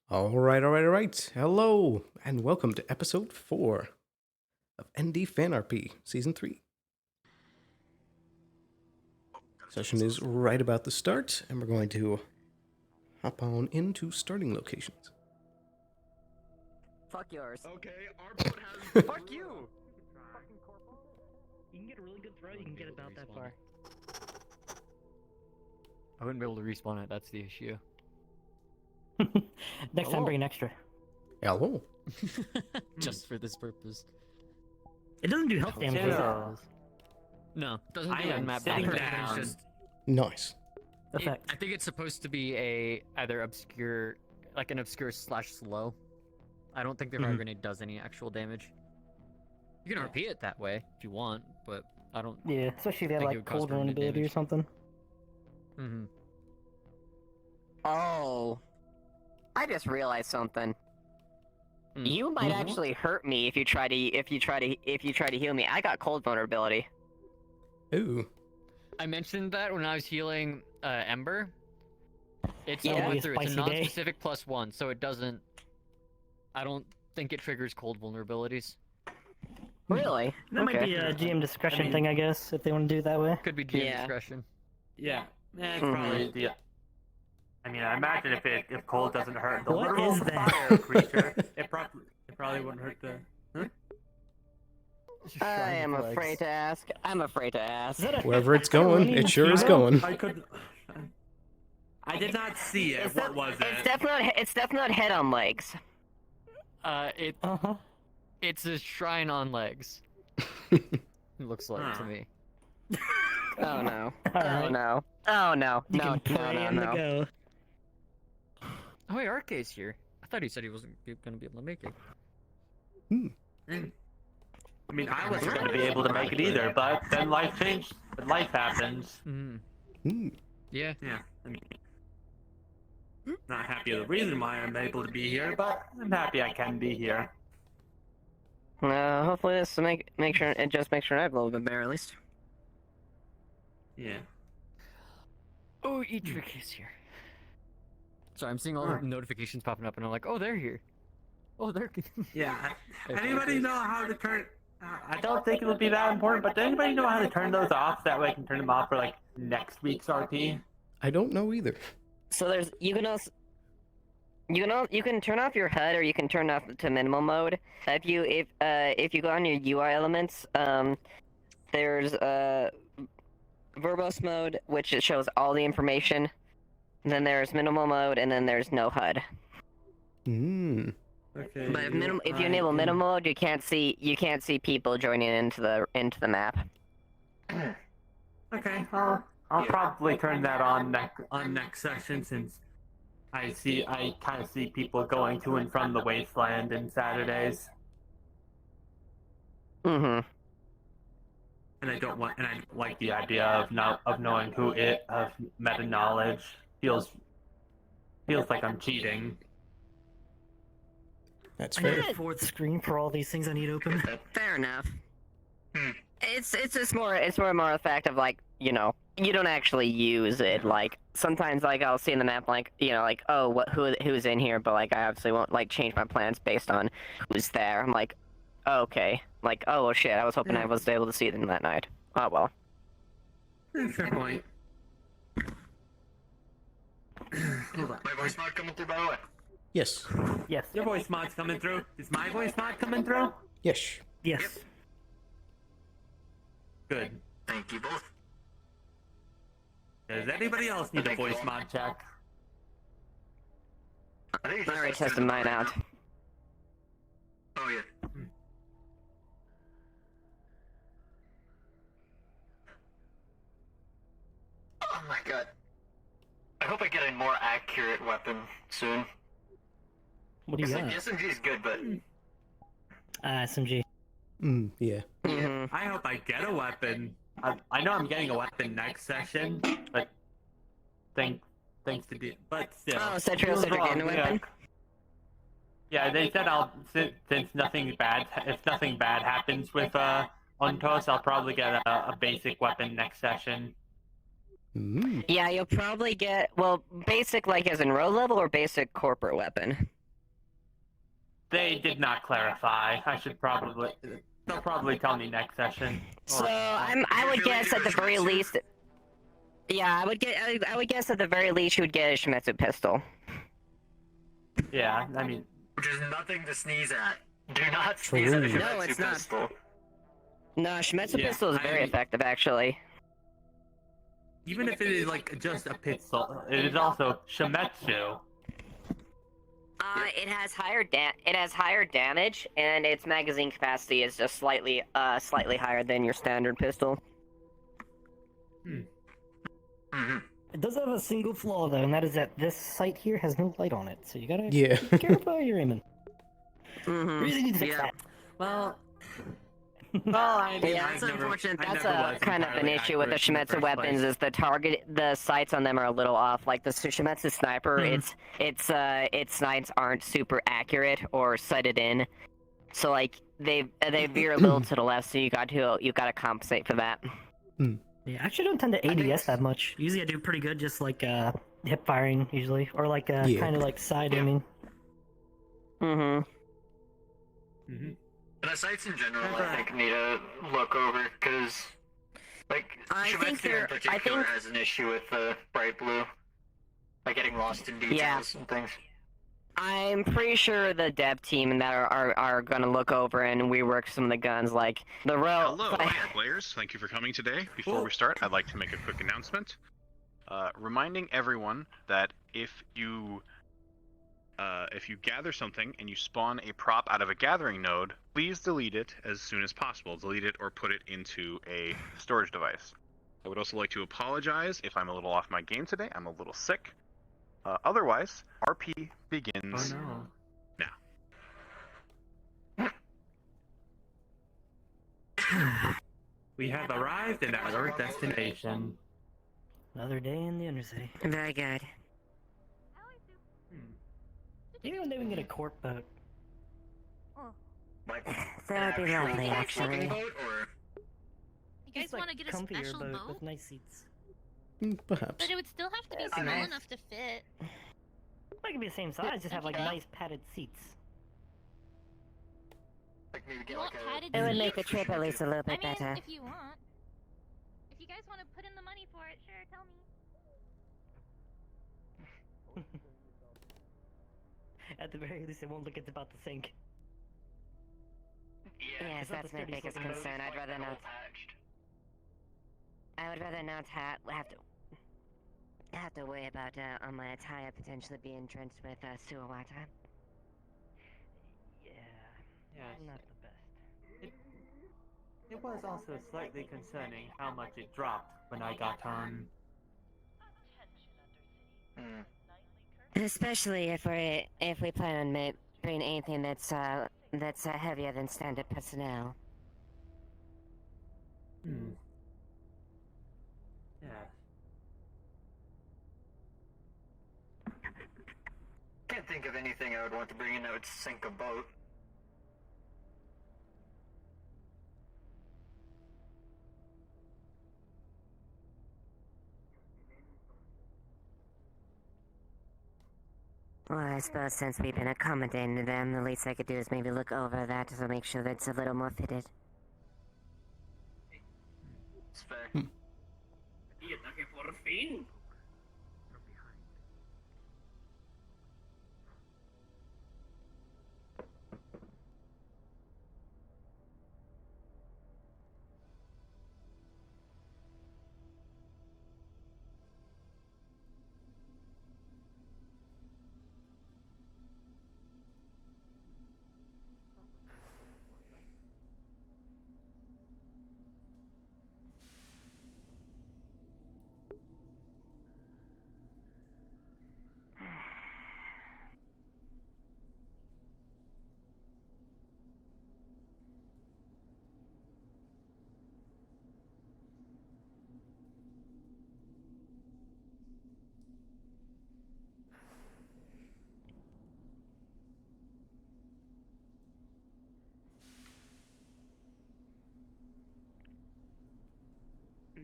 All right. Hello, and welcome to episode 4 of ND Fan RP Season 3. Session is right about to start, and we're going to hop on into starting locations. Fuck yours. Okay, our boat has. Fuck you! You can get a really good throw, you can get about that far. I wouldn't be able to respawn it, that's the issue. Next time bring an extra. Hello. Just for this purpose. It doesn't do health damage. does No, doesn't I do am map sitting damage. down. It's just, Nice. it? Effect. I think it's supposed to be a either obscure, like an obscure / slow. I don't think the fire grenade does any actual damage. You can RP it that way if you want, but I don't. Yeah, especially if you have think it like would cause cold permanent ability or damage. something. Mm-hmm. Oh. I just realized something. Mm. You might actually hurt me if you try to heal me. I got cold vulnerability. Ooh. I mentioned that when I was healing Ember. It's Yeah. going Be a through. It's a spicy day. non-specific +1, so it doesn't. I don't think it triggers cold vulnerabilities. Really? That might be a GM discretion thing, I guess, if they want to do it that way. Could be GM Yeah. discretion. Yeah, it's Mhm. probably the. I mean, I imagine if cold doesn't hurt the What literal is that? fire creature, it probably wouldn't hurt the. I am afraid to ask. I'm afraid to ask. Is that a Wherever it's going, it sure is going. I could. I did not see it. What was It's it? definitely head on legs. Uh-huh. It's a shrine on legs. It looks like to Huh. me. Oh no. Oh Alright. no. Oh no. You No. can pray and No. go. Oh wait, Arcade's here. I thought he said he wasn't gonna be able to make it. I mean, I wasn't going to be able to make it either, but then life changed. Life happens. Mm. Hmm. Yeah. Yeah. I mean, not happy with the reason why I'm able to be here, but I'm happy I can be here. Hopefully this will make sure I have a little bit better at least. Yeah. Oh, Etrick is here. So I'm seeing all the notifications popping up, and I'm like, oh, they're here. Oh, they're. Yeah. Okay. Anybody know how to turn? I don't think it would be that important, but does anybody know how to turn those off? That way I can turn them off for like next week's RP. I don't know either. So there's you can turn off your HUD or you can turn off to minimal mode. If you go on your UI elements, there's verbose mode, which it shows all the information. Then there's minimal mode, and then there's no HUD. Hmm. Okay. But if you enable minimal mode, you can't see people joining into the map. Okay. I'll probably turn that on next session since I kind of see people going to and from the wasteland in Saturdays, Mm-hmm. and I like the idea of knowing of meta knowledge feels like I'm cheating. That's I need fair. a fourth screen for all these things I need open. Fair enough. It's just more a fact of like, you don't actually use it. Like sometimes like I'll see in the map like, like, oh, who's in here, but like I obviously won't like change my plans based on who's there. I'm like, oh, okay. Like, oh well, shit, I was hoping I was able to see them that night. Oh well. Fair point. My voice not coming through, by the way. Yes. Yes. Your voice mod's coming through. Is my voice mod coming through? Yes. Yes. Good. Thank you both. Does anybody else need a voice mod check? I think it's I just already us tested two mine right out. now. Oh yeah. Oh my god. I hope I get a more accurate weapon soon. What do you It's got? like the SMG is good, but SMG. Yeah. Mm-hmm. I hope I get a weapon. I know I'm getting a weapon next session, but thanks to the but still. Oh, Cedric getting a weapon? Yeah, they said since nothing bad happens with Untos, I'll probably get a basic weapon next session. Hmm. Yeah, you'll probably get basic like as in row level or basic corporate weapon. They did not clarify. They'll probably tell me next session. So Or- I would guess at the very least. Yeah, I would guess at the very least you would get a Shimetsu pistol. Yeah, I mean, Which is nothing to sneeze at. Do not True. sneeze at a No, Shimetsu it's not. pistol. No, Shimetsu Yeah, pistol is very effective actually. even if it is like just a pistol, it is also Shimetsu. It has higher damage, and its magazine capacity is just slightly higher than your standard pistol. Mm-hmm. It does have a single flaw though, and that is that this sight here has no light on it, so you gotta Yeah. be careful how you're aiming. Mm-hmm. Really need to fix Yeah. that. Well, I mean, Yeah, I've it's never- unfortunate. I That's never a was kind of an entirely issue with the accurate in Shimetsu first weapons. place. Is the sights on them are a little off. Like the Shimetsu sniper, Mhm. its sights aren't super accurate or sighted in. So like they veer a little to the left, so you got to compensate for that. Yeah, I actually don't tend to ADS that much. Usually I do pretty good, just like hip firing usually, or like Yeah. kind of like side aiming. Mm-hmm. Mm-hmm. The sites in general, Never- I think, need a look over, because, like, I think Shimetsu in particular think- has an issue with the bright blue. Like, getting lost in details and things. I'm pretty sure the dev team that are gonna look over and rework some of the guns, like the row. Hello, players. Thank you for coming today. Before we start, I'd like to make a quick announcement. Reminding everyone that if you gather something and you spawn a prop out of a gathering node, please delete it as soon as possible. Delete it or put it into a storage device. I would also like to apologize if I'm a little off my game today. I'm a little sick. Otherwise, RP begins Oh no. now. We have arrived at our destination. Another day in the Undercity. Very good. Maybe one day we can get a corp boat. Like, That would be an lovely, actual actually. trucking boat, or... You guys It's like want to get a comfier special boat? with nice seats. Perhaps. But it would still have to be Yeah, small nice. enough to fit. Might can be the same size, just have like Yeah. nice padded seats. Like, maybe You get want like padded It would seats? make the trip at least a little I bit mean, better. if you want. If you guys want to put in the money for it, sure, tell me. At the very least, it won't look it's about to sink. Yeah, Yes, not that's the my sturdiest biggest looking boat. concern. I'd rather not. I would rather not have to worry about on my attire potentially being drenched with sewer water. Yeah, Yes. not the best. It was also slightly concerning how much it dropped when I got on. Hmm. Especially if we plan on doing anything that's heavier than standard personnel. Hmm. Yeah. Can't think of anything I would want to bring in that would sink a boat. Well, I suppose since we've been accommodating to them, the least I could do is maybe look over that to make sure that it's a little more fitted. It's fair. Be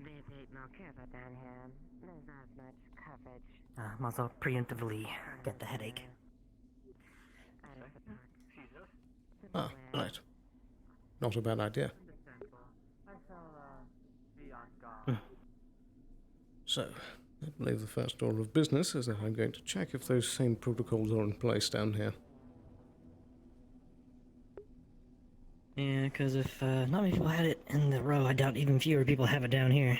a bit more careful down here. There's not much coverage. Might as well preemptively get the headache. Out of the park. Ah, right. Not a bad idea. So, I believe the first order of business is that I'm going to check if those same protocols are in place down here. Yeah, because if not many people had it in the row, I doubt even fewer people have it down here.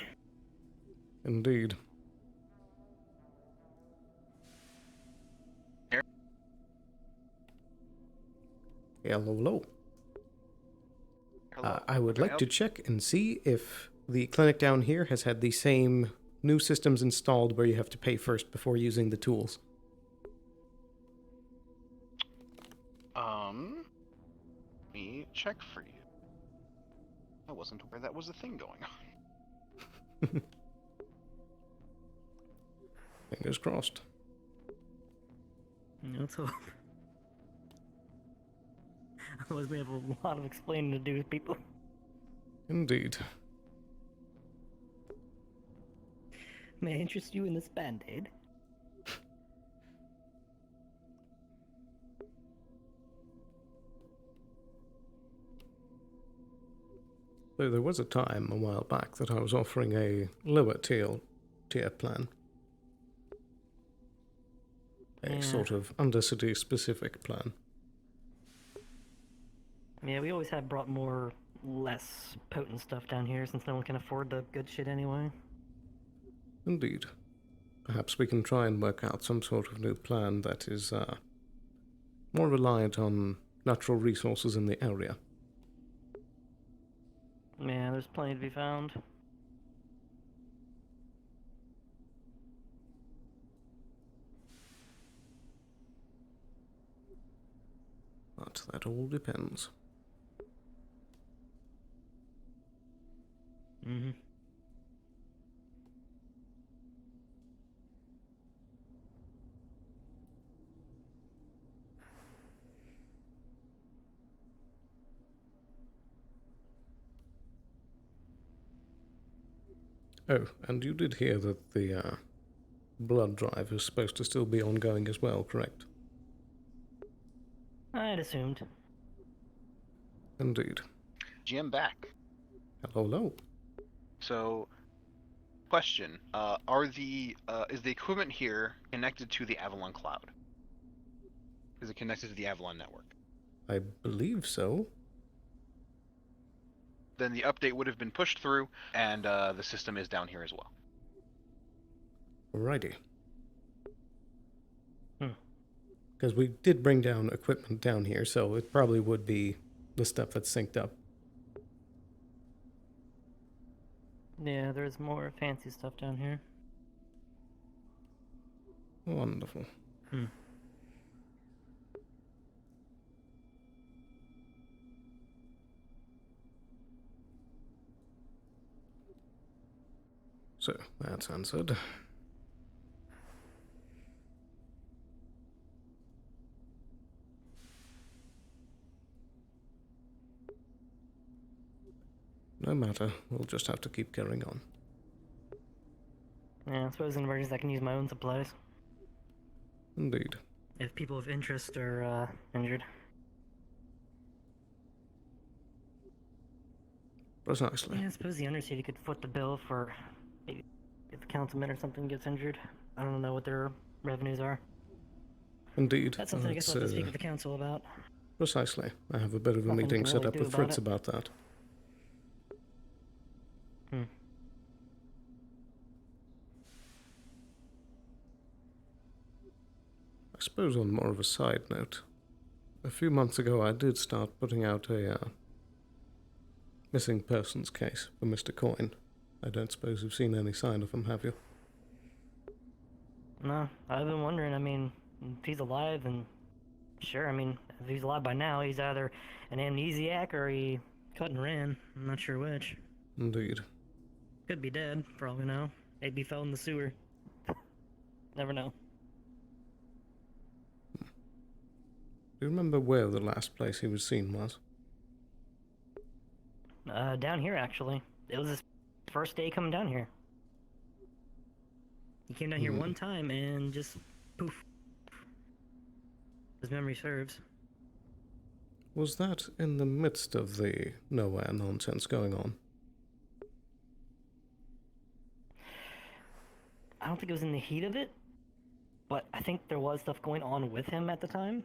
Indeed. Hello, hello. Hello. I would Can I like help? to check and see if the clinic down here has had the same new systems installed where you have to pay first before using the tools. Let me check for you. I wasn't aware that was a thing going on. Fingers crossed. Let's hope. Otherwise, we have a lot of explaining to do with people. Indeed. May I interest you in this band-aid? So there was a time a while back that I was offering a lower tier plan. A Yeah. sort of Undercity specific plan. Yeah, we always have brought more less potent stuff down here since no one can afford the good shit anyway. Indeed. Perhaps we can try and work out some sort of new plan that is more reliant on natural resources in the area. Yeah, there's plenty to be found. But that all depends. Mm-hmm. Oh, and you did hear that the blood drive is supposed to still be ongoing as well, correct? I'd assumed. Indeed. GM back. Hello, hello. So, question: is the equipment here connected to the Avalon cloud? Is it connected to the Avalon network? I believe so. Then the update would have been pushed through, and the system is down here as well. Alrighty. Hmm. Because we did bring down equipment down here, so it probably would be the stuff that's synced up. Yeah, there's more fancy stuff down here. Wonderful. Hmm. So, that's answered. No matter, we'll just have to keep carrying on. Yeah, I suppose in emergencies I can use my own supplies. Indeed. If people of interest are injured. Precisely. Yeah, I suppose the Undercity could foot the bill for maybe if a councilman or something gets injured. I don't know what their revenues are. Indeed. That's something I guess I'll have to speak with the council about. Precisely. I have a bit of a Nothing we meeting can set really up do with about Fritz it. about that. Hmm. I suppose on more of a side note, a few months ago I did start putting out a missing persons case for Mr. Coyne. I don't suppose you've seen any sign of him, have you? No, I've been wondering, I mean, if he's alive, then sure, I mean, if he's alive by now, he's either an amnesiac or he cut and ran. I'm not sure which. Indeed. Could be dead, for all we know. Maybe he fell in the sewer. Never know. Do you remember where the last place he was seen was? Down here, actually. It was his first day coming down here. He came down here one time and just poof. His memory serves. Was that in the midst of the nowhere nonsense going on? I don't think it was in the heat of it, but I think there was stuff going on with him at the time.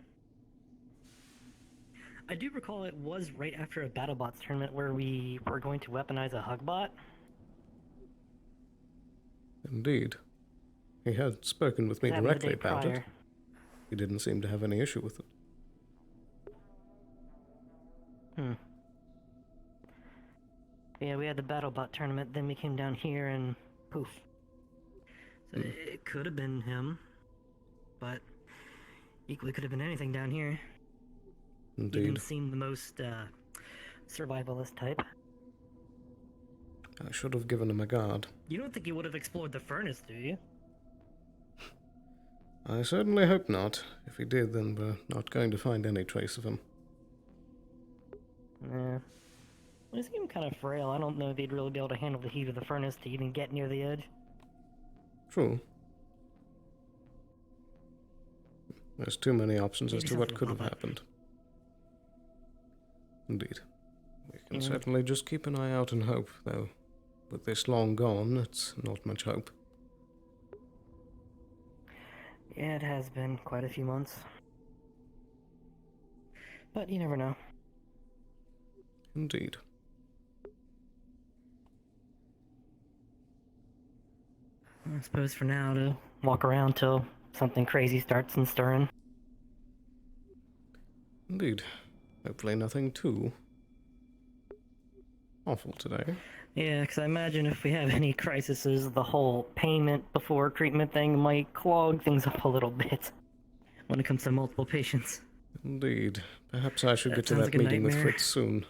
I do recall it was right after a BattleBots tournament where we were going to weaponize a Hugbot. Indeed. He had spoken with me That happened the directly day about it. prior. He didn't seem to have any issue with it. Yeah, we had the BattleBot tournament, then we came down here and poof. So it could have been him, but equally could have been anything down here. He Indeed. didn't seem the most survivalist type. I should have given him a guard. You don't think he would have explored the furnace, do you? I certainly hope not. If he did, then we're not going to find any trace of him. Nah. Well, he seemed kind of frail. I don't know if he'd really be able to handle the heat of the furnace to even get near the edge. True. There's too many options as Maybe to what something could will have pop up. happened. Indeed. We can Yeah. certainly just keep an eye out and hope, though. With this long gone, it's not much hope. Yeah, it has been quite a few months. But you never know. Indeed. I suppose for now to walk around till something crazy starts and stirring. Indeed. Hopefully nothing too awful today. Yeah, because I imagine if we have any crises, the whole payment before treatment thing might clog things up a little bit when it comes to multiple patients. Indeed. Perhaps I should That get to sounds that like a meeting with nightmare. Fritz soon.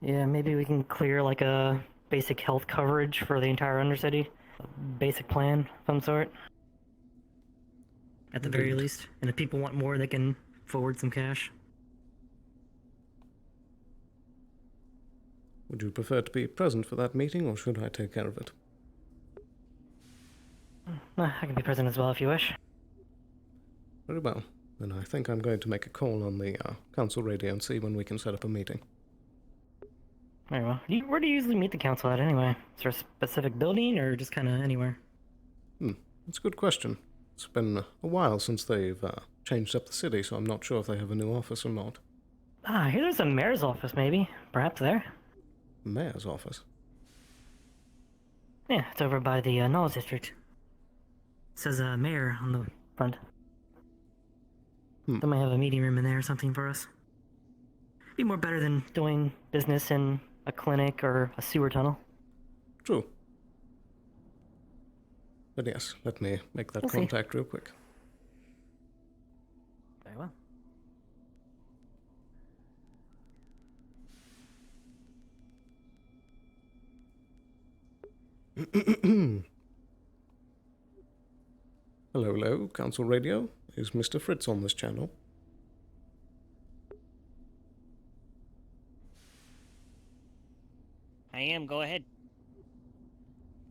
Yeah, maybe we can clear like a basic health coverage for the entire Undercity. A basic plan of some sort. At the very Indeed. least. And if people want more, they can forward some cash. Would you prefer to be present for that meeting, or should I take care of it? I can be present as well if you wish. Very well. Then I think I'm going to make a call on the council radio and see when we can set up a meeting. Very well. Where do you usually meet the council at anyway? Is there a specific building or just kind of anywhere? That's a good question. It's been a while since they've changed up the city, so I'm not sure if they have a new office or not. Ah, here there's a mayor's office maybe. Perhaps there? Mayor's office? Yeah, it's over by the Knowles District. It says mayor on the front. They might have a meeting room in there or something for us. Be more better than doing business in a clinic or a sewer tunnel. True. But yes, let me make that We'll see. contact real quick. Very well. Hello, hello, Council Radio. Is Mr. Fritz on this channel? I am, go ahead.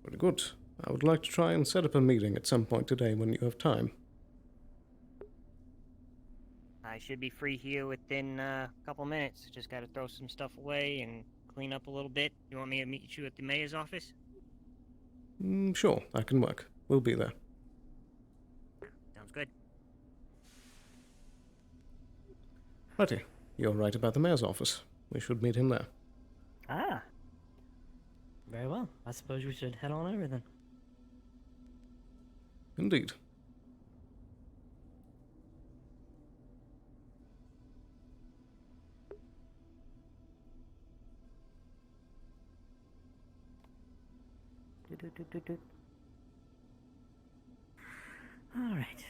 Very good. I would like to try and set up a meeting at some point today when you have time. I should be free here within a couple minutes. Just gotta throw some stuff away and clean up a little bit. You want me to meet you at the mayor's office? Sure, I can work. We'll be there. Sounds good. Righty, you're right about the mayor's office. We should meet him there. Ah. Very well. I suppose we should head on over then. Indeed. All right.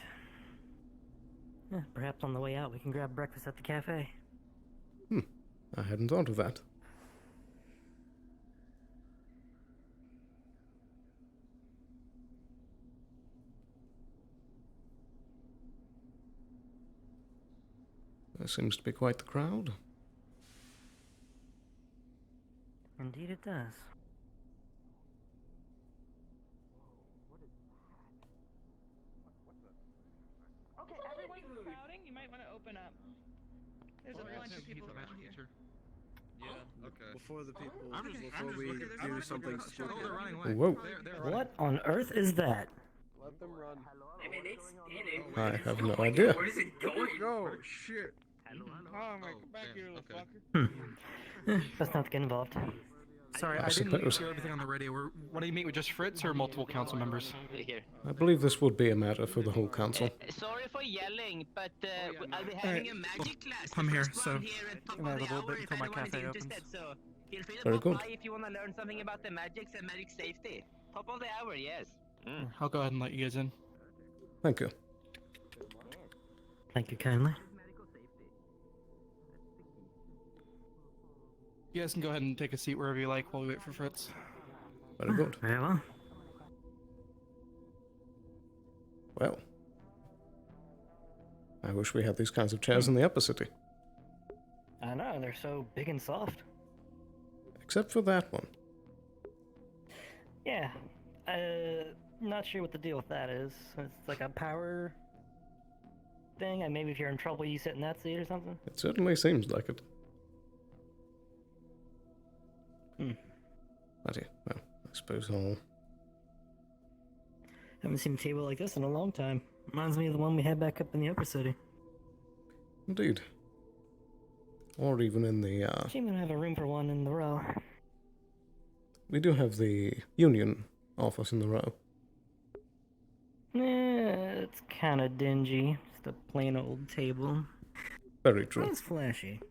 Yeah, perhaps on the way out we can grab breakfast at the cafe. I hadn't thought of that. There seems to be quite the crowd. Indeed it does. Okay, everyone's crowding. You might might want to open up. There's a bunch of people around here. Yeah, okay. Before the people, before we do something stupid. Oh, they're running away. Whoa. They're running. What on earth is that? Let them run. I have no idea. Where is it going? Go, shit. Oh, my, come back here, little okay. fucker. Let's not get involved. Sorry, I didn't hear everything on the radio. What do you meet with just Fritz or multiple council members? I believe this would be a matter for the whole council. Sorry for yelling, but I'll be having a magic class. I'm here, First so one here at top I have of a the little hour bit if until my anyone is cafe interested, opens. so feel free to Very pop good. by if you want to learn something about the magics and magic safety. Top of the hour, yes. I'll go ahead and let you guys in. Thank you. Thank you kindly. You guys can go ahead and take a seat wherever you like while we wait for Fritz. Very good. Very well. Well, I wish we had these kinds of chairs in the upper city. I know, they're so big and soft. Except for that one. Yeah. Not sure what the deal with that is. It's like a power thing, and maybe if you're in trouble, you sit in that seat or something? It certainly seems like it. But yeah, well, I suppose I'll... Haven't seen a table like this in a long time. Reminds me of the one we had back up in the upper city. Indeed. Or even in the, Shame we don't have a room for one in the row. we do have the union office in the row. It's kinda dingy. Just a plain old table. Very true. It's flashy.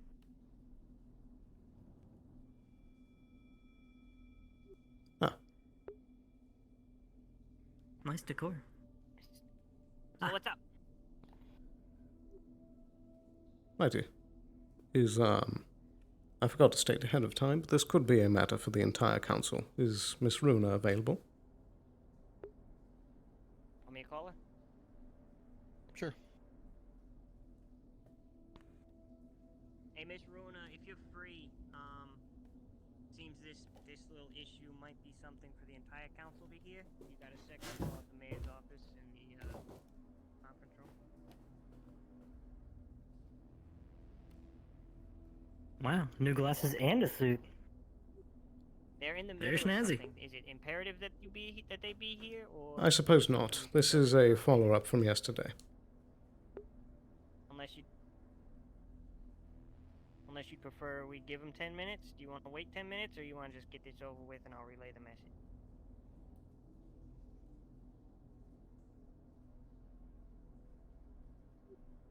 Nice decor. So what's up? Righty. I forgot to state ahead of time, but this could be a matter for the entire council. Is Miss Runa available? Want me to call her? Sure. Hey, Miss Runa, if you're free, seems this little issue might be something for the entire council to hear. You got a second to call at the mayor's office in the conference room? Wow, new glasses and a suit. They're in the middle Very of snazzy. something. Is it imperative that they be here, or I suppose not. This is a follow-up from yesterday. unless you prefer we give them 10 minutes? Do you want to wait 10 minutes, or you want to just get this over with and I'll relay the message?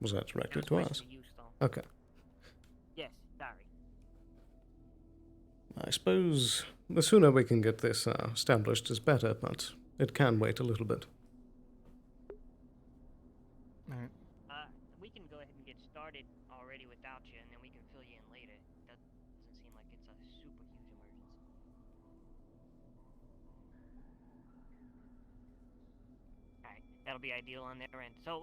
Was that directed That to was us? for you, Sloan. Okay. Yes, sorry. I suppose the sooner we can get this established is better, but it can wait a little bit. Alright. We can go ahead and get started already without you, and then we can fill you in later. That doesn't seem like it's a super huge emergency. Alright, that'll be ideal on their end. So,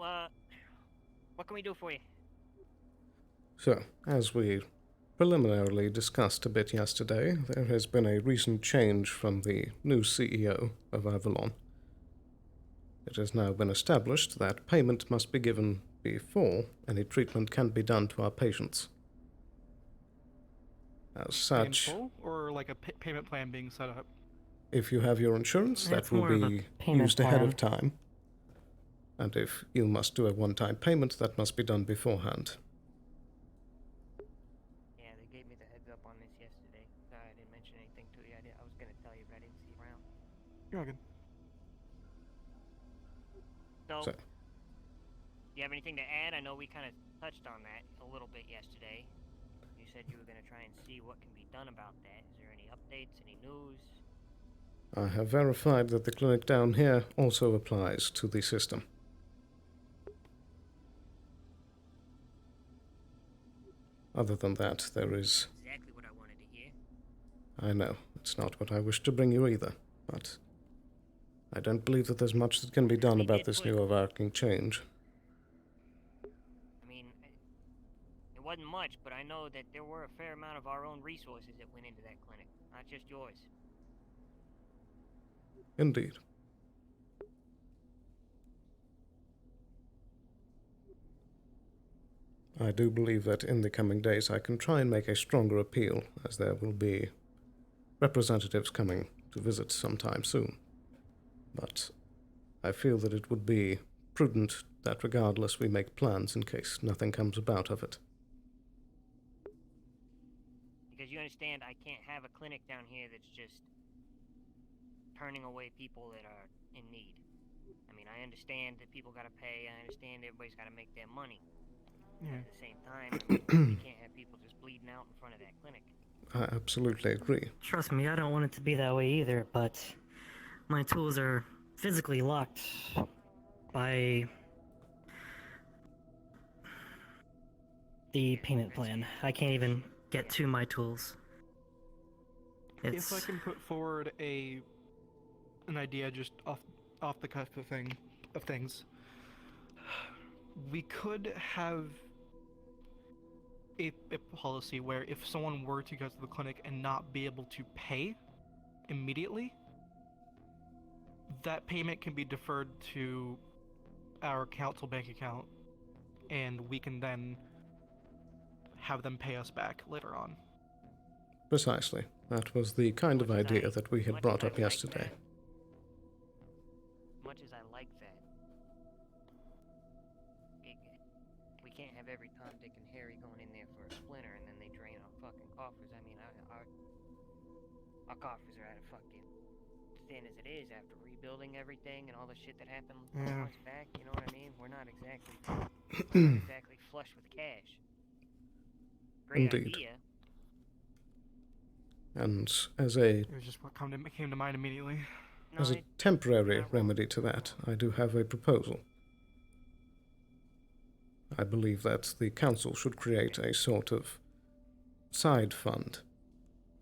what can we do for you? So, as we preliminarily discussed a bit yesterday, there has been a recent change from the new CEO of Avalon. It has now been established that payment must be given before any treatment can be done to our patients. As such, In full, or like a payment plan being set up? if you have your insurance, That's that will more of a be payment used ahead plan. of time. And if you must do a one-time payment, that must be done beforehand. Yeah, they gave me the heads up on this yesterday. Sorry, I didn't mention anything to you. I was gonna tell you, but I didn't see you around. You're all good. So, So- do you have anything to add? I know we kind of touched on that a little bit yesterday. You said you were going to try and see what can be done about that. Is there any updates, any news? I have verified that the clinic down here also applies to the system. Other than that, there is... Exactly what I wanted to hear. I know, it's not what I wish to bring you either, but... I don't believe that there's much that can be done about this new overarching change. I mean, it wasn't much, but I know that there were a fair amount of our own resources that went into that clinic, not just yours. Indeed. I do believe that in the coming days I can try and make a stronger appeal, as there will be representatives coming to visit sometime soon. But I feel that it would be prudent that regardless we make plans in case nothing comes about of it. Because you understand, I can't have a clinic down here that's just turning away people that are in need. I mean, I understand that people gotta pay, I understand everybody's gotta make their money. Yeah. At the same time, I mean, we can't have people just bleeding out in front of that clinic. I absolutely agree. Trust me, I don't want it to be that way either, but my tools are physically locked by the payment plan. I can't even get to my tools. If I can put forward an idea just off the cusp of things, we could have a policy where if someone were to go to the clinic and not be able to pay immediately, that payment can be deferred to our council bank account, and we can then have them pay us back later on. Precisely. That was the kind of idea that we had brought up yesterday. Much as I like that, we can't have every Tom, Dick, and Harry going in there for a splinter and then they drain our fucking coffers. I mean, our coffers are at a fucking thin as it is after rebuilding everything and all the shit that happened months back. You know what I mean? We're not exactly flush with cash. Great Indeed. idea. And as a It was just what came to mind immediately. As a temporary remedy to that, I do have a proposal. I believe that the council should create a sort of side fund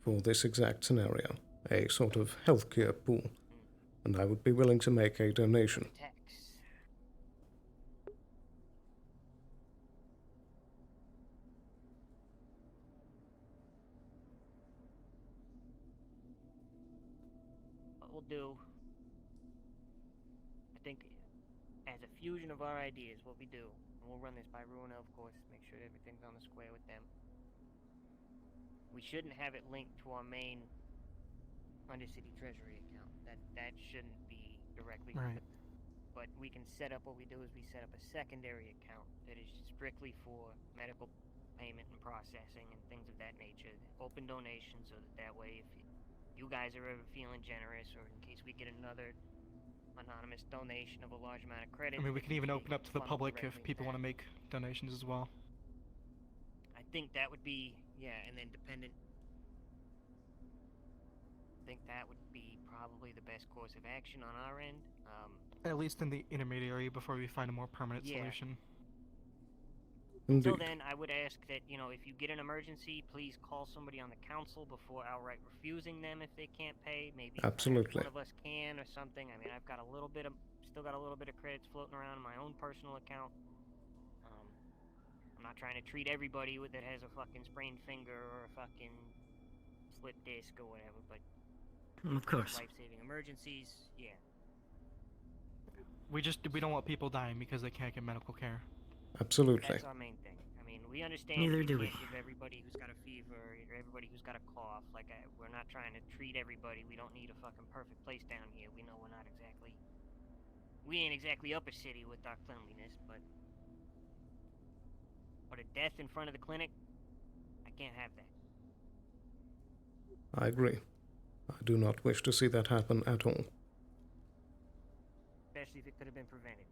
for this exact scenario, a sort of healthcare pool, and I would be willing to make a donation. What we'll do, I think, as a fusion of our ideas, what we do, and we'll run this by Runa, of course, make sure everything's on the square with them. We shouldn't have it linked to our main Undercity Treasury account. That shouldn't be directly. Right. But we can set up, what we do is we set up a secondary account that is strictly for medical payment and processing and things of that nature. Open donations, so that way if you guys are ever feeling generous, or in case we get another anonymous donation of a large amount of credit. I mean, we can even open up to the public if people want to make donations as well. I think that would be, and then dependent. I think that would be probably the best course of action on our end. At least in the intermediary before we find a more permanent solution. Until then, I would ask that, if you get an emergency, please call somebody on the council before outright refusing them if they can't pay. Maybe Absolutely. one of us can or something. I mean, I've got still got a little bit of credits floating around in my own personal account. I'm not trying to treat everybody that has a fucking sprained finger or a fucking slip disc or whatever, but of course, life-saving emergencies, yeah. We don't want people dying because they can't get medical care. Absolutely. That's our main thing. I mean, we understand Neither we do can't we. give everybody who's got a fever or everybody who's got a cough. We're not trying to treat everybody. We don't need a fucking perfect place down here. We know we ain't exactly upper city with our cleanliness, but a death in front of the clinic, I can't have that. I agree. I do not wish to see that happen at all. Especially if it could have been prevented.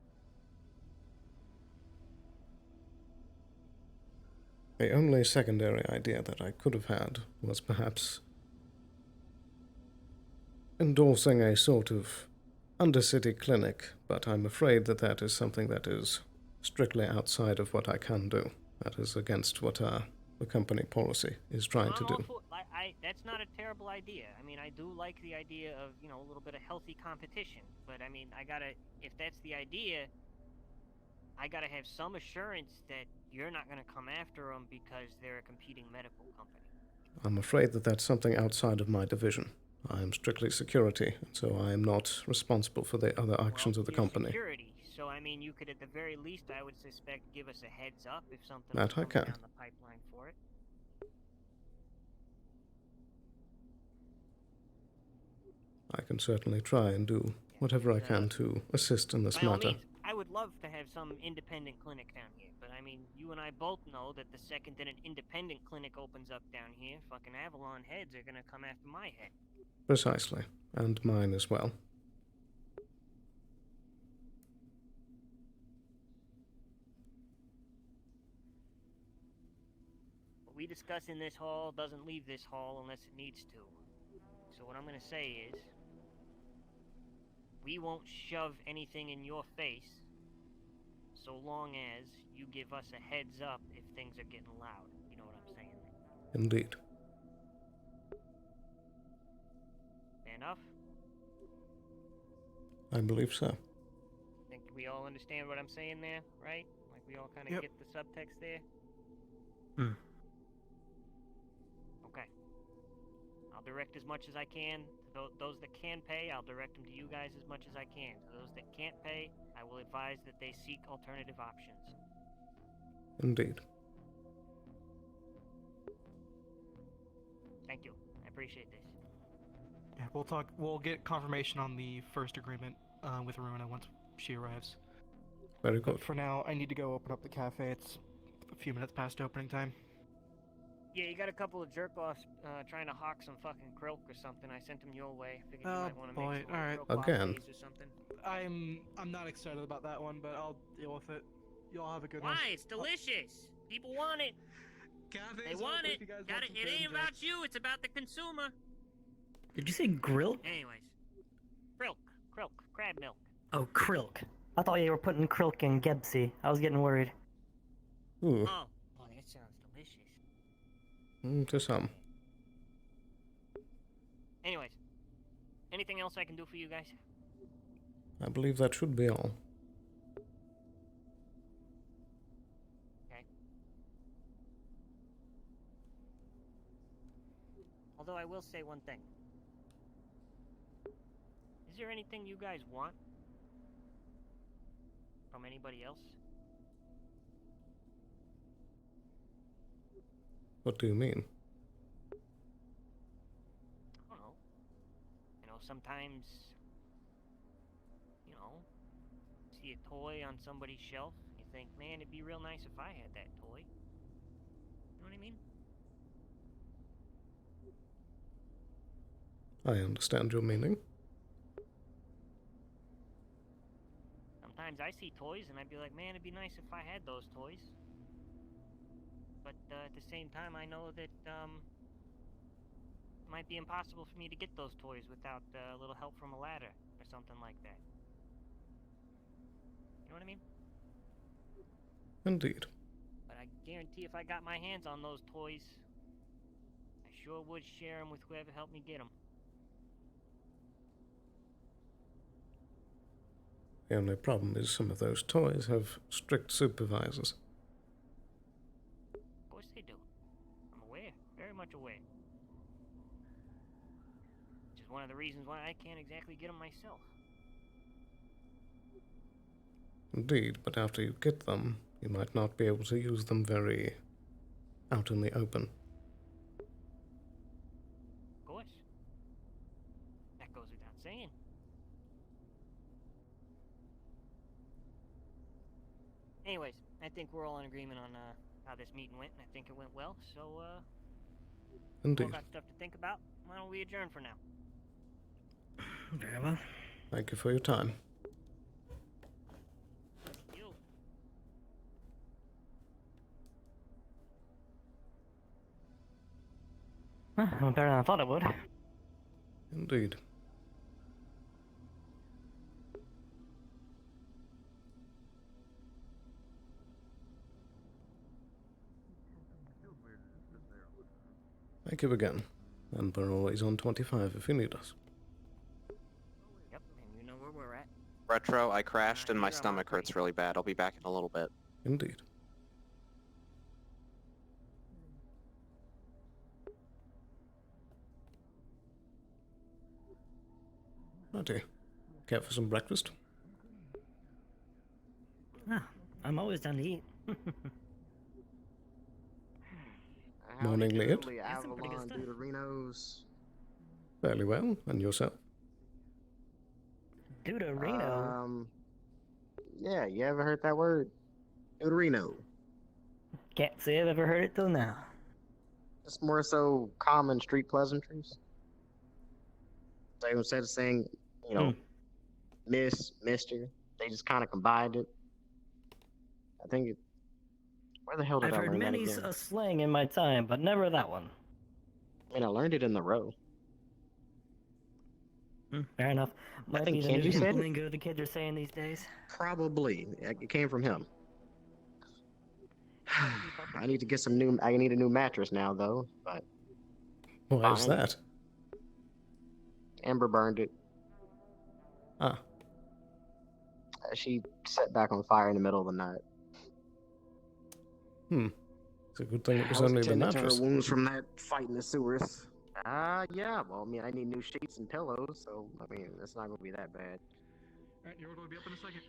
The only secondary idea that I could have had was perhaps endorsing a sort of undercity clinic, but I'm afraid that is something that is strictly outside of what I can do. That is against what the company policy is trying to do. That's not a terrible idea. I mean, I do like the idea of, a little bit of healthy competition, but I mean, if that's the idea, I gotta have some assurance that you're not gonna come after them because they're a competing medical company. I'm afraid that that's something outside of my division. I am strictly security, so I am not responsible for the other actions of the company. Security, so I mean, mean, you could at the very least, I would suspect, give us a heads up if something That was I coming can. down the pipeline for it. I can certainly try and do whatever I can to assist in this By all matter. means, I would love to have some independent clinic down here, but I mean, you and I both know that the second that an independent clinic opens up down here, fucking Avalon heads are gonna come after my head. Precisely. And mine as well. What we discuss in this hall doesn't leave this hall unless it needs to. So what I'm gonna say is, we won't shove anything in your face so long as you give us a heads up if things are getting loud. You know what I'm saying? Indeed. Fair enough? I believe so. Think we all understand what I'm saying there, right? Like we all kind of Yep. get the subtext there? Okay. I'll direct as much as I can. To those that can pay, I'll direct them to you guys as much as I can. To those that can't pay, I will advise that they seek alternative options. Indeed. Thank you. I appreciate this. Yeah, we'll talk. We'll get confirmation on the first agreement with Runa once she arrives. Very But good. for now, I need to go open up the cafe. It's a few minutes past opening time. Yeah, you got a couple of jerk-offs trying to hawk some fucking krilk or something. I sent them your way. Figured you Oh might want to boy, make some alright. krilk Again. lattes or something. I'm not excited about that one, but I'll deal with it. Y'all have a good one. Why? It's delicious. People want it. They want it. Got it. It ain't about you. It's about the consumer. Did you say grill? Anyways, krilk, crab milk. Oh, krilk. I thought you were putting krilk in Gebsi. I was getting worried. Ooh, Oh, that sounds delicious. to some. Anyways, anything else I can do for you guys? I believe that should be all. Okay. Although I will say one thing. Is there anything you guys want from anybody else? What do you mean? I don't know. You know, sometimes, you know, see a toy on somebody's shelf, you think, man, it'd be real nice if I had that toy. You know what I mean? I understand your meaning. Sometimes I see toys and I'd be like, man, it'd be nice if I had those toys. But at the same time, I know that it might be impossible for me to get those toys without a little help from a ladder or something like that. You know what I mean? Indeed. But I guarantee if I got my hands on those toys, I sure would share them with whoever helped me get them. The only problem is some of those toys have strict supervisors. Of course they do. I'm aware. Very much aware. Which is one of the reasons why I can't exactly get them myself. Indeed, but after you get them, you might not be able to use them very out in the open. Of course. That goes without saying. Anyways, I think we're all in agreement on how this meeting went, and I think it went well, so, all Indeed. got stuff to think about. Why don't we adjourn for now? Very well. Thank you for your time. You. Well, went better than I thought it would. Indeed. Thank you again. And we're always on 25 if you need us. Yep, and you know where we're at. Retro, I crashed and my Here, I'm stomach operating. hurts really bad. I'll be back in a little bit. Indeed. Righty. Care for some breakfast? Ah, I'm always down to eat. Morning, Leah. some pretty good Avalon, stuff. Deuterinos. Fairly well. And yourself? Deuterino? Yeah, you ever heard that word? Deuterino. Can't say I've ever heard it till now. It's more so common street pleasantries. So instead of saying, you know, Miss, Mister, they just kind of combined it. I think it. Where the hell did I've I heard learn that many again? slang in my time, but never that one. I mean, I learned it in the row. Fair enough. Might think be the Kenji new said it. lingo the kids are saying these days. Probably. It came from him. I need to get some new. I need a new mattress now, though. But Why is fine. that? Amber burned it. Ah. She set back on fire in the middle of the night. It's a good thing it was I only the attending to mattress. her wounds from that fight in the sewers. Yeah. Well, I mean, I need new sheets and pillows, so I mean, it's not gonna be that bad. Alright, you're gonna be up in a second.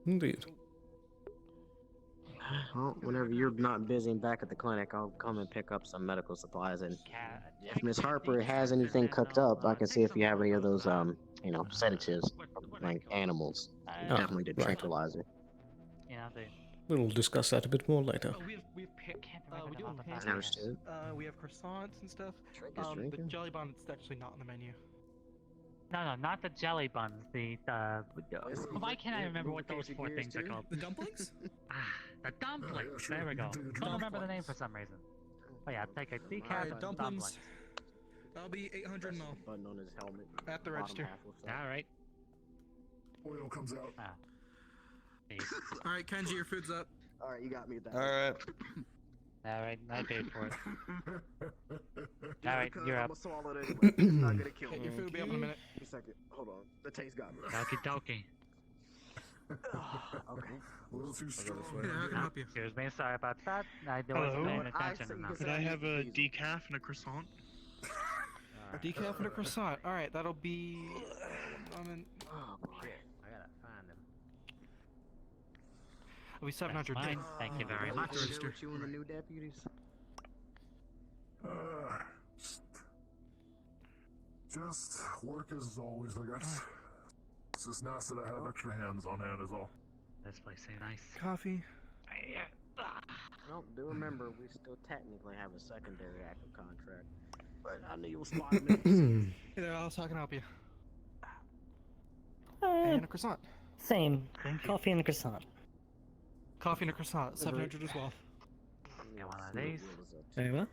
Indeed. Well, whenever you're not busy and back at the clinic, I'll come and pick up some medical supplies. And if Miss Harper has anything cooked up, I can see if you have any of those, you know, sedatives, like animals. Definitely to tranquilize her. Yeah, they. We'll discuss that a bit more later. We do pancakes. Understood. We have croissants and stuff. Drink is The drinking. jelly bun is actually not on the menu. No, not the jelly buns. Why can't I remember what those four things are called? The dumplings? The dumplings. There we go. Don't remember the name for some reason. Oh yeah, take a decaf Alright, of dumplings. dumplings. That'll be 800 mil. Button on his helmet. At the Bottom register. half will say. All right. Oil comes out. Alright, Kenji, your food's up. All right, you got me. That. Alright. All right, I paid for it. Yeah, All right, because you're I'ma up. swallow it anyway. It's not gonna kill Okay, me. your food will be up in a minute. Give me a second. Hold on. The taste got me. Doki doki. Okay. A little too strong. Yeah, how can I help you? Excuse me, sorry about that. I wasn't paying attention enough. Could I have a decaf and a croissant? A decaf and a croissant. Alright, that'll be... Oh, boy. I gotta find him. It'll be 700. Fine. Thank you very much. Share with you and the new deputies. Just work as always, I guess. It's just nice that I have extra hands on hand is all. This place is nice. Coffee. Well, do remember, we still technically have a secondary active contract. But I knew you was spotting me. Hey there, Alice, how can I help you? Uh, And a croissant. same. Coffee and a croissant. Coffee and a croissant, 700 as well. Get one of these. Very well.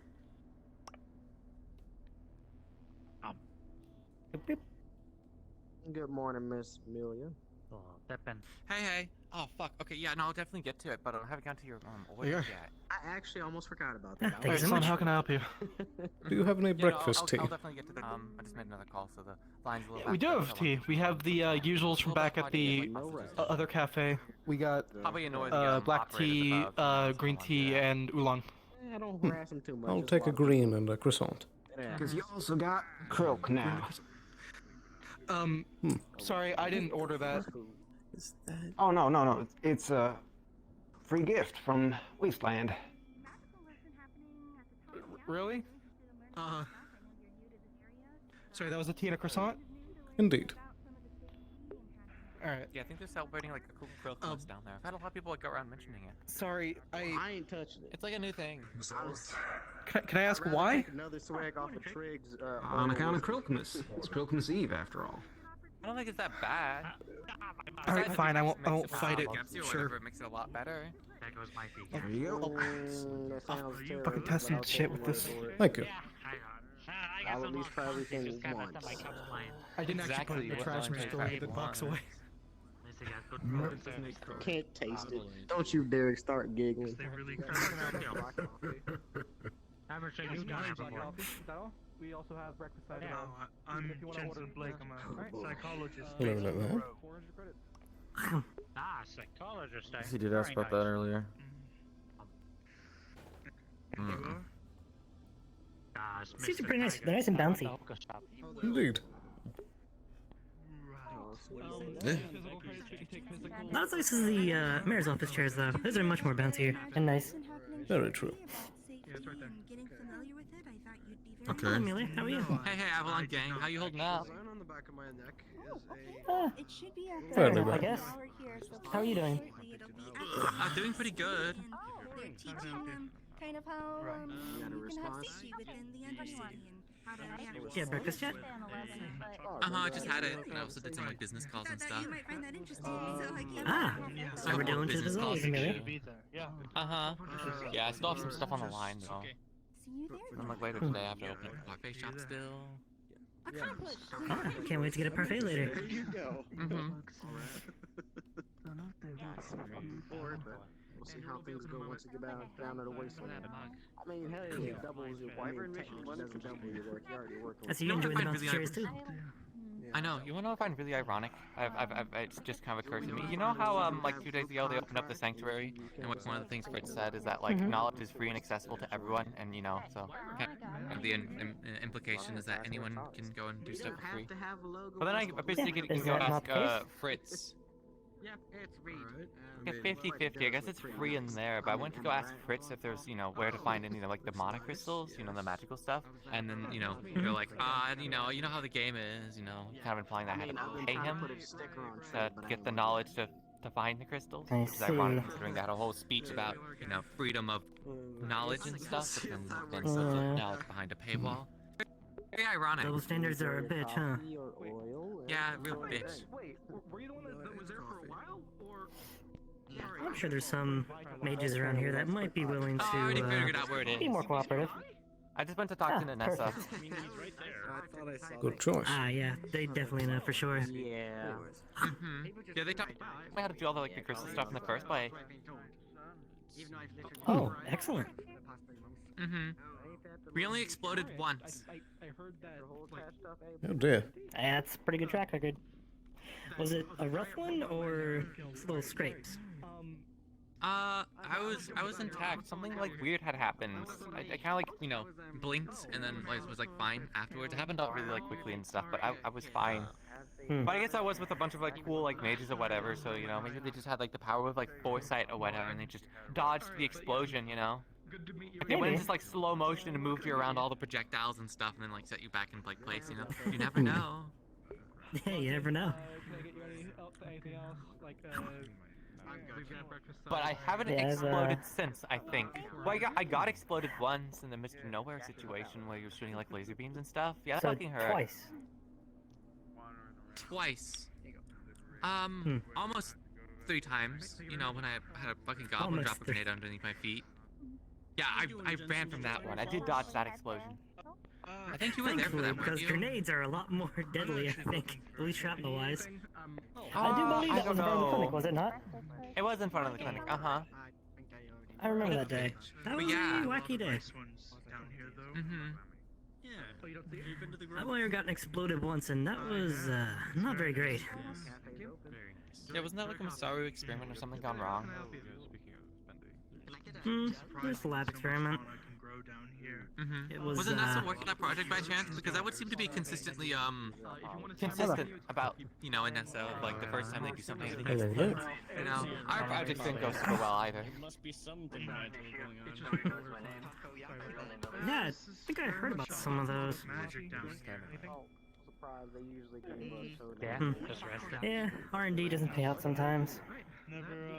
Boop, boop. Good morning, Miss Amelia. Oh, dipping. Hey. Oh, fuck. Okay, yeah, no, I'll definitely get to it, but I haven't gotten to your, order Yeah. yet. I actually almost forgot about Ah, that. thank you so Son, much. how can I help you? Do you have any Yeah, no, breakfast I'll tea? definitely get to the, I just made another call, so the line's a little Yeah, we do backed up, have so tea. We have the usuals from back at the other cafe. We got Probably annoy the black operators tea, above, green so tea, and oolong. I don't harass him too much. I'll just take a watch green and a croissant. Because you also got croak now. Sorry, I didn't order that. Oh, no. It's a free gift from Wasteland. Really? Sorry, that was a tea and a croissant? Indeed. Alright. Yeah, I think they're celebrating like a cool Christmas down there. I've had a lot of people like go around mentioning it. Sorry, I ain't touching it. It's like a new thing. Can I ask why? Take another swag off of Triggs. On account of Krilkmas. It's Krilkmas Eve, after all. I don't think it's that bad. Alright, Besides, fine, I it won't makes fight it. Pepsi or Sure. whatever, it makes it a lot better. There goes my feet. There you go. That sounds terrible, Fucking test but some I'll shit take with your this. word for it. Thank you. I'll at least try everything once. I didn't actually put it in the trash, I'm just throwing the box away. Can't taste it. Don't you dare start giggling. Never seen you down here before. Is that all? We also have breakfast items. Yeah, I'm Jensen Blake. I'm a psychologist. Hello, there. 400 credits. Ah, psychologist. He did ask about that earlier. These are pretty nice. They're nice and bouncy. Indeed. Yeah. Not as nice as the mayor's office chairs, though. Those are much more bouncier and nice. Very true. Okay. Hello, Amelia. How are you? Hey, Avalon Gang. How you holding up? On the back of my neck is It should be a Fairly I well. guess. How are you doing? I'm doing pretty good. They're teaching them kind of how you can have safety within the entity and how to Yeah, breakfast yet? I just had it, and I also did some like business calls and stuff. You might find that interesting, so I gave Ah, So so we're doing business as calls always, and Amelia. shit. Yeah, I still have some stuff on the line though. See you there. And then like later today I have to open up a parfait shop still. Accomplished. Oh, can't wait to get a parfait later. There you go. We'll see how things go once you get down to the wasteland. I mean, hell, it doubles your technically doesn't double your work. You're already working. I see you enjoying the bouncy chairs too. I know. You wanna know what I find really ironic? It's just kind of occurred to me. You know how like 2 days ago they opened up the sanctuary, and one of the things Fritz said is that like knowledge is free and accessible to everyone, and you know, so the implication is that anyone can go and do stuff for free. But then I basically get to go ask Fritz. Yeah, it's read. It's 50-50. I guess it's free in there, but I went to go ask Fritz if there's, you know, where to find any, like, the mana crystals, you know, the magical stuff. And then, you know, they're like, you know how the game is, you know, kind of implying that I had to pay him to get the knowledge to find the crystals. I Which is ironic see. considering they had a whole speech about, you know, freedom of knowledge and stuff, but then such a knowledge behind a paywall. Very ironic. Double standards are a bitch, huh? Yeah, real bitch. Wait, were you the one that was there for a while, or? I'm sure there's some mages around here that might be willing Oh, I already to figured out where it is. be more cooperative. I just went to talk to Nanessa. Good choice. Ah, yeah, they definitely know for sure. Yeah. Yeah, they taught me how to do all the like the crystal stuff in the first place. Oh, excellent. We only exploded once. I heard that. Oh dear. That's a pretty good track record. Was it a rough one or little scrapes? I was intact. Something like weird had happened. I kind of like, you know, blinked and then like, was like fine afterwards. It happened all really like quickly and stuff, but I was fine. But I guess I was with a bunch of like cool like mages or whatever, so you know, maybe they just had like the power of like foresight or whatever and they just dodged the explosion, you know? Like, they went in just like slow motion and moved you around all the projectiles and stuff and then like set you back in like place, you know? You never know. Yeah, you never know. Can I get you anything else? Like, But I haven't exploded since, I think. Well, I got exploded once in the Mr. Nowhere situation where you were shooting like laser beams and stuff. Yeah, that So fucking hurt. twice. Twice. Almost 3 times. You know, when I had a fucking goblin Almost drop a grenade underneath my feet. Yeah, I ran from that one. I did dodge that explosion. I think you were there for that, because weren't you? grenades are a lot more deadly, I think, at least shrapnel-wise. I I do believe that was in front of the clinic, was it not? It was in front of the clinic, I remember that day. That was a wacky day. I've only gotten exploded once, and that was not very great. Yeah, wasn't that like a Masaru experiment or something gone wrong? Just a lab experiment. It was, Wasn't that still working on that project by chance? Because that would seem to be consistently, consistent about, you know, in SO, like the first time they do something, I think it's, you know, our project didn't go super well either. There must be something bad going on. Yeah, I think I heard about some of those. Yeah, R&D doesn't pay out sometimes.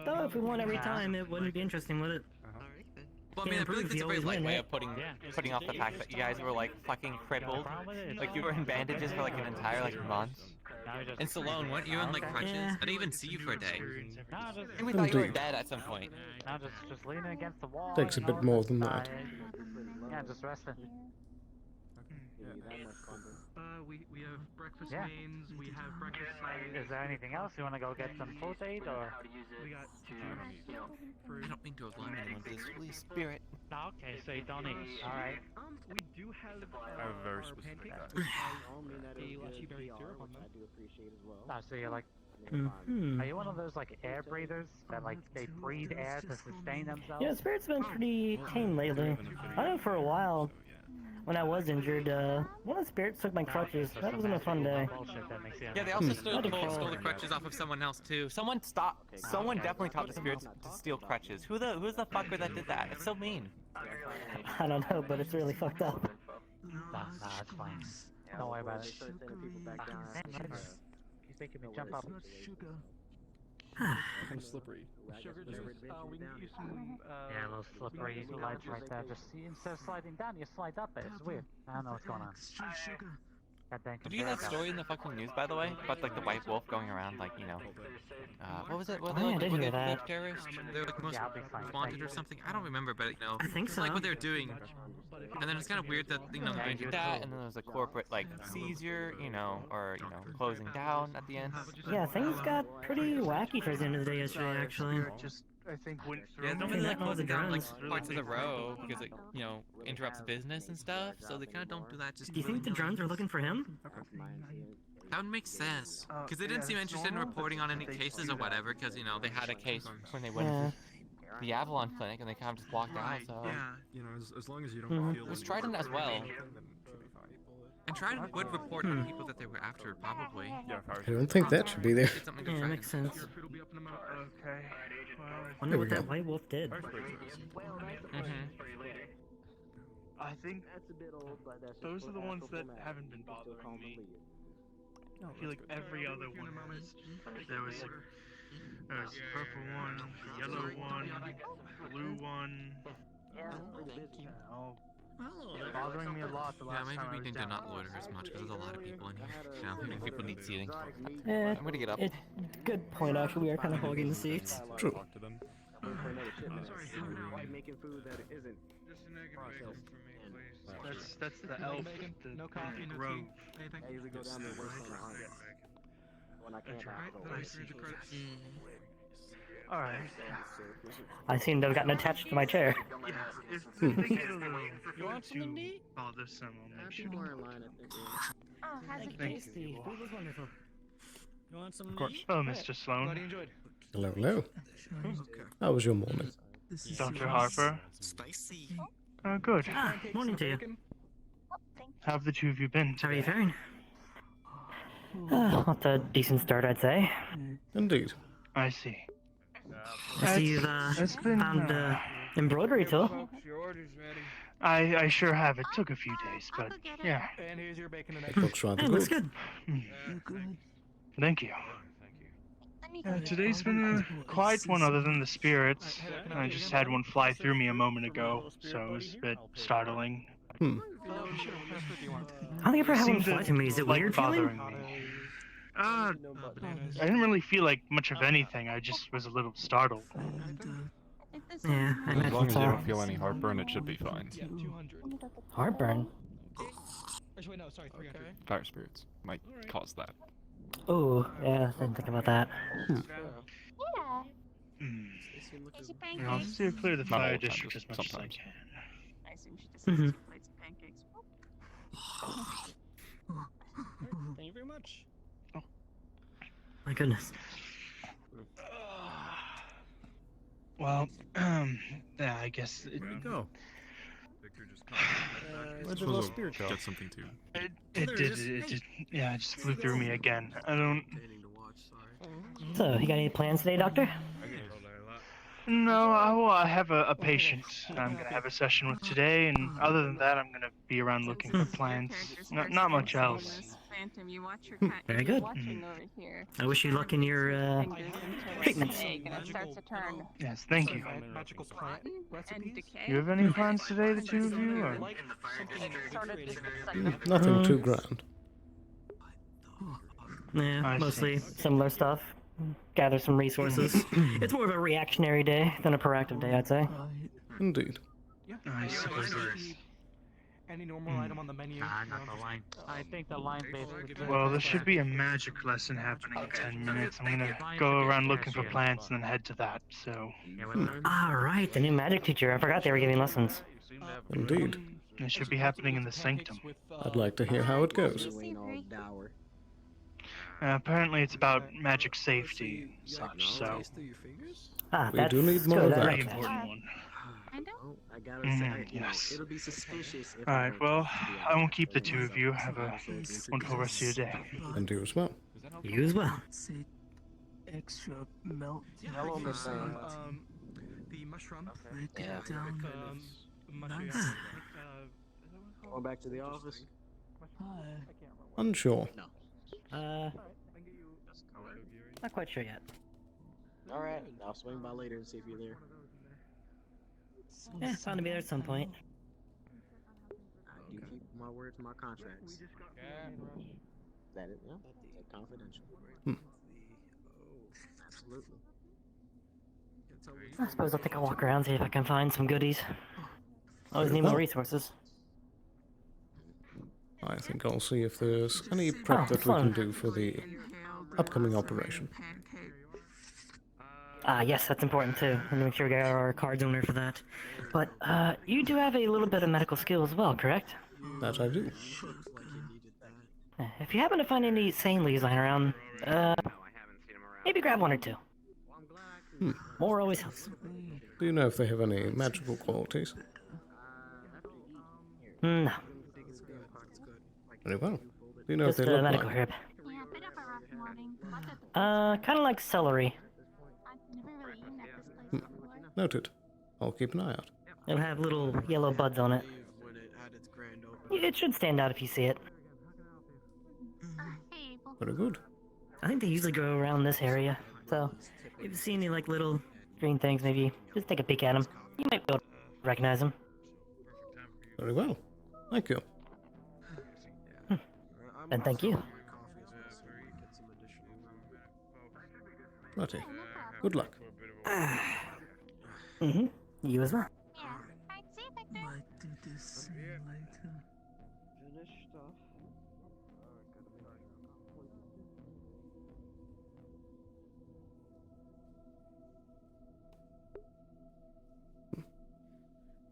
Though if we won every time, it wouldn't be interesting, would it? Well, I mean, I feel like that's a very light way of putting off the fact that you guys were like fucking crippled. Like you were in bandages for like an entire like month. And Sloan, weren't you in like crutches? Yeah. I didn't even see you for a day. And we thought you were dead at some point. Now just leaning against the wall. Takes a bit more than that. Yeah, just resting. We have breakfast Yeah. mains, we have breakfast sides. Is there anything else? You want to go get some food aid or? We got I don't mean to alarm anyone, but it's Holy Spirit. No, okay, so you don't eat. Alright. We do have very our specific pancakes, guy. which has a lychee berry syrup on them. Oh, so you're like, Mm-hmm. are you one of those like air breathers that like they breathe air to sustain themselves? Yeah, Spirit's been pretty tame lately. I know for a while, when I was injured, one of the spirits took my crutches. That wasn't a fun day. Yeah, they also stole the crutches off of someone else too. Someone definitely taught the spirits to steal crutches. Who's the fucker that did that? It's so mean. I don't know, but it's really fucked up. Nah, it's fine. Don't worry about it. He's making me jump up. Kind of slippery. We can get you some, yeah, those slippery lights right there. Just see, instead of sliding down, you slide up it. It's weird. I don't know what's going on. Did you hear that story in the fucking news, by the way? About, like, the white wolf going around, like, you know... what was it? Oh, yeah, I did hear that. Terrorists? They were, like, most wanted or something? I don't remember, but, you know... I think so. Like, what they were doing. And then it's kind of weird that, you know, they did that, and then there was a corporate, like, seizure, you know, or, you know, closing down at the end. Yeah, things got pretty wacky towards the end of the day yesterday, actually. I think went through. Yeah, don't really like closing down like parts of the row because it, you know, interrupts business and stuff. So they kind of don't do that. Just do you think the drones are looking for him? That would make sense because they didn't seem interested in reporting on any cases or whatever. Because you know they had a case when they went to the Avalon clinic and they kind of just walked out. So You know, as long as you don't feel. It was Trident as well. And Trident would report on people that they were after, probably. I don't think that should be there. Yeah, it makes sense. Okay. Wonder what that white wolf did. I think those are the ones that haven't been bothering me. I feel like every other one has. There was a purple one, a yellow one, a blue one. Bothering me a lot the last maybe time we I was need to down. not loiter as much because there's a lot of people in here. You know, maybe people need seating. Yeah, I'm gonna get up. Good point, actually. We are kind of hogging the seats. True. Making food that isn't. That's the elf. No coffee, no grove. tea, anything. I usually go down there and work on the hunt. When I can't. Alright. I seem to have gotten attached to my chair. Yeah, if they get a little You want something to eat? bothersome, I'll make sure. Oh, how's it Thank taste? you. Food was wonderful. You want some? Oh, Mr. Sloan. Glad you enjoyed. Hello, hello. How was your morning? Dr. Harper. Spicy. Good. Morning to you. How have the two of you been How are you today? faring? What's a decent start, I'd say. Indeed. I see. I see you've It's been, found embroidery tool. I sure have. It took a few days, but yeah. And here's your bacon and eggs. It looks rather It looks good. good. Thank you. Today's been a quiet one other than the spirits. I just had one fly through me a moment ago, so it was a bit startling. How do you ever have one Seemed fly to me? Is it like weird bothering feeling? me. I didn't really feel like much of anything. I just was a little startled. Yeah, I As imagine long as you so. don't feel any heartburn, it should be fine. Heartburn? Actually, wait, no, sorry, 300. Fire spirits might cause that. Oh, yeah, I didn't think about that. I'll steer clear of the Not fire all the time, district just as much as I sometimes. can. I assume she just Mhm. has 2 plates of pancakes. Thank you very much. My goodness. Well, yeah, I guess it, go. Where'd the little spirit go? Get something too. yeah, it just flew through me again. I don't. So, you got any plans today, Doctor? No, I have a patient I'm gonna have a session with today, and other than that, I'm gonna be around looking for plants. Not much else. Phantom, you watch your Very good. watching over here. I wish you luck in your treatments. Egg, and it starts to turn Yes, thank you. Magical plant and decay. You have any plans today, the two of you? Or? Sort of just like Nothing too grand. Yeah, I mostly similar stuff. Gather some resources. It's more of a reactionary day than a proactive day, I'd say. Indeed. I suppose it is. Any normal item on the menu? Not the line. I think the line basically. Well, there should be a magic lesson happening in 10 minutes. I'm gonna go around looking for plants and then head to that, so... Alright, the new magic teacher. I forgot they were giving lessons. Indeed. It should be happening in the sanctum. I'd like to hear how it goes. Apparently it's about magic safety and such, so... Ah, We that's do need more good. of I that. like Pretty important one. Well, I gotta say, Yes. it'll be suspicious if Alright, well, I won't keep the two of you. Have a wonderful rest of your day. And you as well. You as well. Extra melt. Hello, Miss Sam. The mushroom. Yeah. Going back to the office? Unsure. Not quite sure yet. Alright, I'll swing by later and see if you're there. Yeah, bound to be there at some point. I do keep my word to my contracts. That is, yeah, that's confidential. Absolutely. I suppose I'll take a walk around, see if I can find some goodies. Always need more resources. I think I'll see if there's any prep that we can do for the upcoming operation. Yes, that's important too. And make sure we get our card's owner for that. But, you do have a little bit of medical skill as well, correct? That I do. If you happen to find any sane leads lying around, maybe grab one or two. More always helps. Do you know if they have any magical qualities? No. Very well. Do you know Just if they look medical like? herb. Kind of like celery. Noted. I'll keep an eye out. It'll have little yellow buds on it. It should stand out if you see it. Very good. I think they usually grow around this area. So, if you see any like little green things, maybe just take a peek at them. You might be able to recognize them. Very well. Thank you. And thank you. Righty. Good luck. You as well. Might do this later. Finish stuff.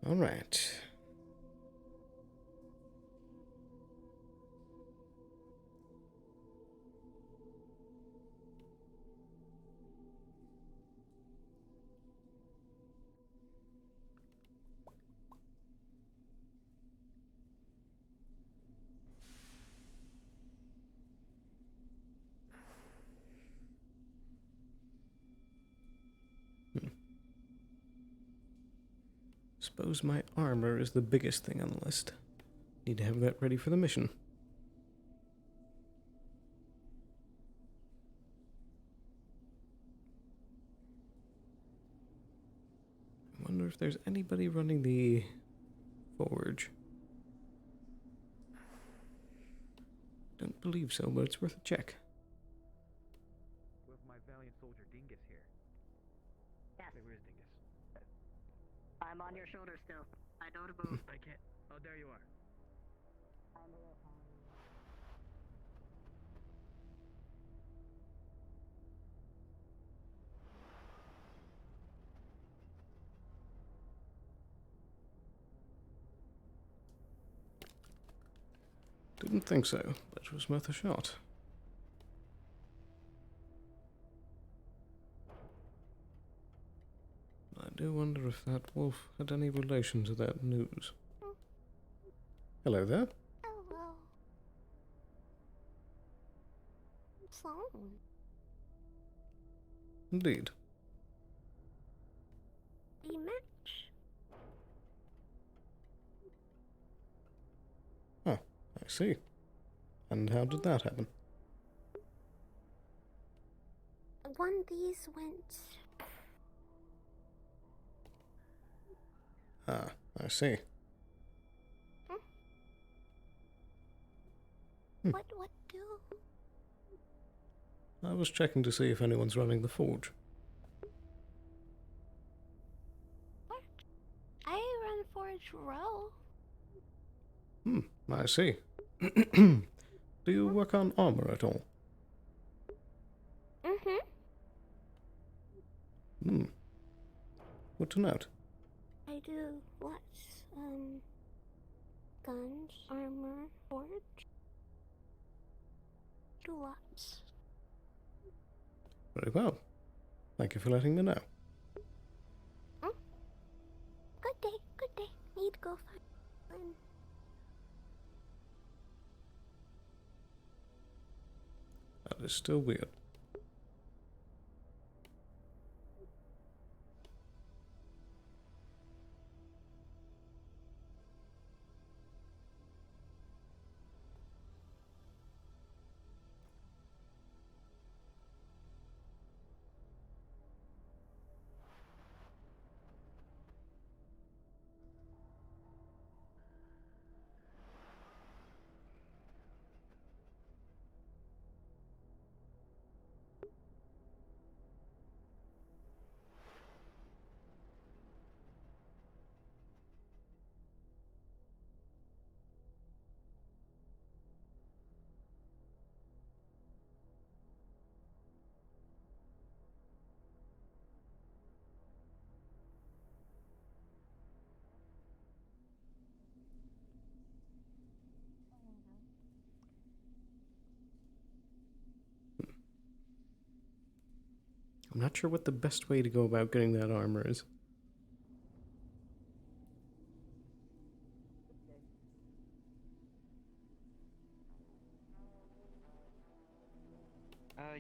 All right. Suppose my armor is the biggest thing on the list. Need to have that ready for the mission. I wonder if there's anybody running the forge. Don't believe so, but it's worth a check. With my valiant soldier Dingus here. Yes. Wait, where's Dingus? I'm on your shoulder still. I don't move. I can't. Oh, there you are. Didn't think so, but it was worth a shot. I do wonder if that wolf had any relation to that news. Hello there. Hello. Sloan. Indeed. We match. Oh, I see. And how did that happen? One these went. Ah, I see. What do? I was checking to see if anyone's running the forge. What? I run Forge Row. I see. Do you work on armor at all? Good to note. I do lots. Guns, armor, forge. Do lots. Very well. Thank you for letting me know. Good. That is still weird. I'm not sure what the best way to go about getting that armor is.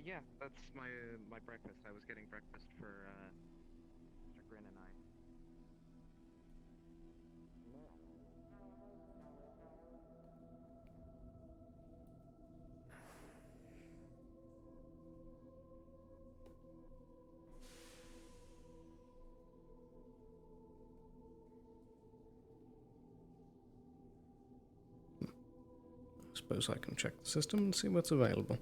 Yeah, that's my breakfast. I was getting breakfast for Mr. Grin and I. I suppose I can check the system and see what's available.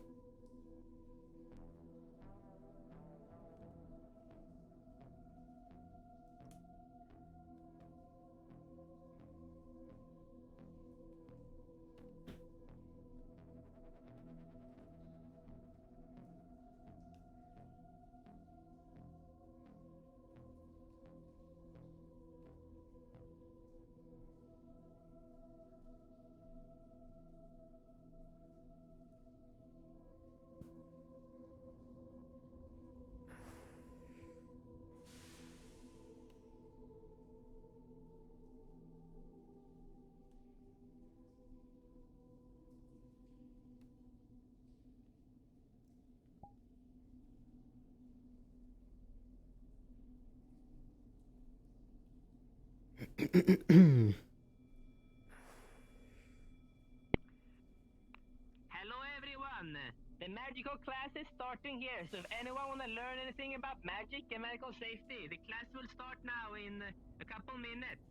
Hello everyone! The magical class is starting here, so if anyone want to learn anything about magic and medical safety, the class will start now in a couple minutes.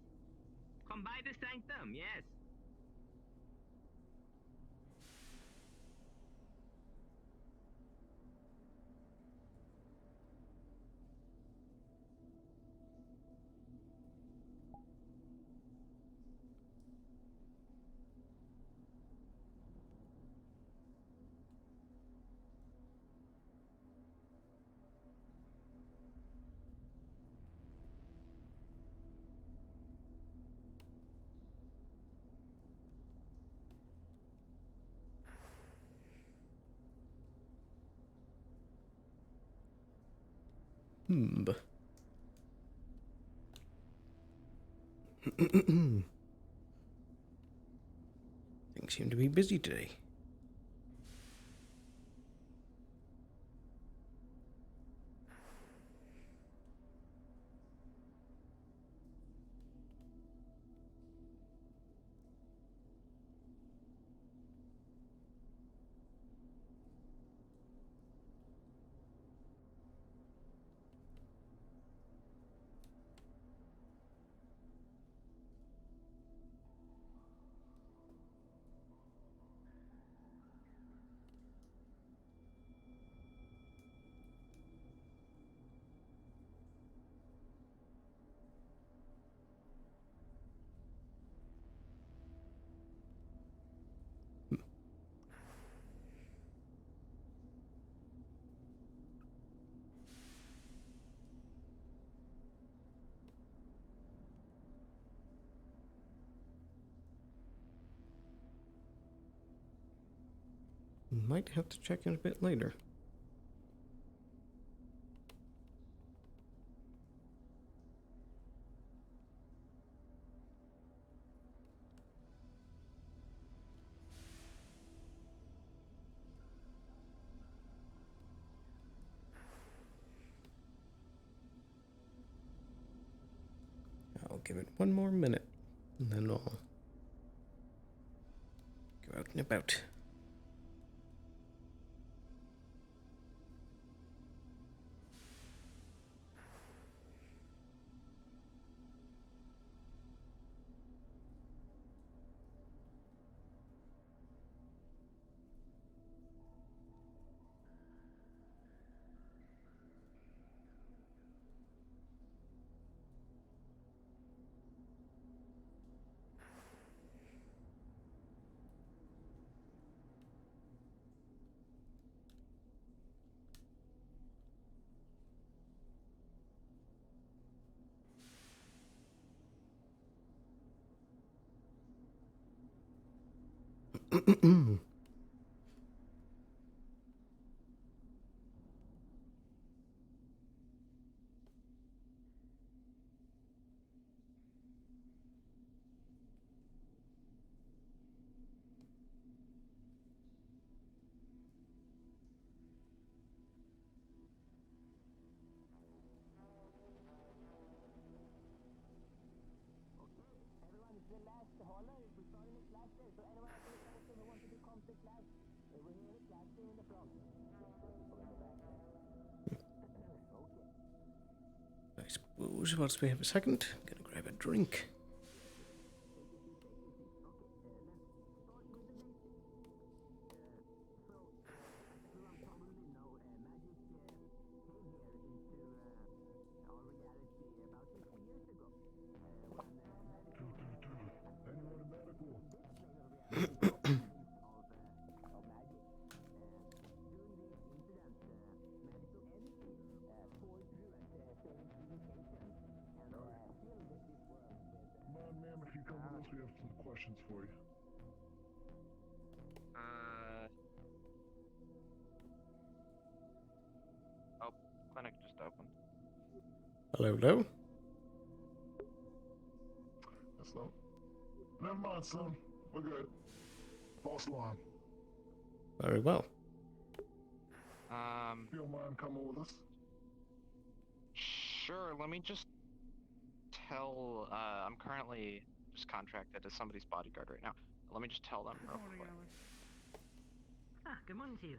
Come by the sanctum, yes. Things seem to be busy today. Might have to check in a bit later. I'll give it one more minute, and then I'll go out and about. I suppose whilst we have a second, I'm gonna grab a drink. Ma'am, if you come with us, we have some questions for you. Oh, clinic just opened. Hello, hello. That's not. Never mind, son. We're good. False alarm. Very well. If you don't mind coming with us. Sure, let me just tell, I'm currently just contracted as somebody's bodyguard right now. Let me just tell them real quick. Ah, good morning to you.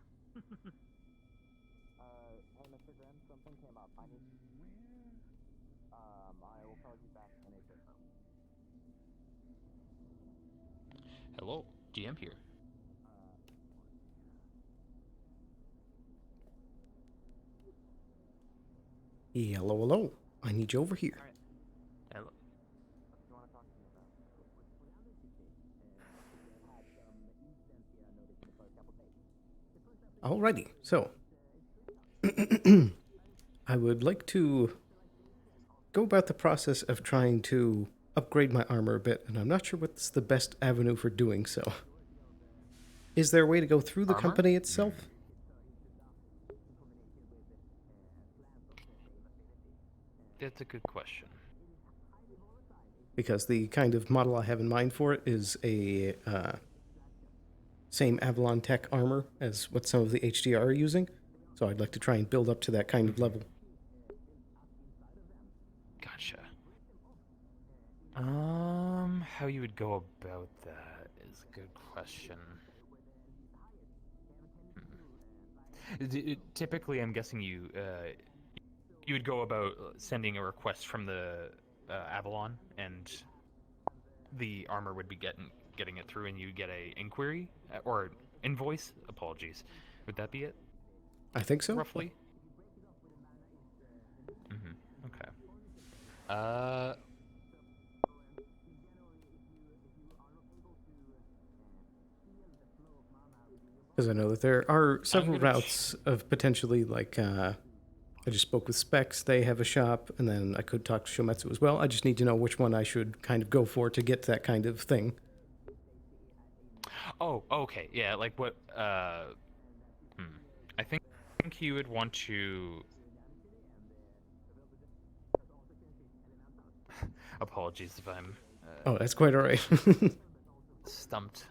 Hey, Mr. Graham, something came up. I need... I will call you back in a bit. Hello, GM here. Hello, hello. I need you over here. Hello. Alrighty, so I would like to go about the process of trying to upgrade my armor a bit, and I'm not sure what's the best avenue for doing so. Is there a way to go through the Armor? company itself? That's a good question. Because the kind of model I have in mind for it is a same Avalon Tech armor as what some of the HDR are using. So I'd like to try and build up to that kind of level. Gotcha. How you would go about that is a good question. Typically, I'm guessing you would go about sending a request from the Avalon, and the armor would be getting it through, and you get a inquiry or invoice. Apologies. Would that be it? I think so. Roughly. Okay. Because I know that there are several routes of potentially, like, I just spoke with Specs, they have a shop, and then I could talk to Shometsu as well. I just need to know which one I should kind of go for to get that kind of thing. Oh, okay. Yeah, like what, I think you would want to... Apologies if I'm... oh, that's quite alright. Stumped.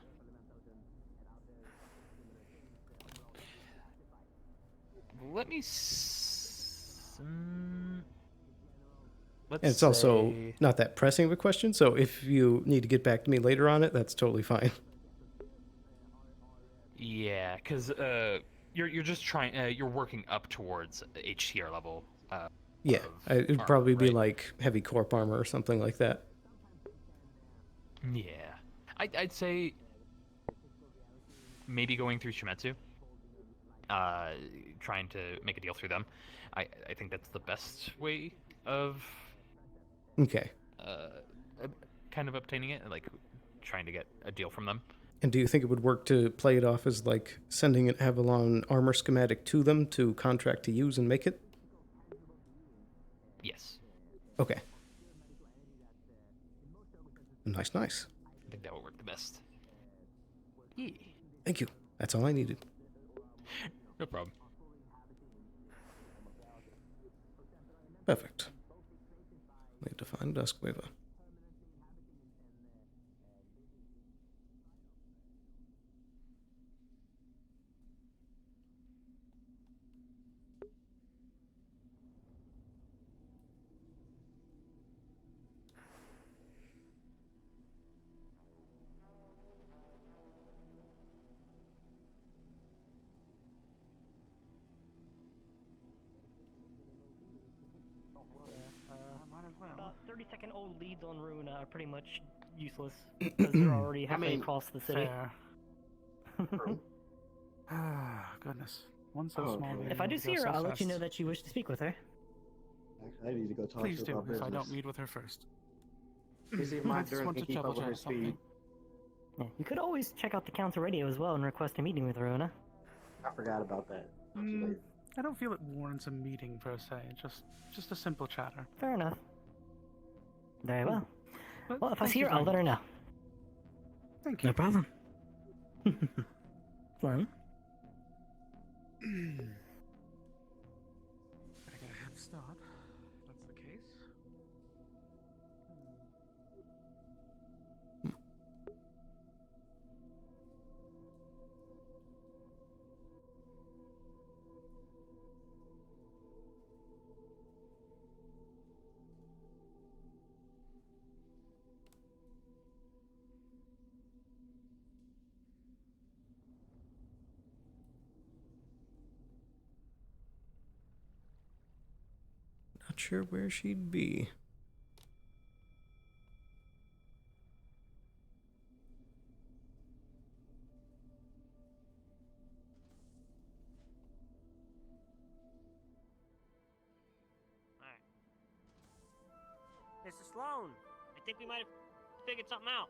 Let me... And it's also not that pressing of a question, so if you need to get back to me later on it, that's totally fine. Yeah, because you're just trying. You're working up towards HTR level. Yeah, it'd armor, probably be right? like heavy corp armor or something like that. Yeah, I'd say maybe going through Shimetsu, trying to make a deal through them. I think that's the best way of Okay. kind of obtaining it, like trying to get a deal from them. And do you think it would work to play it off as like sending an Avalon armor schematic to them to contract to use and make it? Yes. Okay. Nice, nice. I think that would work the best. Thank you. That's all I needed. No problem. Perfect. Need to find Duskweaver. About 30-second-old leads on Runa are pretty much useless because they're already halfway across the city. Goodness. One so small. If I do see her, I'll let you know that you wish to speak with her. I need to go talk Please to her do, about if I business. don't meet with her first. See if I my just Durant want can to keep up with her double-check something. speed. Yeah, you could always check out the council radio as well and request a meeting with Runa. I forgot about that. I don't feel it warrants a meeting per se. Just a simple chatter. Fair enough. Very well. But Well, if I thank see you her, I'll very let her know. much. Thank you. No problem. Sloan? I gotta head start. That's the case. Not sure where she'd be. Alright. Mr. Sloan, I think we might have figured something out.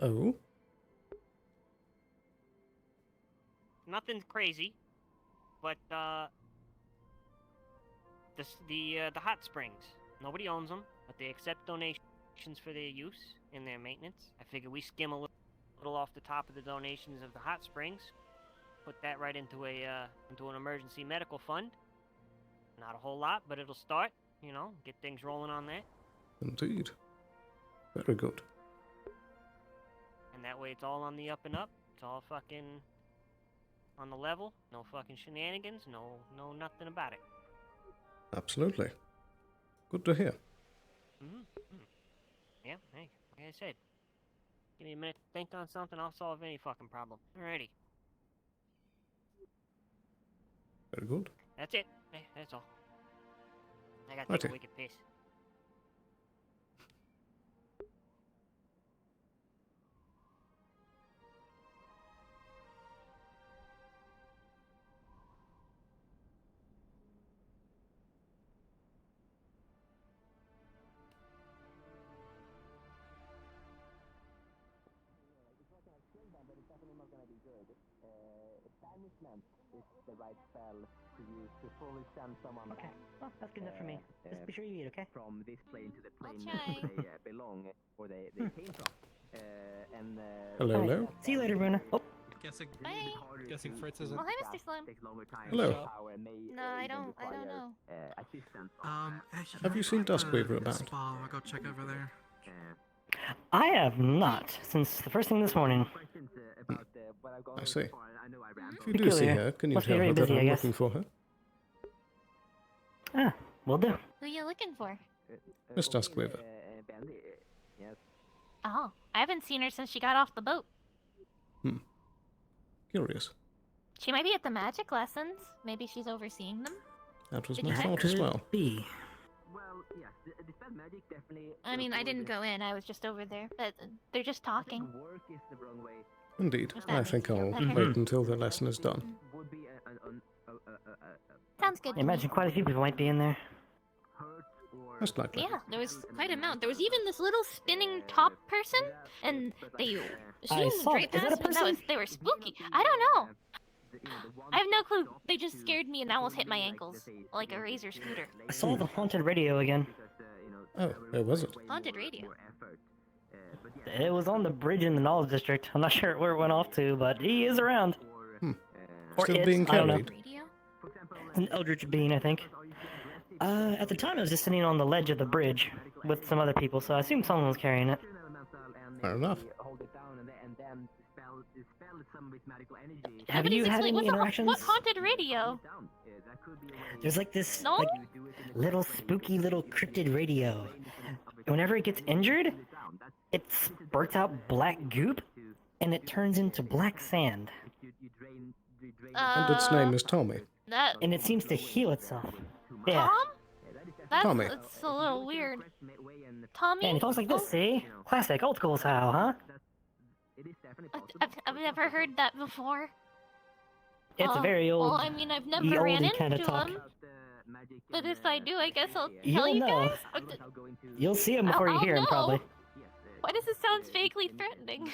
Oh? Nothing crazy, but the hot springs. Nobody owns them, but they accept donations for their use and their maintenance. I figure we skim a little off the top of the donations of the hot springs, put that right into an emergency medical fund. Not a whole lot, but it'll start. You know, get things rolling on that. Indeed. Very good. And that way it's all on the up and up. It's all fucking on the level. No fucking shenanigans. No nothing about it. Absolutely. Good to hear. Yeah, hey, like I said, give me a minute to think on something, I'll solve any fucking problem. Alrighty. Very good. That's it. Hey, that's all. I gotta take a wicked piss. Banishment is the right spell to use to fully send someone Okay, well, that's good enough for me. Just be sure you eat, okay? from this plane to the plane try. where they belong or they came from. Hello, Alright, hello. see you later, Runa. Oh, Guessing Fritz isn't. Oh, hi, Mr. Sloan. Hello. No, I don't know. Have you seen Duskweaver about? Spa, I'll go check over there. I have not, since the first thing this morning. I see. If you do see her, can you Must be tell very her that busy, I I'm guess. looking for her? Ah, will do. Who you looking for? Miss Duskweaver. Oh, I haven't seen her since she got off the boat. Curious. She might be at the magic lessons. Maybe she's overseeing them. That was Did my you check? thought as well. Be. I mean, I didn't go in. I was just over there. But they're just talking. Indeed. If that I makes think I'll you feel better. wait until the lesson is done. Sounds good I to me. imagine quite a few people might be in there. Most likely. Yeah, there was quite an amount. There was even this little spinning top person, and they I zoomed saw right it. Is that a past me. person? They were spooky. I don't know. I have no clue. They just scared me and almost hit my ankles like a razor scooter. I saw the haunted radio again. Oh, where was it? Haunted radio. It was on the bridge in the Knowledge District. I'm not sure where it went off to, but he is around. Or Still it, being I don't know. carried. It's an eldritch being, I think. At the time, I was just sitting on the ledge of the bridge with some other people, so I assume someone was carrying it. Fair enough. Have you had any interactions? What haunted radio? There's like this No? like little spooky little cryptid radio. Whenever it gets injured, it spurts out black goop, and it turns into black sand. And its name is Tommy. That And it seems to heal itself. Yeah. Tom? That's Tommy. It's a little weird. Tommy? And it talks like this, see? Classic old school style, huh? I've never heard that before. It's a very old, Well, I mean, I've never ye ran olde kind of into talk. him. But if I do, I guess I'll tell You'll you know. guys. You'll see him before you I'll hear him, know. probably. Why does it sound vaguely threatening?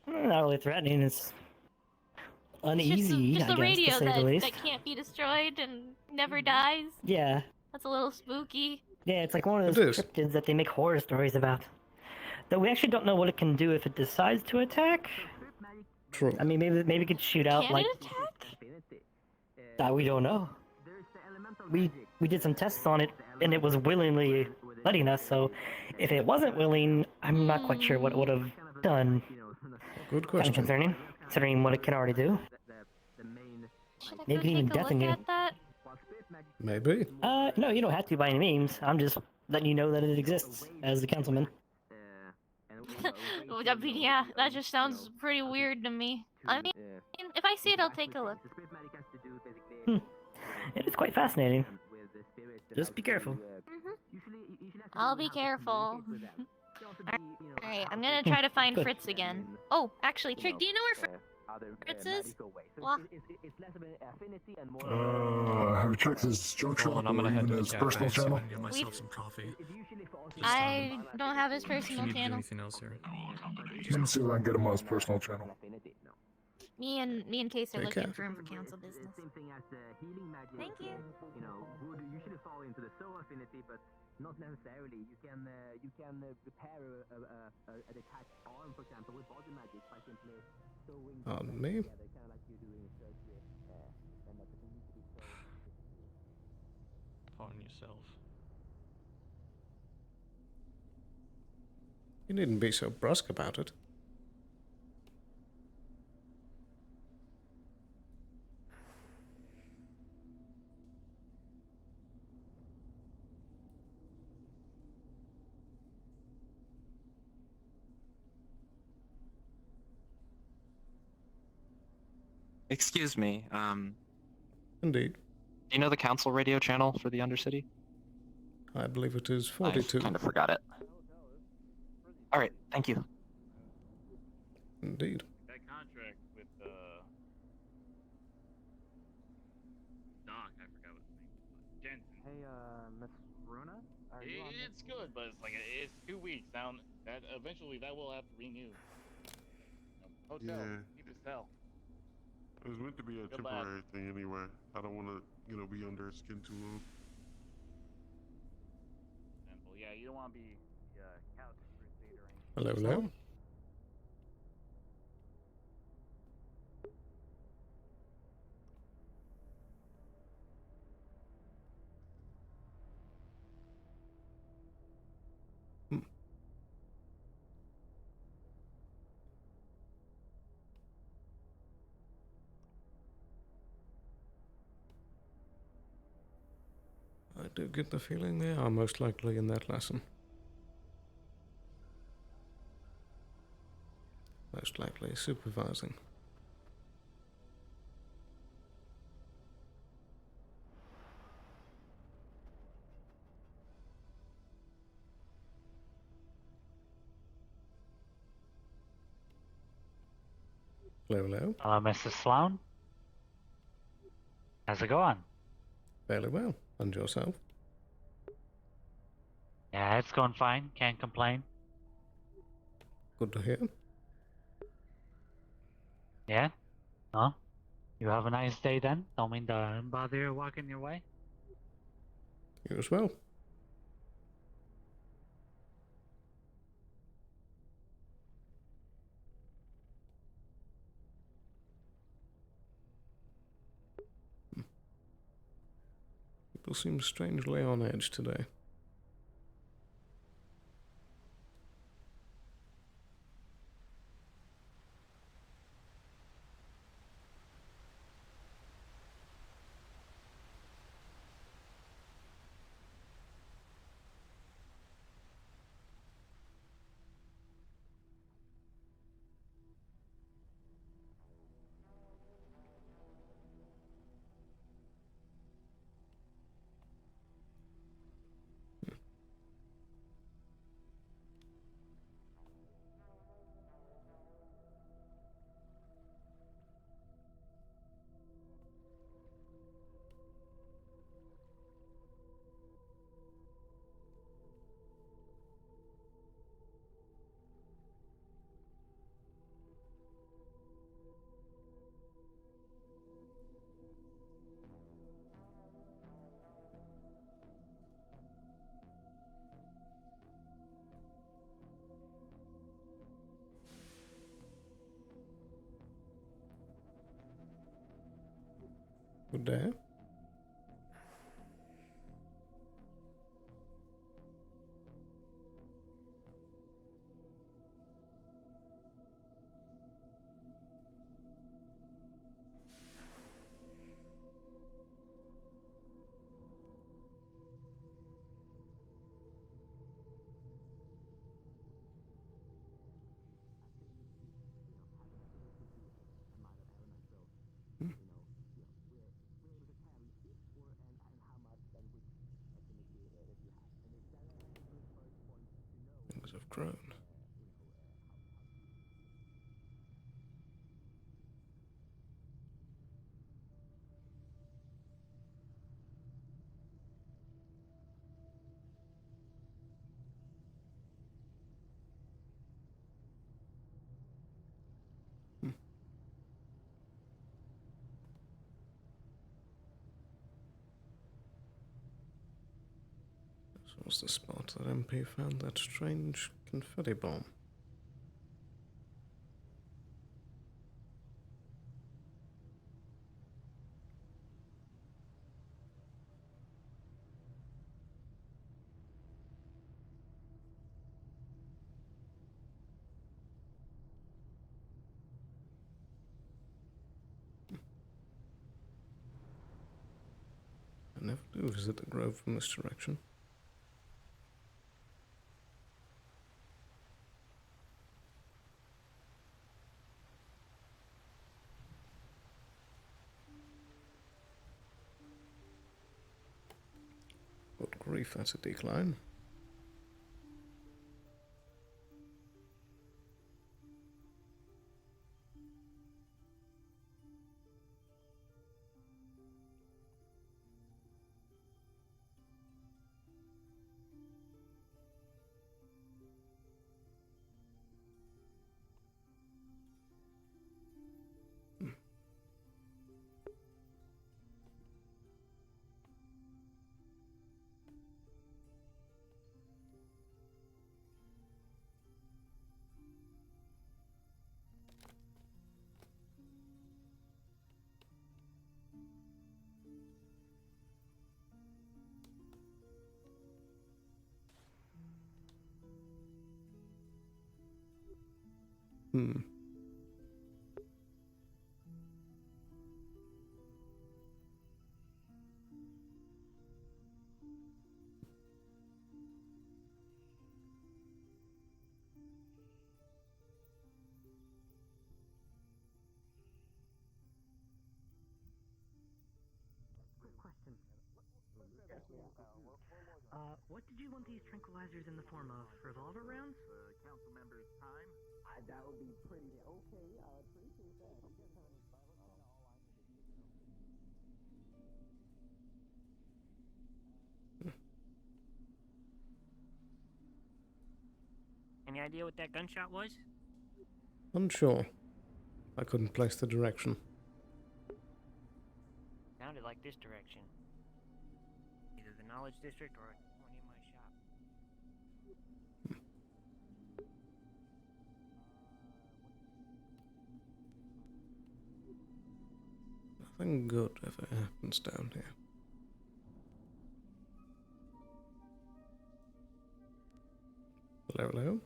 Not really threatening, it's It's uneasy, just I a guess, radio to say the that least. can't be destroyed and never dies. Yeah. That's a little spooky. Yeah, it's like one of It those is. cryptids that they make horror stories about. Though we actually don't know what it can do if it decides to attack. True. I mean, maybe it could shoot out Can like. it attack? We don't know. We did some tests on it, and it was willingly letting us. So, if it wasn't willing, I'm not quite sure what it would have done. Good Kind question. of concerning, considering what it can already do. Should I Maybe go even take a deafen look you. at that? Maybe. No, you don't have to by any means. I'm just letting you know that it exists as the councilman. I mean, yeah, that just sounds pretty weird to me. I mean, if I see it, I'll take a look. It is quite fascinating. Just be careful. I'll be careful. Alright, I'm gonna try to find Good. Fritz again. Oh, actually, Trick, do you know where Fritz is? Well, Have you checked his junk shop Hold on, I'm or gonna head even to his the personal cafe, see if channel? I can get myself some coffee. I don't have his personal Can you do channel. anything else here? Let me see if I can get him on his personal channel. Me and Case are Take looking care. for him for council business. Thank you. Not necessarily. You can repair a detached arm, for example, with body magic by simply sewing On me. together, kind of like you do in surgery. And that doesn't need to be sewn. On yourself. You needn't be so brusque about it. Excuse me, Indeed. do you know the council radio channel for the Undercity? I believe it is I 42. kind of forgot it. Alright, thank you. Indeed. That contract with Doc, I forgot what his name was. Jensen. Hey, Miss Runa? It's good, but it's like it's 2 weeks now. That eventually that will have to renew. Hotel, Yeah. keep it sell. It was meant to be a Good luck. temporary thing anyway. I don't want to, be under his skin too long. Simple. Yeah, you don't want to be couch crusader. Hello, hello. do get the feeling they are most likely in that lesson. Most likely supervising. Hello, hello. Hello, Mrs. Sloan. How's it going? Fairly well. And yourself? Yeah, it's going fine. Can't complain. Good to hear. Yeah? Huh? You have a nice day then? Don't mean to bother you walking your way. You as well. People seem strangely on edge today. Good day. Things have grown. This was the spot that MP found that strange confetti bomb. I never do visit the grove from this direction. Good grief, that's a decline. Hmm. What did you want these tranquilizers in the form of? Revolver rounds? Council members' time. That would be pretty okay. I appreciate that. You guys have any Any idea what that gunshot was? Unsure. I couldn't place the direction. Sounded like this direction. Either the Knowledge District or one near my shop. Nothing good ever happens down here. Hello, hello.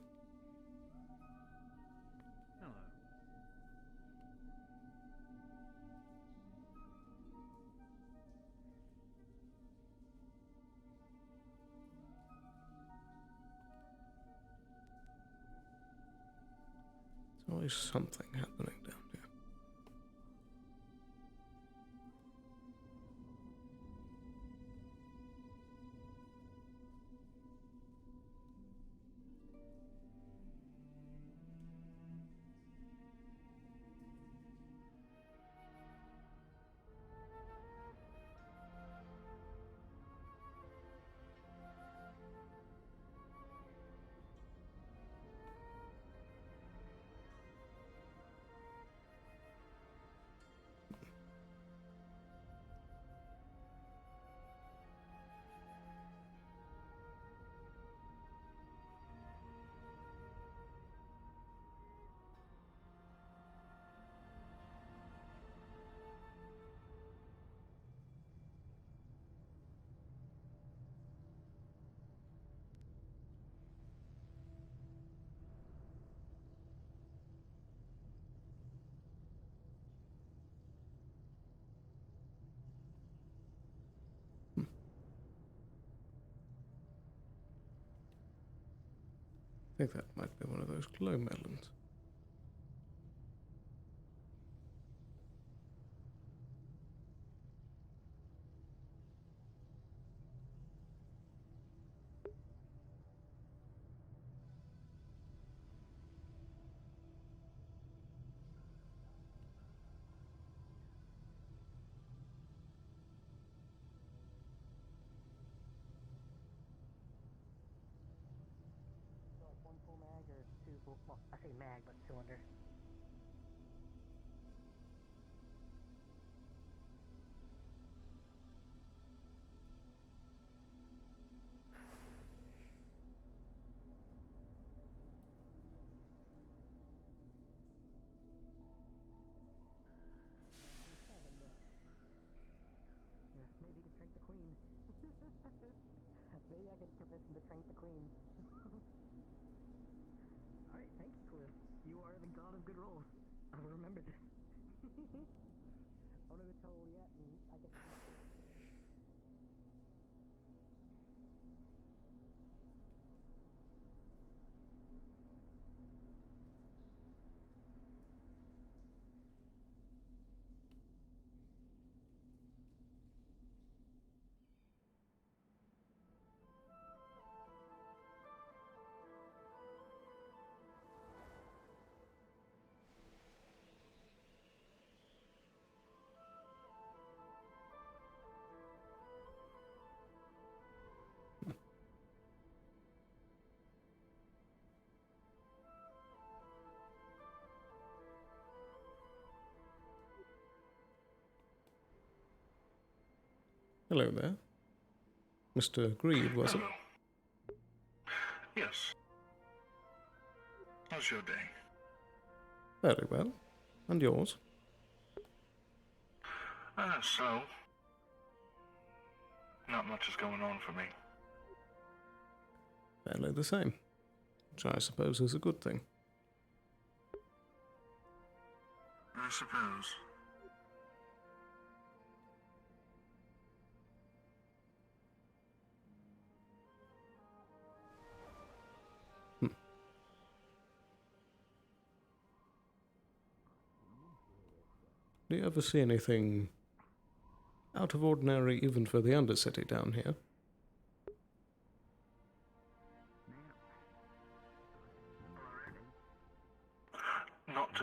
There's always something happening down here. I think that might be one of those glow melons. One full mag or two full, well, I say mag, but cylinder. Maybe you can trank the queen. Maybe I get permission to trank the queen. Alright, thank you, Cliff. You are the god of good rolls. I will remember this. I don't know the total yet, and I guess. Hello there. Mr. Greed, was it? Yes. How's your day? Very well. And yours? So. Not much is going on for me. Fairly the same. Which I suppose is a good thing. I suppose. Do you ever see anything out of ordinary even for the Undercity down here?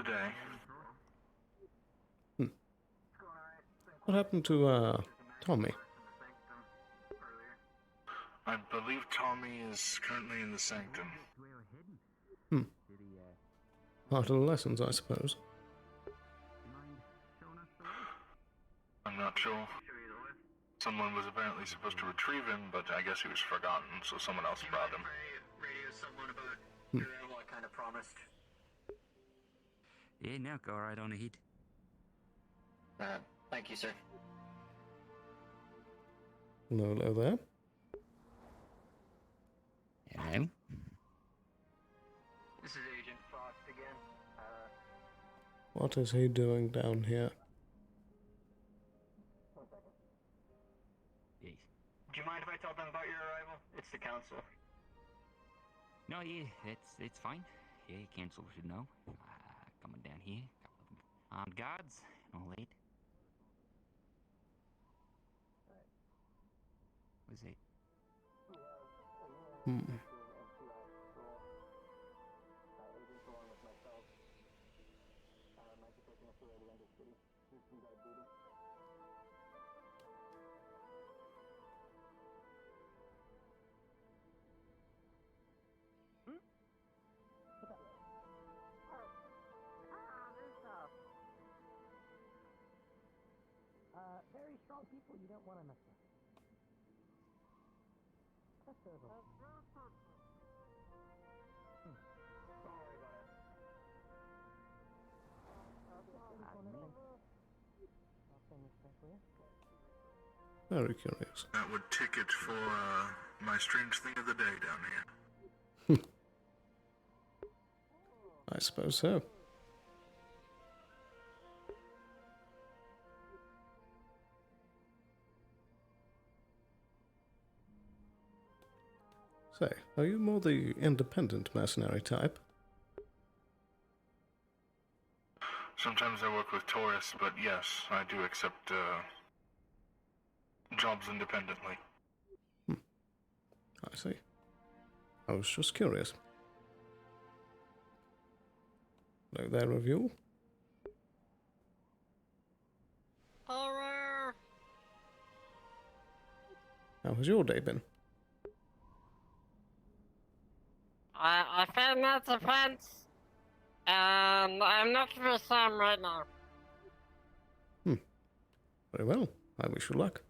today. What happened to, Tommy? I believe Tommy is currently in the sanctum. Part of the lessons, I suppose. I'm not sure. Someone was apparently supposed to retrieve him, but I guess he was forgotten, so someone else brought him. Radio someone about your arrival, I kind of promised. Yeah, no, go right on ahead. Thank you, sir. Hello there. Hello? This is Agent Frost again. What is he doing down here? Yes. Do you mind if I tell them about your arrival? It's the council. No, yeah, it's fine. Yeah, council should know. Coming down here, couple of armed guards, and all that. What's it? Very strong people, you don't want to mess with. That's terrible. Very curious. That would ticket for my strange thing of the day down here. I suppose so. Say, are you more the independent mercenary type? Sometimes I work with tourists, but yes, I do accept jobs independently. I see. I was just curious. Hello there, review. Horror! How has your day been? I found that defense, and I'm looking for Sam right now. Very well. I wish you luck.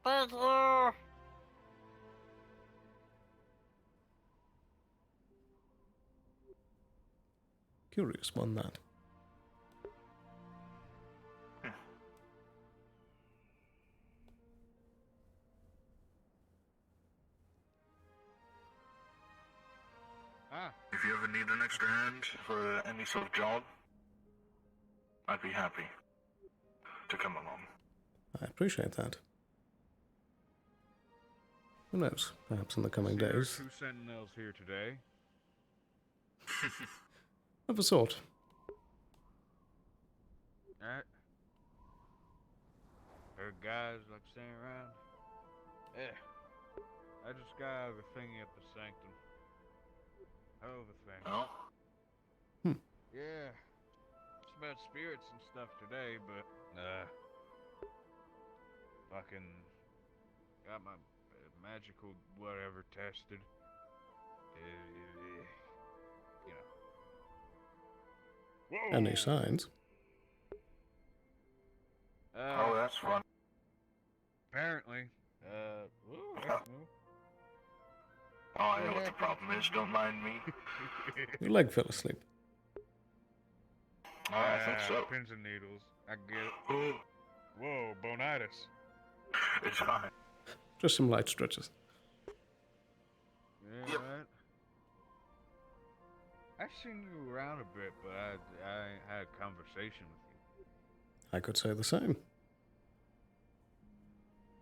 Thank you. Curious one, that. If you ever need an extra hand for any sort of job, I'd be happy to come along. I appreciate that. Who knows? Perhaps in the coming days. 2 sentinels here today. Of a sort. Alright. Heard guys like staying around? Yeah. I just got out of a thingy at the sanctum. Hell of a thing. Oh? Yeah. It's about spirits and stuff today, but fucking got my magical whatever tested. You know. Whoa. Any signs? Oh, that's fun. Apparently. Oh, I know what the problem is, don't mind me. Your leg fell asleep. Oh, I think so. Pins and needles. I get it. Whoa, bonitis. It's fine. Just some light stretches. Yeah, yep. Right. I've seen you around a bit, but I ain't had a conversation with you. I could say the same.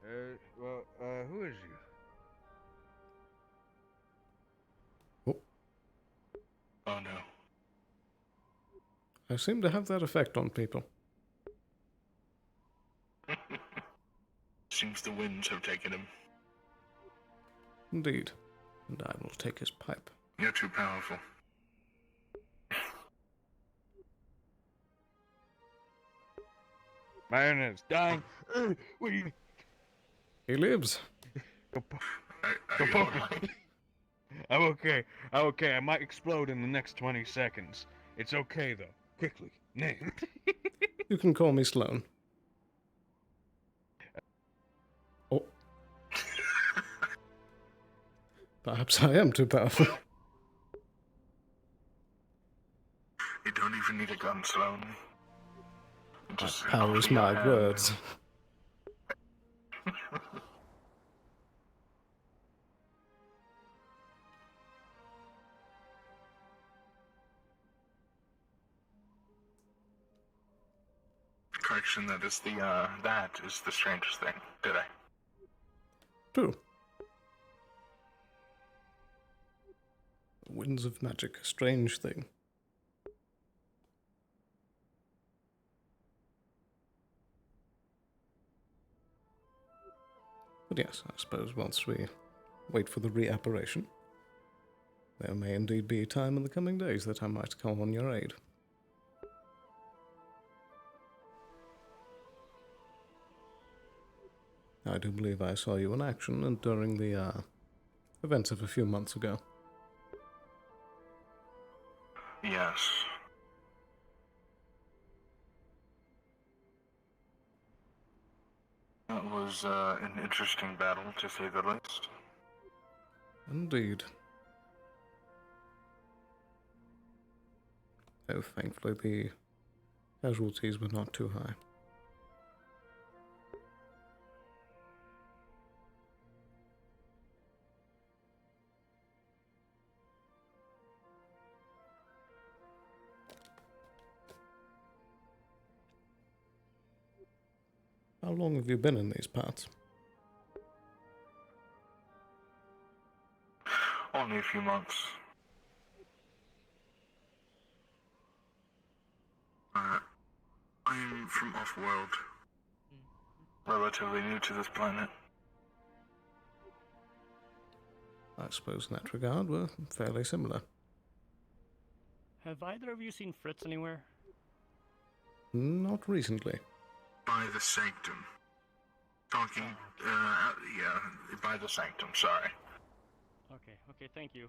Who is you? Oh no. I seem to have that effect on people. Seems the winds have taken him. Indeed. And I will take his pipe. You're too powerful. My internet's dying. What do you... He lives. Don't poke me. I'm okay. I'm okay. I might explode in the next 20 seconds. It's okay, though. Quickly. Name. You can call me Sloan. Oh. Perhaps I am too powerful. You don't even need a gun, Sloan. Just Power is offer your my hand. words. Correction, that is the strangest thing. Did I? True. The winds of magic, a strange thing. But yes, I suppose once we wait for the reapparition, there may indeed be time in the coming days that I might call on your aid. I do believe I saw you in action and during the events of a few months ago. Yes. That was an interesting battle, to say the least. Indeed. Though thankfully the casualties were not too high. How long have you been in these parts? Only a few months. I'm from off-world. Relatively new to this planet. I suppose in that regard we're fairly similar. Have either of you seen Fritz anywhere? Not recently. By the Sanctum. Talking, yeah, by the Sanctum, sorry. Okay, thank you.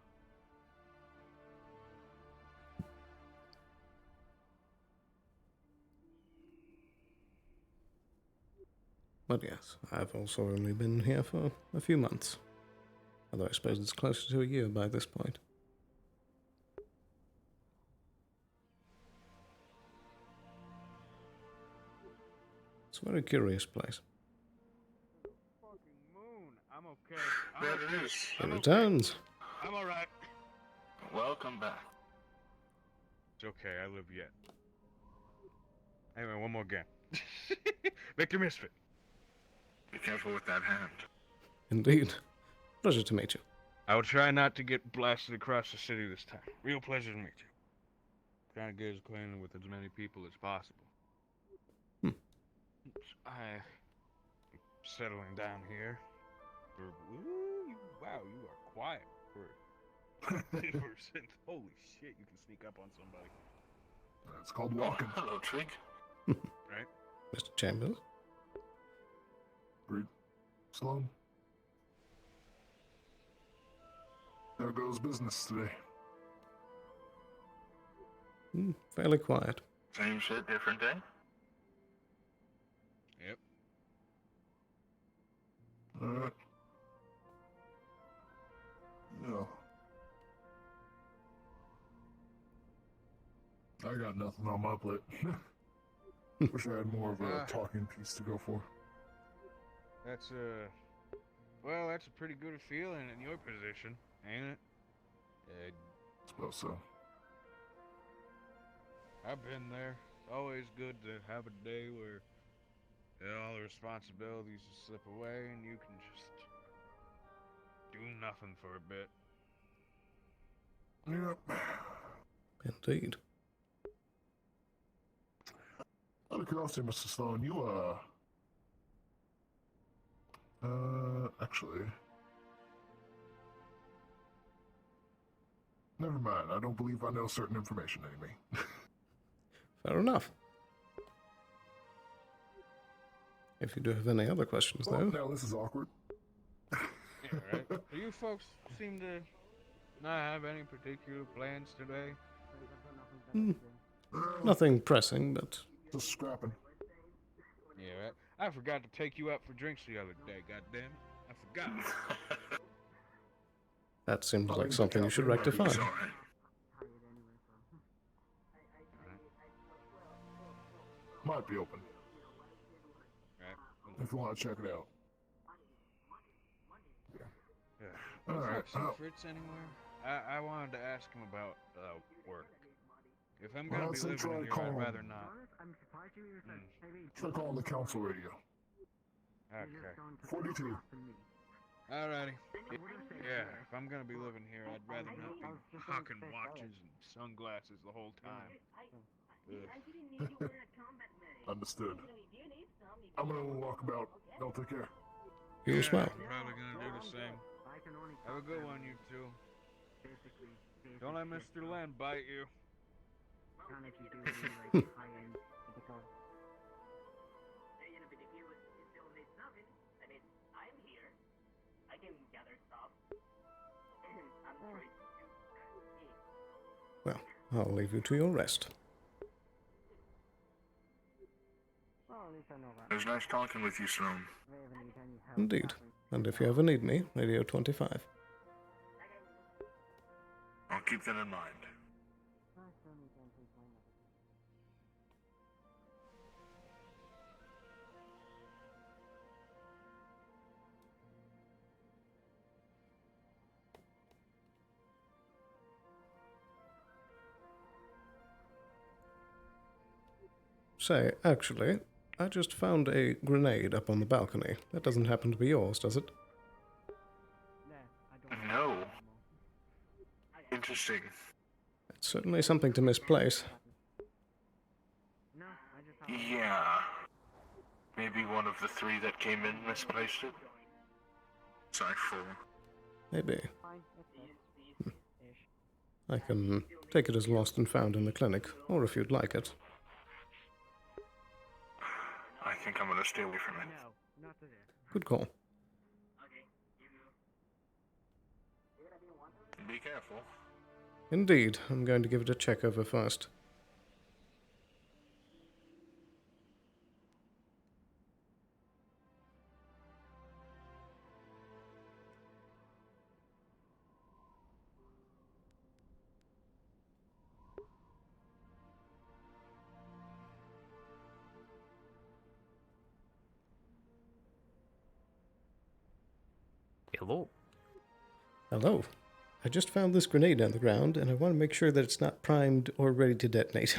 But yes, I've also only been here for a few months. Although I suppose it's closer to a year by this point. It's a very curious place. Fucking moon. I'm okay. There it is. It returns. I'm alright. Welcome back. It's okay. I live yet. Anyway, one more game. Victor Misfit. Be careful with that hand. Indeed. Pleasure to meet you. I will try not to get blasted across the city this time. Real pleasure to meet you. Trying to get as acquainted with as many people as possible. I'm settling down here. Wow, you are quiet for since. Holy shit, you can sneak up on somebody. It's called walking. Hello, Trig. Right? Mr. Chambers? Reed. Sloan. There goes business today. Fairly quiet. Same shit, different day? Yep. Alright. No. I got nothing on my plate. Wish I had more of a talking piece to go for. That's well, that's a pretty good feeling in your position, ain't it? Suppose so. I've been there. It's always good to have a day where all the responsibilities just slip away and you can just do nothing for a bit. Yep. Indeed. Out of curiosity, Mr. Sloan, you, actually... Never mind, I don't believe I know certain information anyway. Fair enough. If you do have any other questions, Oh, though. now this is awkward. Yeah, right. Well, you folks seem to not have any particular plans today. Nothing pressing, but Just scrapping. Yeah, right. I forgot to take you out for drinks the other day. Goddamn, I forgot. that seems like something you should rectify. It's all right. Might be open. Right. If you want to check it out. Yeah. Alright. See Fritz anywhere? I wanted to ask him about work. If I'm gonna Well, be so living try here, calling. I'd rather not. Try calling the council radio. Okay. 42. Alrighty. Yeah, if I'm gonna be living here, I'd rather not be hawking watches and sunglasses the whole time. Ugh. Understood. I'm gonna walk about. Y'all take care. You as well. I'm probably gonna do the same. Have a good one, you two. Don't let Mr. Len bite you. Well, I'll leave you to your rest. It was nice talking with you, Sloan. Indeed. And if you ever need me, Radio 25. I'll keep that in mind. Say, actually, I just found a grenade up on the balcony. That doesn't happen to be yours, does it? No. Interesting. It's certainly something to misplace. Yeah. Maybe one of the three that came in misplaced it? Side 4. Maybe. I can take it as lost and found in the clinic, or if you'd like it. I think I'm gonna stay away from it. Good call. Be careful. Indeed, I'm going to give it a check over first. Hello. Hello. I just found this grenade on the ground, and I want to make sure that it's not primed or ready to detonate.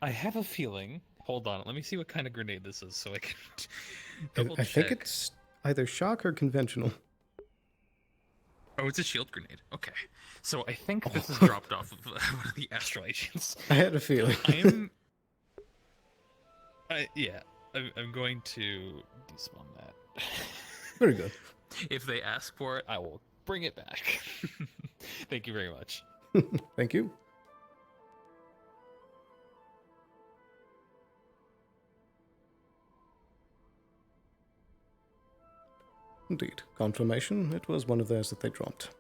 I have a feeling. Hold on, let me see what kind of grenade this is so I can double I check. think it's either shock or conventional. Oh, it's a shield grenade. Okay. So I think this is dropped off of one of the astral agents. I had a feeling. I'm going to despawn that. Very good. If they ask for it, I will bring it back. Thank you very much. Thank you. Indeed. Confirmation, it was one of theirs that they dropped.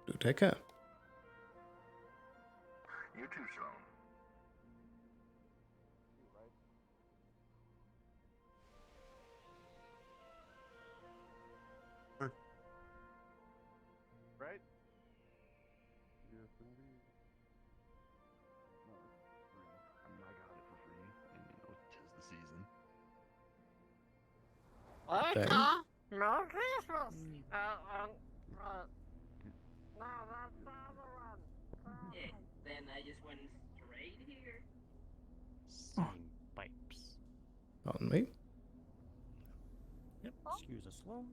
Do take care. You too, Sloan. Right? Yes, indeed. No, I mean, I got it for free, and you know, 'tis the season. Dang. Merry Christmas! No, that's the other one. Yeah, then I just went straight here. Song pipes. Pardon me. Yep, excuse us, Sloan.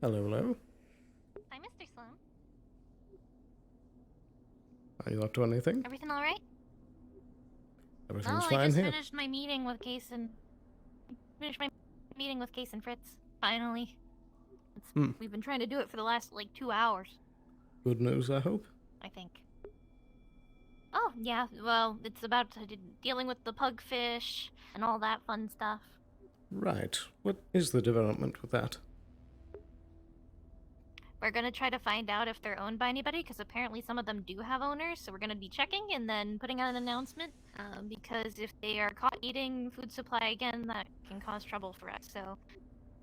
Hello, hello. Hi, Mr. Sloan. Are you up to anything? Everything all right? Everything's I fine just here. finished my meeting with Case and Fritz. Finally. We've been trying to do it for the last like 2 hours. Good news, I hope. I think. Oh yeah, well, it's about dealing with the pugfish and all that fun stuff. Right. What is the development with that? We're gonna try to find out if they're owned by anybody, because apparently some of them do have owners, so we're gonna be checking and then putting out an announcement, because if they are caught eating food supply again, that can cause trouble for us. So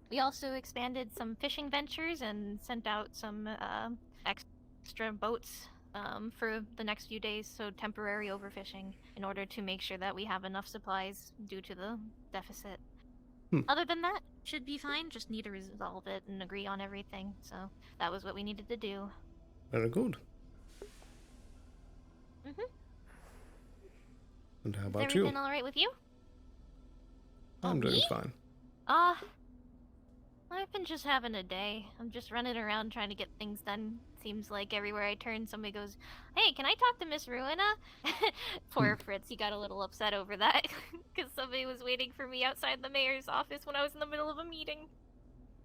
we also expanded some fishing ventures and sent out some extra boats for the next few days, so temporary overfishing, in order to make sure that we have enough supplies due to the deficit. Other than that, should be fine. Just need to resolve it and agree on everything. So that was what we needed to do. Very good. Mhm. And how Is about everything you? all right with you? I'm doing me? fine. I've been just having a day. I'm just running around trying to get things done. Seems like everywhere I turn, somebody goes, "Hey, can I talk to Miss Ruina?" Poor Fritz, he got a little upset over that, because somebody was waiting for me outside the mayor's office when I was in the middle of a meeting.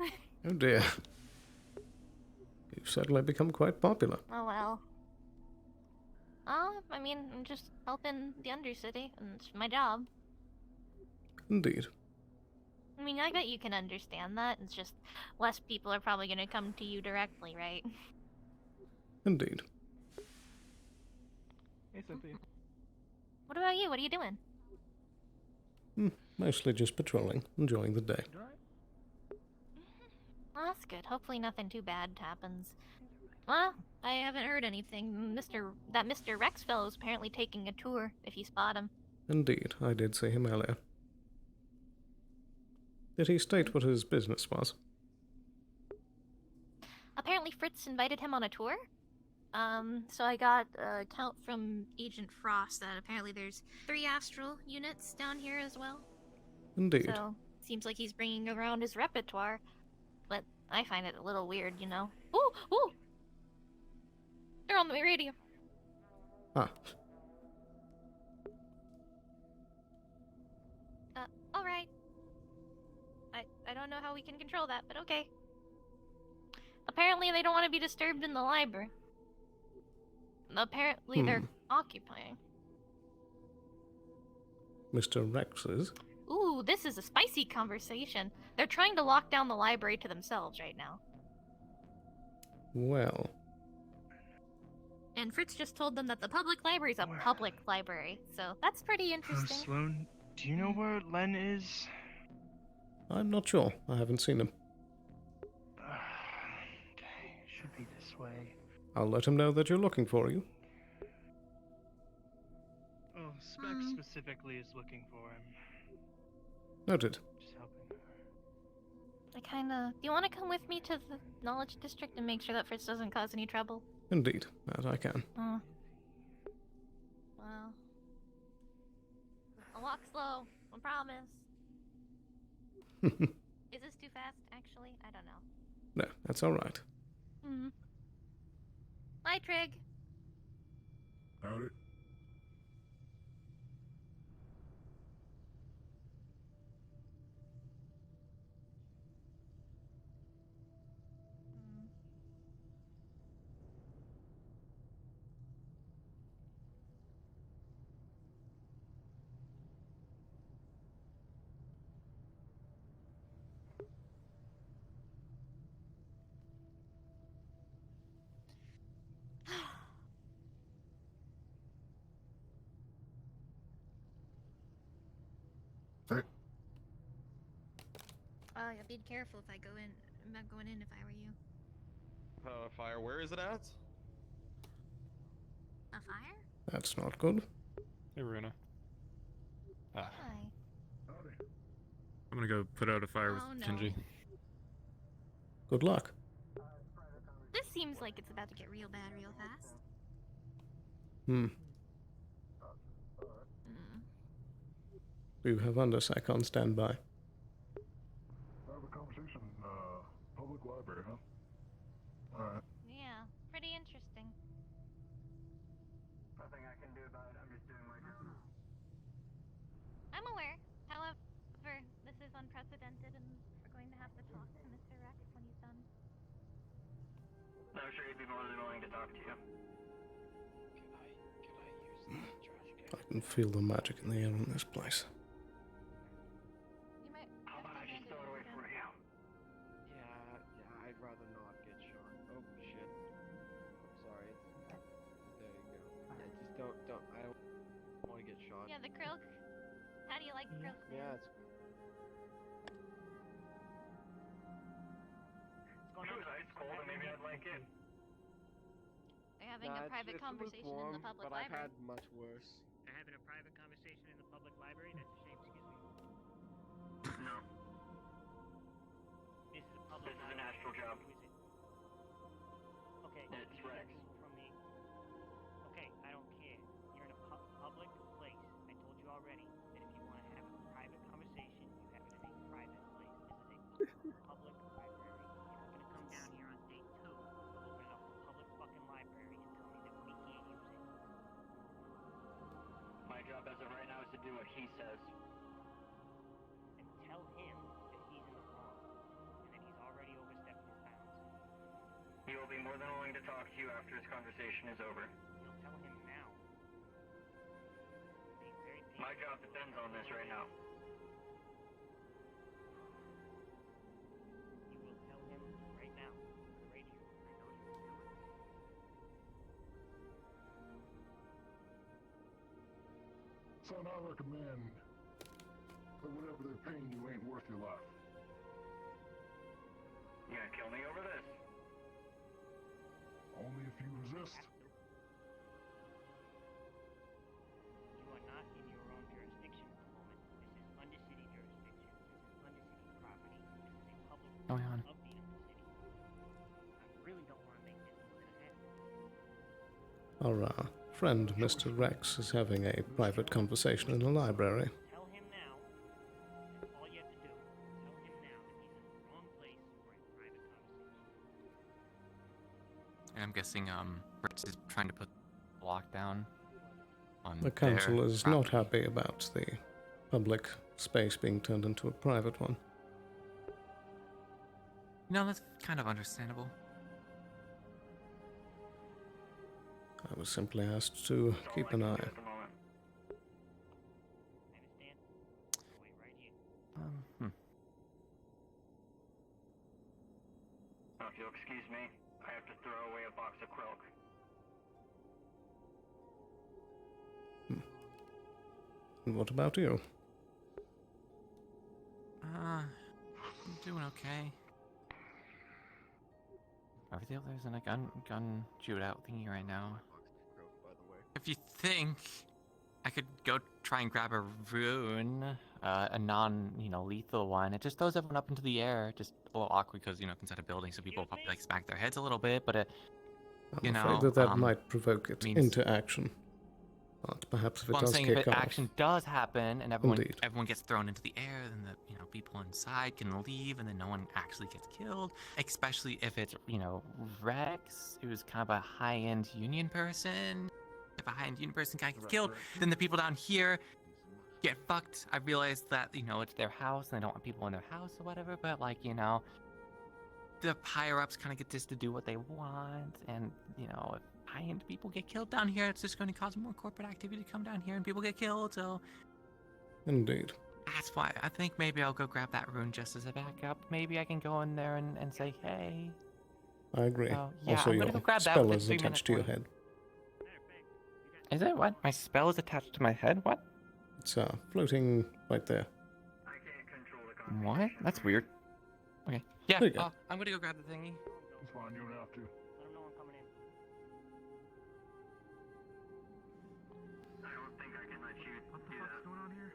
Oh dear. You've suddenly become quite popular. Oh well. I mean, I'm just helping the Undercity, and it's my job. Indeed. I mean, I bet you can understand that. It's just less people are probably going to come to you directly, right? Indeed. Hey, Cynthia. What about you? What are you doing? Mostly just patrolling, enjoying the day. Well, that's good. Hopefully nothing too bad happens. Well, I haven't heard anything. That Mr. Rex fellow's apparently taking a tour, if you spot him. Indeed, I did see him earlier. Did he state what his business was? Apparently Fritz invited him on a tour. So I got a count from Agent Frost that apparently there's 3 astral units down here as well. Indeed. So, seems like he's bringing around his repertoire. But I find it a little weird, you know. Ooh! Ooh! They're on the radio. Ah. Alright. I don't know how we can control that, but okay. Apparently they don't want to be disturbed in the library. Apparently they're occupying. Mr. Rex's? Ooh, this is a spicy conversation. They're trying to lock down the library to themselves right now. Well. And Fritz just told them that the public library is a public library, so that's pretty interesting. Sloan, do you know where Len is? I'm not sure. I haven't seen him. Okay, should be this way. I'll let him know that you're looking for you. Oh, Spec specifically is looking for him. Noted. Just helping her. Do you want to come with me to the Knowledge District and make sure that Fritz doesn't cause any trouble? Indeed, that I can. Oh. Well. I'll walk slow, I promise. Is this too fast, actually? I don't know. No, that's alright. Bye, Trig. Howdy. Hey. Yeah, be careful if I go in. I'm not going in if I were you. Fire, where is it at? A fire? That's not good. Hey, Runa. Hi. I'm gonna go put out a fire with Kenji. Good luck. This seems like it's about to get real bad real fast. Do you have Undersec on standby? Have a conversation, public library, huh? Alright. Yeah, pretty interesting. Nothing I can do about it. I'm just doing my job. I'm aware. However, this is unprecedented, and we're going to have to talk to Mr. Rex when he's done. I'm sure he'd be more than willing to talk to you. I can feel the magic in the air in this place. You might. How about I just throw it away for you? Yeah, I'd rather not get shot. Oh shit. I'm sorry. There you go. Yeah, just don't. I don't want to get shot. Yeah, the krill. How do you like the krill? Yeah, it's. It's cold, and maybe I'd like it. They're having a private conversation in the public but library. I've had much worse. They're having a private conversation in the public library? That's a shame, excuse me. No. This is a public This is an astral job. Who is it? Okay, It's you Rex. get from me. Okay, I don't care. You're in a public place. I told you already that if you want to have a private conversation, you have it in a private place. This is a public library. You're not gonna come down here on day 2 of opening up a public fucking library and tell me that we can't use it. My job as of right now is to do what he says. And tell him that he's in the wrong and that he's already overstepped his bounds. He will be more than willing to talk to you after his conversation is over. You'll tell him now. Be very patient. My job depends on this right now. You will tell him right now. On the radio. I know you will tell him. Son, I recommend that whatever they're paying you ain't worth your life. You gonna kill me over this? Only if you resist. You are not in your own jurisdiction at the moment. This is Undercity jurisdiction. This is Undercity property. This is a public Going on. of the Undercity. I really don't want to make this more than a headache. Our friend Mr. Rex is having a private conversation in the library. Tell him now. That's all you have to do. Tell him now that he's in the wrong place for a private conversation. And I'm guessing Fritz is trying to put lockdown on The council their is not happy about the public space being turned into a private one. No, that's kind of understandable. I was simply asked to keep an eye. I understand. Go wait right here. Now, if you'll excuse me, I have to throw away a box of Krelk. And what about you? I'm doing okay. There's a gun shootout thingy right now. If you think I could go try and grab a rune, a lethal one, it just throws everyone up into the air. Just a little awkward because, it's inside a building, so people probably smack their heads a little bit, but I'm afraid that might provoke it into action. But perhaps if it well, I'm does saying kick if off. action does happen and everyone Indeed. gets thrown into the air, then the people inside can leave, and then no one actually gets killed. Especially if it's Rex, who's kind of a high-end union person. If a high-end union person guy gets killed, then the people down here get fucked. I realize that it's their house and they don't want people in their house or whatever, but the higher-ups kind of get just to do what they want, and if high-end people get killed down here, it's just going to cause more corporate activity to come down here and people get killed, so... Indeed. That's why I think maybe I'll go grab that rune just as a backup. Maybe I can go in there and say, hey. I agree. So, yeah, Also, I'm gonna your go grab that spell within is 3 attached to your head. Is it? What? My spell is attached to my head? What? It's floating right there. What? That's weird. Okay. Yeah, There you go. I'm gonna go grab the thingy. It's fine, you don't have to. Let him know I'm coming in. I don't think I can let you do that. What's going on here?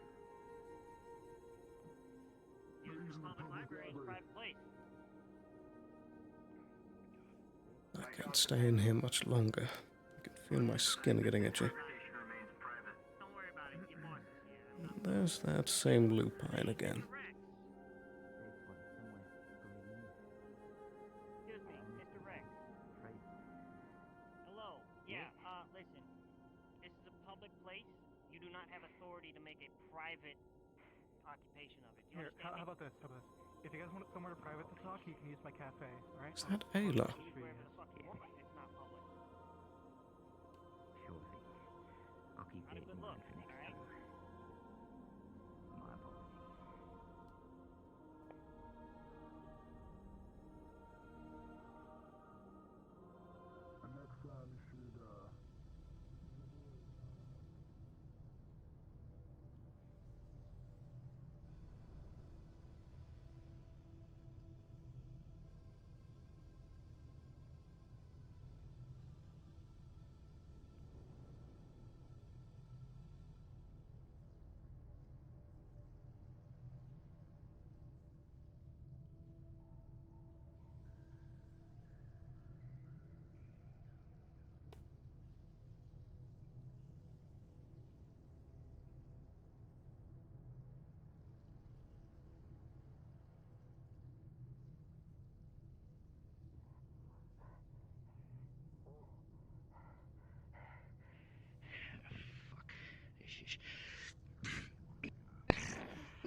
They're using the public library. Private place. I can't stay in here much longer. I can feel my skin getting itchy. Don't worry about it. Your boss is here. There's that same lupine again. Excuse me, Mr. Rex. Hello. Yeah, listen. This is a public place. You do not have authority to make a private occupation of it. Do you Here, understand how me? about this? How about this? If you guys want somewhere private to talk, you can use my cafe, alright? Is that Ayla? Use wherever the fuck you want. It's not public. Sure thing. I'll keep Not a that good in look, mind for next alright? time. My apologies. Next time you should,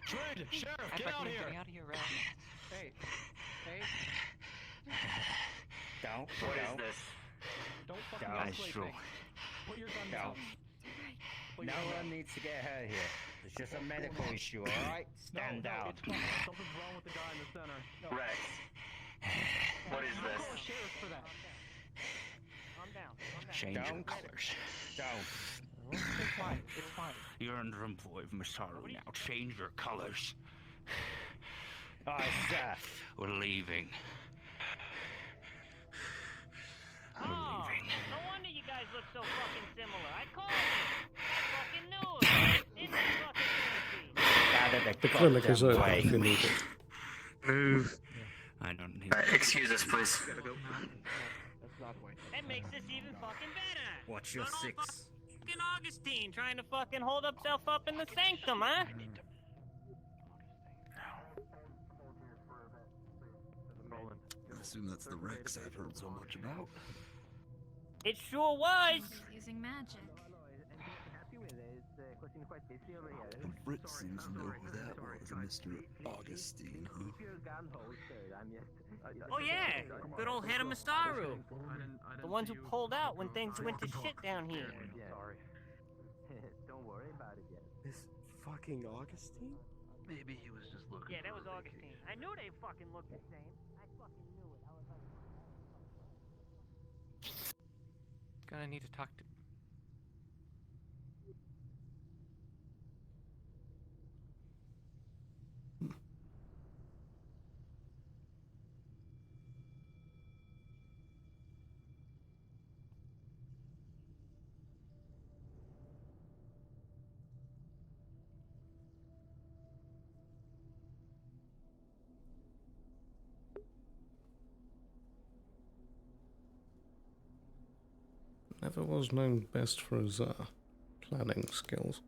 Shred! Sheriff, get out here! Getting out of here, Red. Hey. Hey. Don't. What is this? Don't fucking Don't. isolate me. Put your gun down. Put No your gun one down. needs to get hurt here. It's just a medical issue, alright? Stand no, down. it's fine. Something's wrong with the guy in the center. No. Rex. What is I'll this? call a sheriff for that. Calm down. Calm down. Change your colors. Don't. It's fine. It's fine. You're under employ of Masaru now. Change your colors. Alright, sir. We're leaving. We're leaving. No wonder you guys look so fucking similar. I called you. I fucking knew it. Didn't you fucking Out of the The clinic is goddamn over way. if you need it. Move. I don't need Excuse us, please. That's not the way. That makes this even fucking better. What's your Good old six? Fucking Augustine trying to fucking hold himself up in the sanctum, huh? I assume that's the Rex I've heard so much about. It sure was. Using magic. And Fritz seems to know who that was, a Mr. Augustine, huh? Oh yeah, good old head of Masaru. The ones who pulled out when things went to shit down here. Sorry. Don't worry about it yet. This fucking Augustine? Maybe he was just looking Yeah, that for was a Augustine. I knew they fucking looked the same. I fucking knew it. I was like, Gonna need to talk to. Never was known best for his planning skills.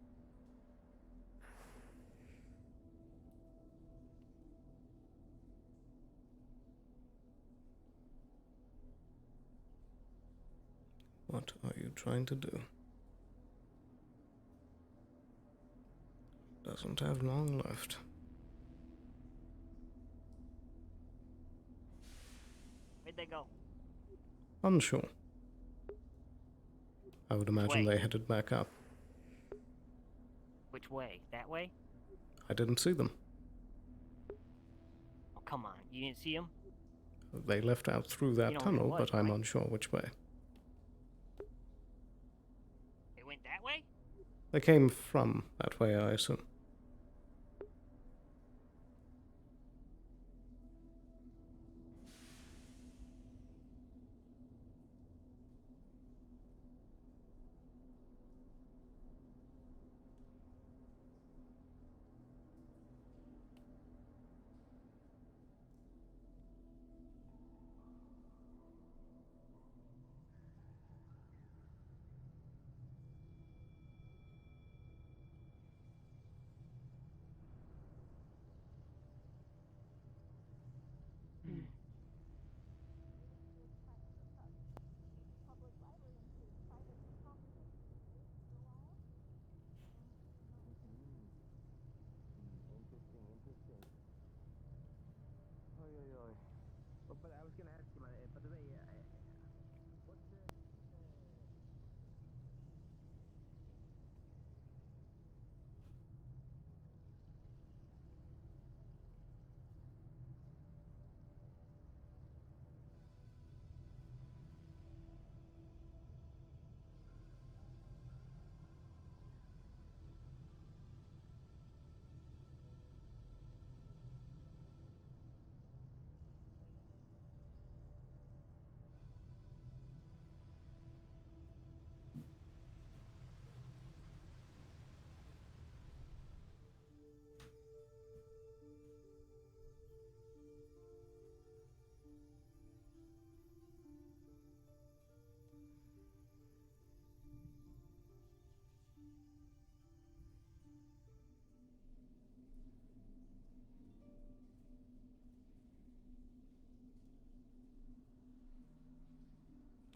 What are you trying to do? Doesn't have long left. where'd they go? Unsure. I would imagine Wait. they headed back up. Which way? That way? I didn't see them. Oh, come on. You didn't see them? They left out through You that know tunnel, what, but I'm right? unsure which way. They went that way? They came from that way, I assume.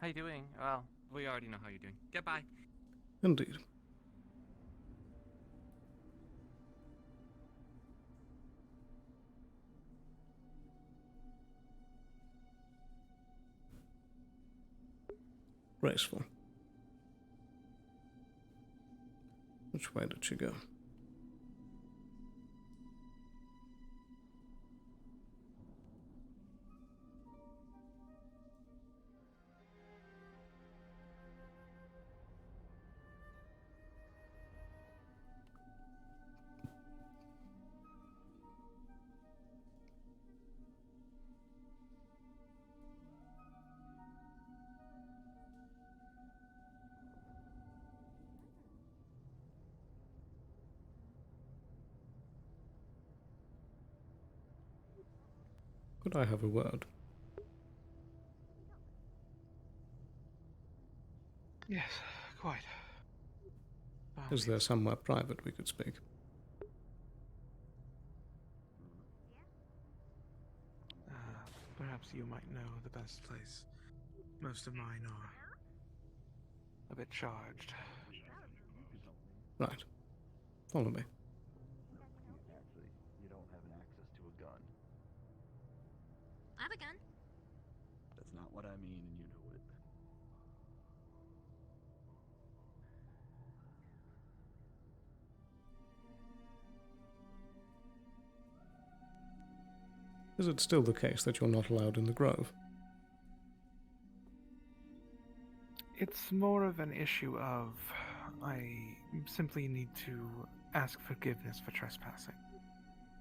How you doing? Well, we already know how you're doing. Goodbye. Indeed. Graceful. Which way did she go? Could I have a word? Yes, quite. Is there somewhere private we could speak? Perhaps you might know the best place. Most of mine are a bit charged. Right. Follow me. Actually, you don't have an access to a gun. I have a gun. That's not what I mean, and you know it. Is it still the case that you're not allowed in the grove? It's more of an issue of I simply need to ask forgiveness for trespassing.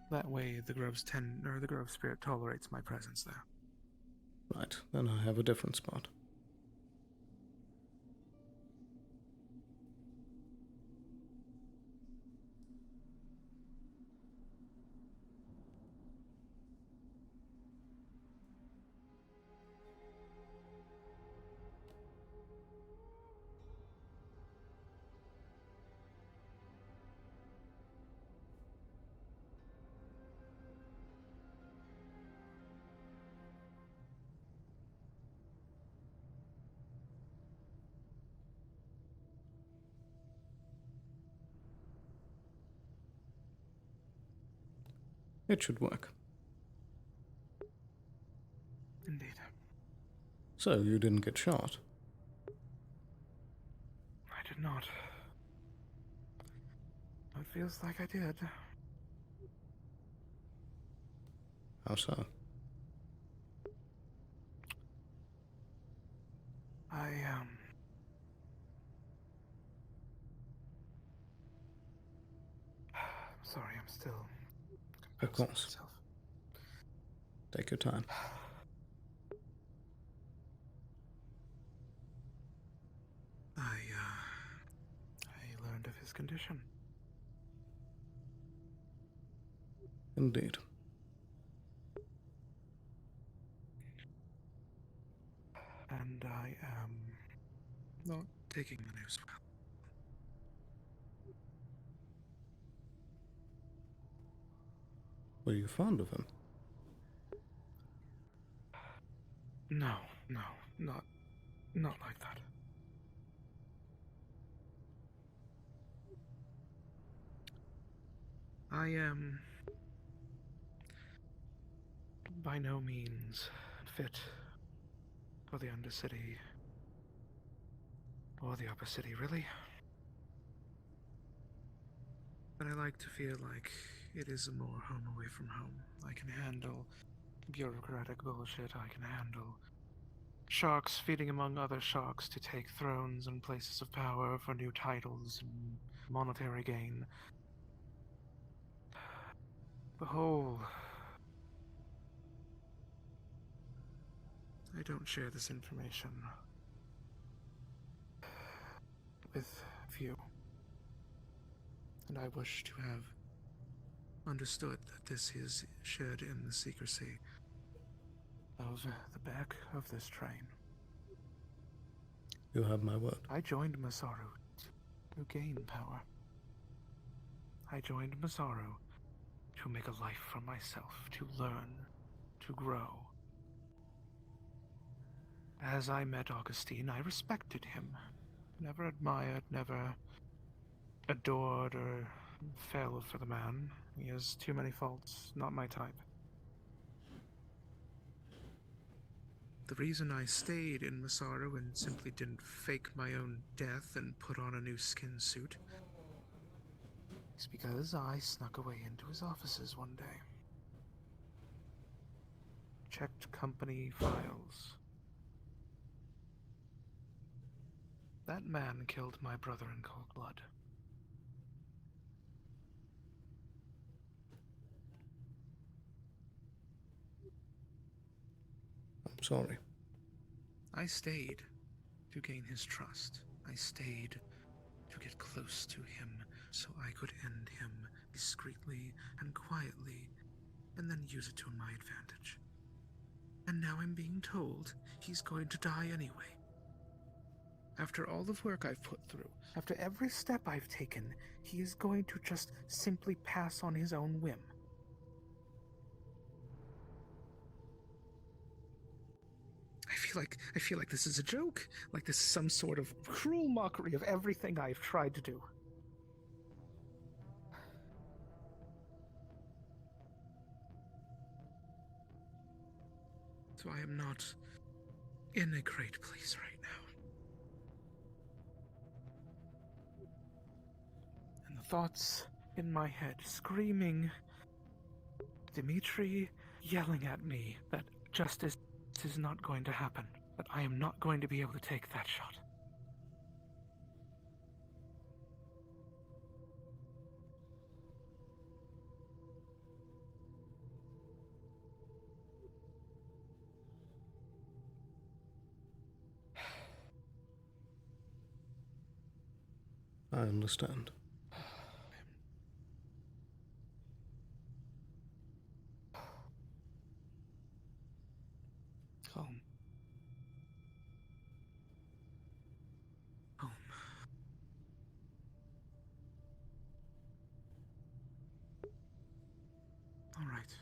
That way the Grove Spirit tolerates my presence there. Right, then I have a different spot. It should work. Indeed. So, you didn't get shot? I did not. It feels like I did. How so? Sorry, I'm still Of course. myself. Take your time. I learned of his condition. Indeed. And I am not taking the news well. Were you fond of him? No, not like that. I am by no means fit or the Undercity, or the Upper City, really. But I like to feel like it is a more home away from home. I can handle bureaucratic bullshit. I can handle sharks feeding among other sharks to take thrones and places of power for new titles and monetary gain. The whole... I don't share this information with few. And I wish to have understood that this is shared in the secrecy of the back of this train. You have my word. I joined Masaru to gain power. I joined Masaru to make a life for myself, to learn, to grow. As I met Augustine, I respected him. Never admired, never adored or fell for the man. He has too many faults, not my type. The reason I stayed in Masaru and simply didn't fake my own death and put on a new skin suit is because I snuck away into his offices one day. Checked company files. That man killed my brother in cold blood. I'm sorry. I stayed to gain his trust. I stayed to get close to him so I could end him discreetly and quietly and then use it to my advantage. And now I'm being told he's going to die anyway. After all the work I've put through, after every step I've taken, he is going to just simply pass on his own whim. I feel like this is a joke, like this is some sort of cruel mockery of everything I've tried to do. So I am not in a great place right now. And the thoughts in my head screaming, Dimitri yelling at me that justice is not going to happen, that I am not going to be able to take that shot. I understand. Calm. Calm. All right.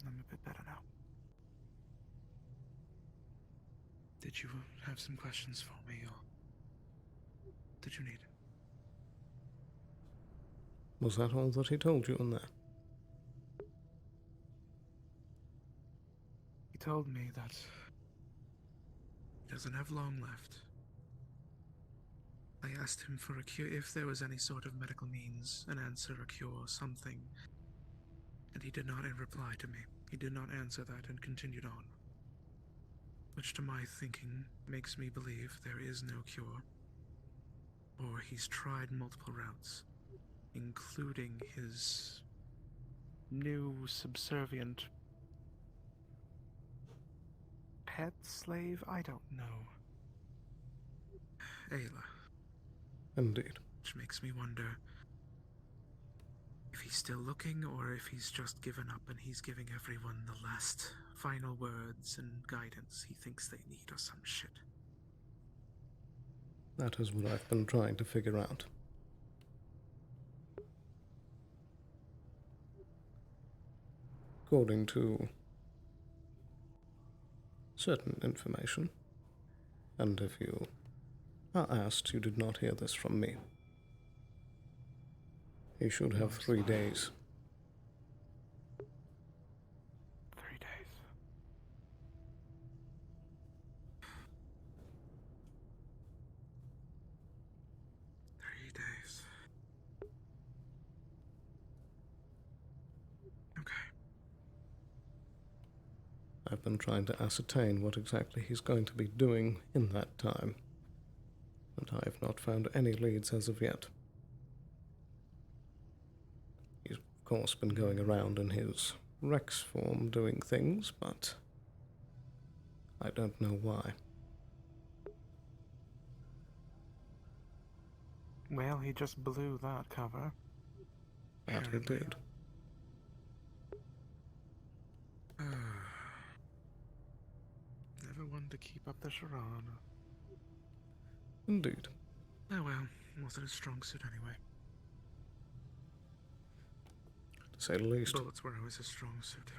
I'm a bit better now. Did you have some questions for me, or did you need? Was that all that he told you on that? He told me that he doesn't have long left. I asked him for a cure, if there was any sort of medical means, an answer, a cure, something. And he did not reply to me. He did not answer that and continued on. Which to my thinking makes me believe there is no cure. Or he's tried multiple routes, including his new subservient pet slave? I don't know. Ayla. Indeed. Which makes me wonder if he's still looking or if he's just given up and he's giving everyone the last final words and guidance he thinks they need or some shit. That is what I've been trying to figure out. According to certain information, and if you are asked, you did not hear this from me. He should have 3 days. 3 days. I've been trying to ascertain what exactly he's going to be doing in that time, and I have not found any leads as of yet. He's, of course, been going around in his Rex form doing things, but I don't know why. Well, he just blew that cover. That he did. Never one to keep up the charade. Indeed. Oh well, wasn't his strong suit anyway. To say the least. Bullets were always his strong suit.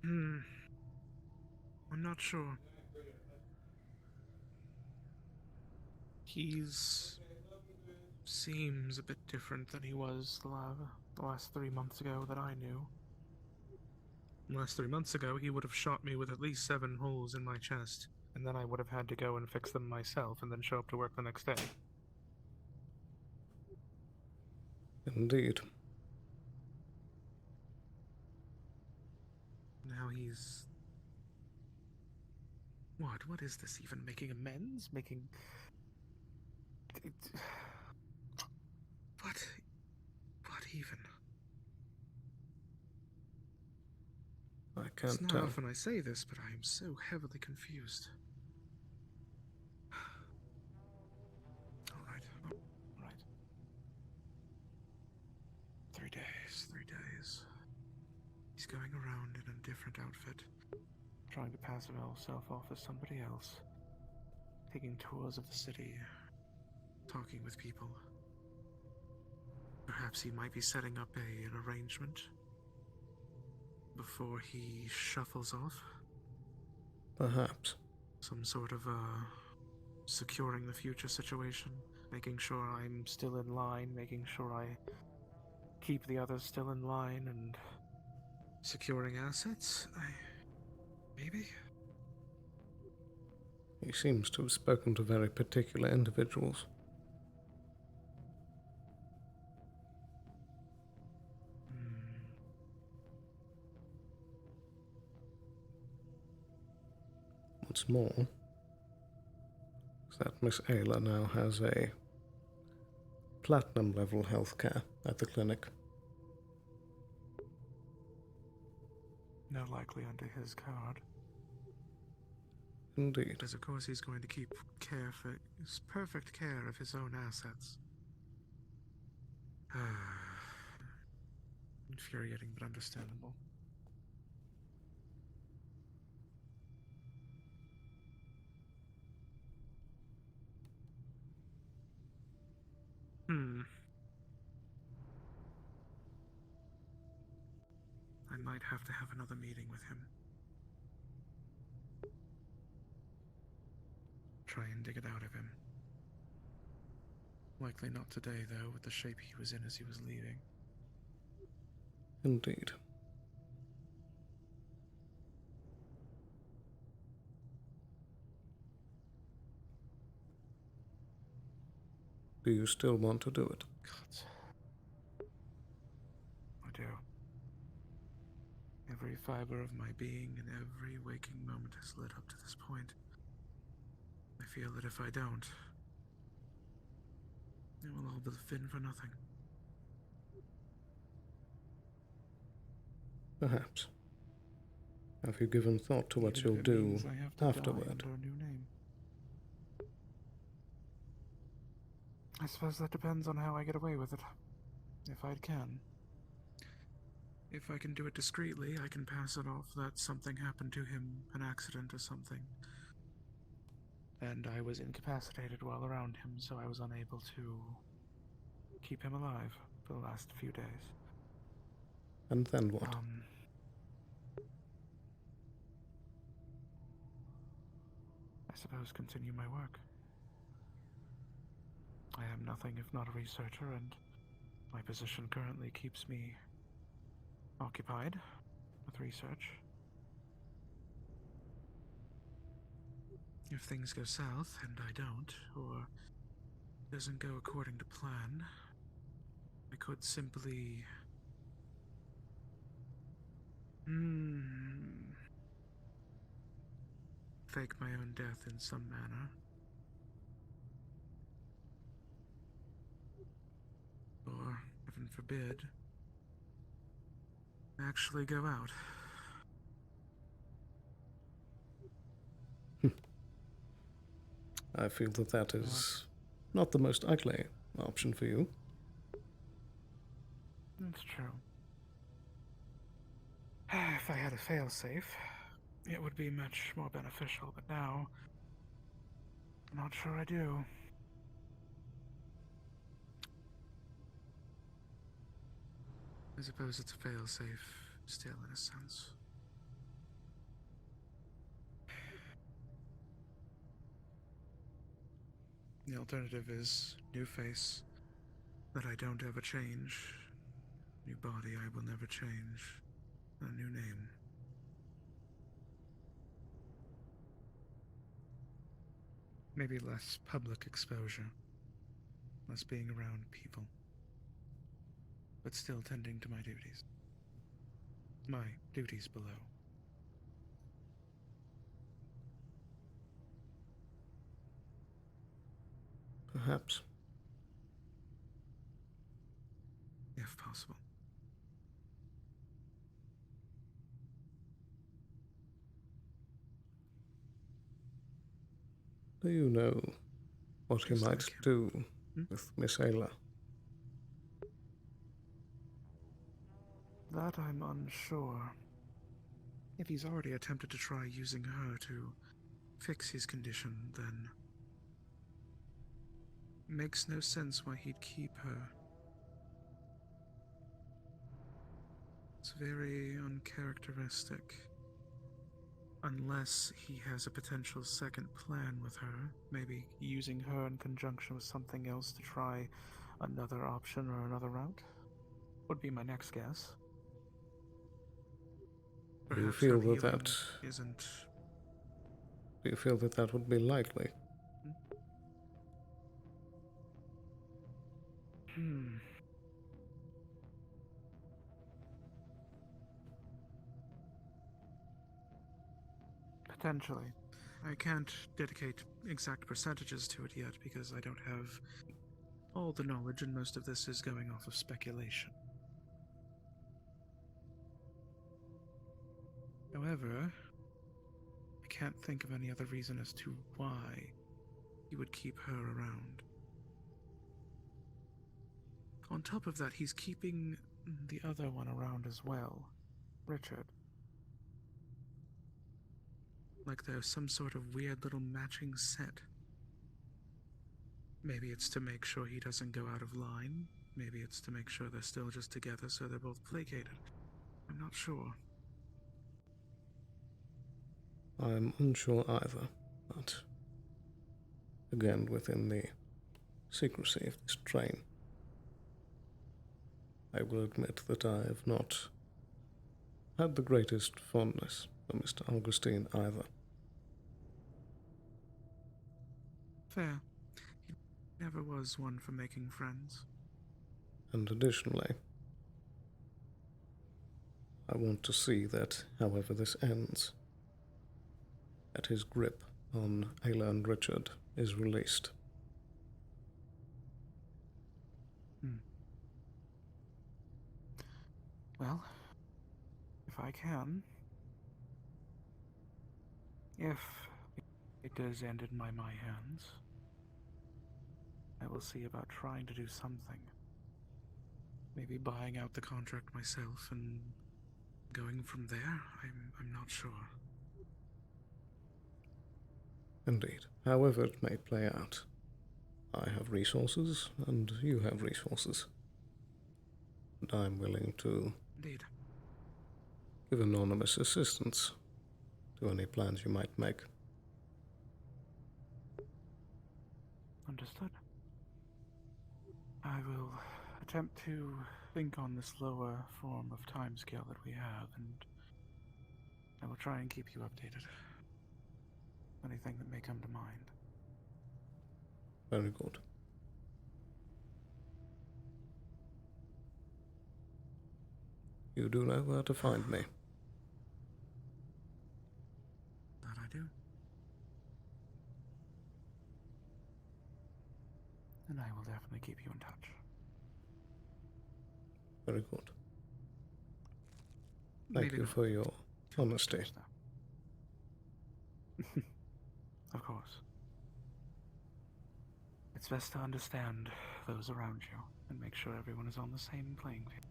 I'm not sure. Seems a bit different than he was the last 3 months ago that I knew. Last 3 months ago, he would have shot me with at least 7 holes in my chest, and then I would have had to go and fix them myself and then show up to work the next day. Indeed. Now he's... What is this even? Making amends? Making... What even? I can't It's not tell. often I say this, but I am so heavily confused. Alright. 3 days. He's going around in a different outfit, trying to pass himself off as somebody else, taking tours of the city, talking with people. Perhaps he might be setting up an arrangement before he shuffles off. Perhaps. Some sort of securing the future situation, making sure I'm still in line, making sure I keep the others still in line, and securing assets. Maybe? He seems to have spoken to very particular individuals. What's more, is that Miss Ayla now has a platinum level healthcare at the clinic. No likely under his card. Indeed. Because of course he's going to keep perfect care of his own assets. Infuriating but understandable. I might have to have another meeting with him. Try and dig it out of him. Likely not today, though, with the shape he was in as he was leaving. Indeed. Do you still want to do it? God. I do. Every fiber of my being and every waking moment has led up to this point. I feel that if I don't, it will all have been for nothing. Perhaps. Have you given thought to what Even you'll if it do means I have to die afterward? under a new name. I suppose that depends on how I get away with it. If I can. If I can do it discreetly, I can pass it off that something happened to him, an accident or something. And I was incapacitated while around him, so I was unable to keep him alive for the last few days. And then what? I suppose continue my work. I am nothing if not a researcher, and my position currently keeps me occupied with research. If things go south, and I don't, or doesn't go according to plan, I could simply Fake my own death in some manner. Or, heaven forbid, actually go out. I feel that that is not the most ugly option for you. That's true. If I had a failsafe, it would be much more beneficial, but now, I'm not sure I do. I suppose it's a failsafe, still, in a sense. The alternative is new face that I don't ever change, new body I will never change, a new name. Maybe less public exposure, less being around people, but still tending to my duties. My duties below. Perhaps. If possible. Do you know what he might do with Miss Ayla? That I'm unsure. If he's already attempted to try using her to fix his condition, then it makes no sense why he'd keep her. It's very uncharacteristic. Unless he has a potential second plan with her, maybe using her in conjunction with something else to try another option or another route, would be my next guess. Do you Perhaps feel her that that healing isn't. Do you feel that that would be likely? Potentially. I can't dedicate exact percentages to it yet because I don't have all the knowledge, and most of this is going off of speculation. However, I can't think of any other reason as to why he would keep her around. On top of that, he's keeping the other one around as well, Richard. Like there's some sort of weird little matching set. Maybe it's to make sure he doesn't go out of line. Maybe it's to make sure they're still just together so they're both placated. I'm not sure. I'm unsure either, but again, within the secrecy of this train, I will admit that I have not had the greatest fondness for Mr. Augustine either. Fair. He never was one for making friends. And additionally, I want to see that, however this ends, that his grip on Ayla and Richard is released. Well, if I can. If it does end in my hands, I will see about trying to do something. Maybe buying out the contract myself and going from there? I'm not sure. Indeed. However it may play out, I have resources, and you have resources. And I'm willing to Indeed. give anonymous assistance to any plans you might make. Understood. I will attempt to think on this lower form of timescale that we have, and I will try and keep you updated. Anything that may come to mind. Very good. You do know where to find me. I do. And I will definitely keep you in touch. Very good. Thank Maybe you not for your honesty. Of course. It's best to understand those around you and make sure everyone is on the same playing field.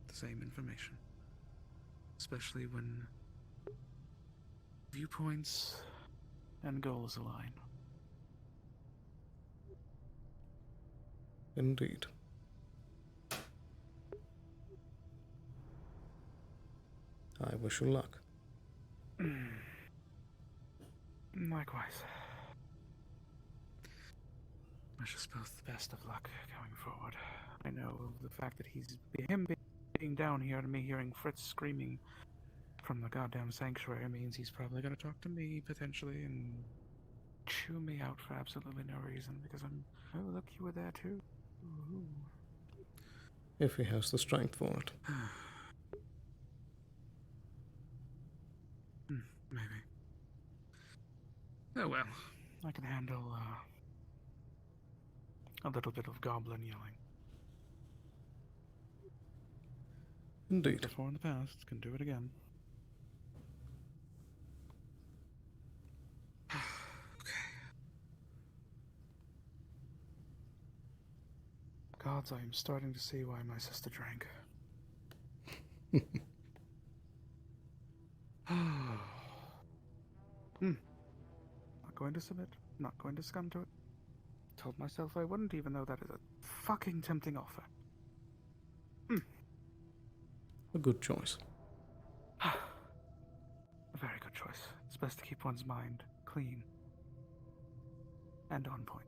The same information. Especially when viewpoints and goals align. Indeed. I wish you luck. Likewise. Wish us both the best of luck going forward. I know the fact that him being down here and me hearing Fritz screaming from the goddamn sanctuary means he's probably gonna talk to me potentially and chew me out for absolutely no reason because oh look, you were there too. Ooh. If he has the strength for it. Maybe. Oh well, I can handle a little bit of goblin yelling. Indeed. Before in the past, can do it again. Gods, I am starting to see why my sister drank. Not going to submit, not going to succumb to it. Told myself I wouldn't, even though that is a fucking tempting offer. A good choice. A very good choice. It's best to keep one's mind clean and on point.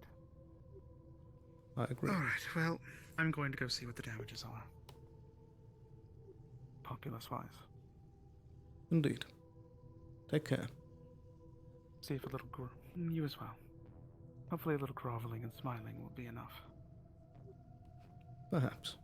I agree. Alright, well, I'm going to go see what the damages are. Populace-wise. Indeed. Take care. See if a little you as well. Hopefully a little groveling and smiling will be enough. Perhaps.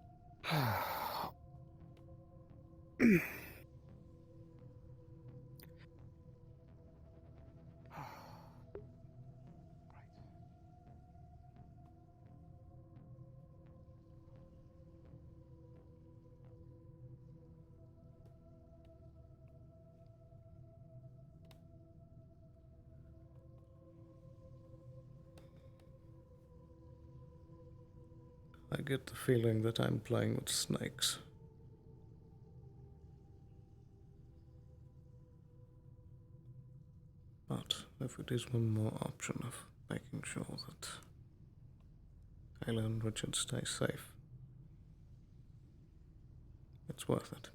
I get the feeling that I'm playing with snakes. But if it is one more option of making sure that Kayla and Richard stay safe, it's worth it.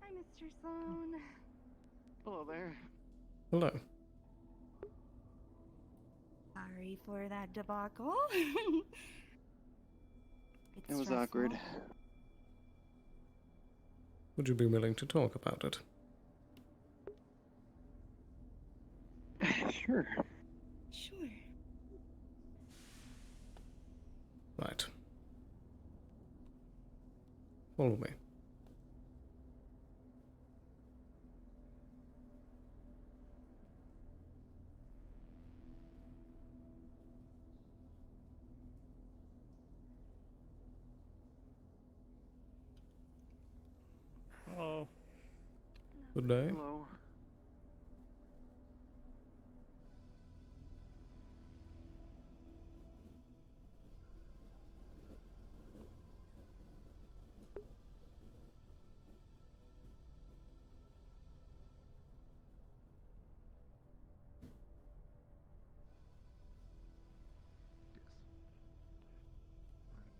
Hi, Mr. Sloan. Hello there. Hello. Sorry for that debacle. It was awkward. Would you be willing to talk about it? Sure. Sure. Right. Follow me. Oh. Good day. Hello.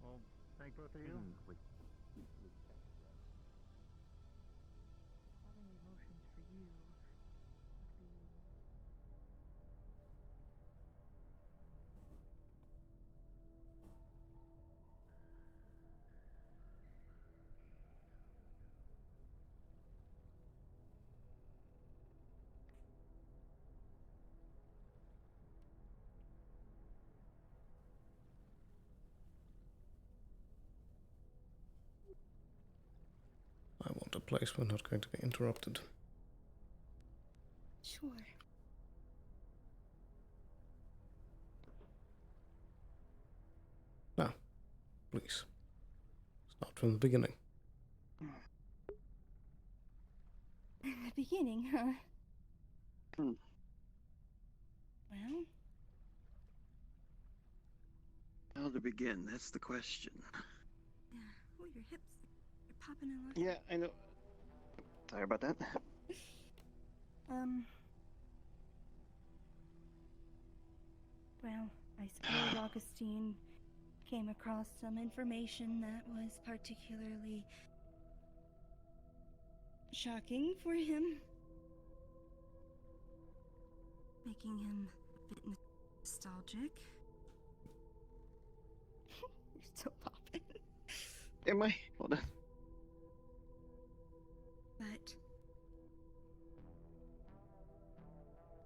Well, thank both of you. Having emotions for you would be I want a place we're not going to be interrupted. sure. Now, please, start from the beginning. In the beginning, huh? Well, How to begin? That's the question. oh, your hips, you're popping a lot. Yeah, I know. Sorry about that. Well, I suppose Augustine came across some information that was particularly shocking for him, making him a bit nostalgic. You're so popping. Am I? Hold on. But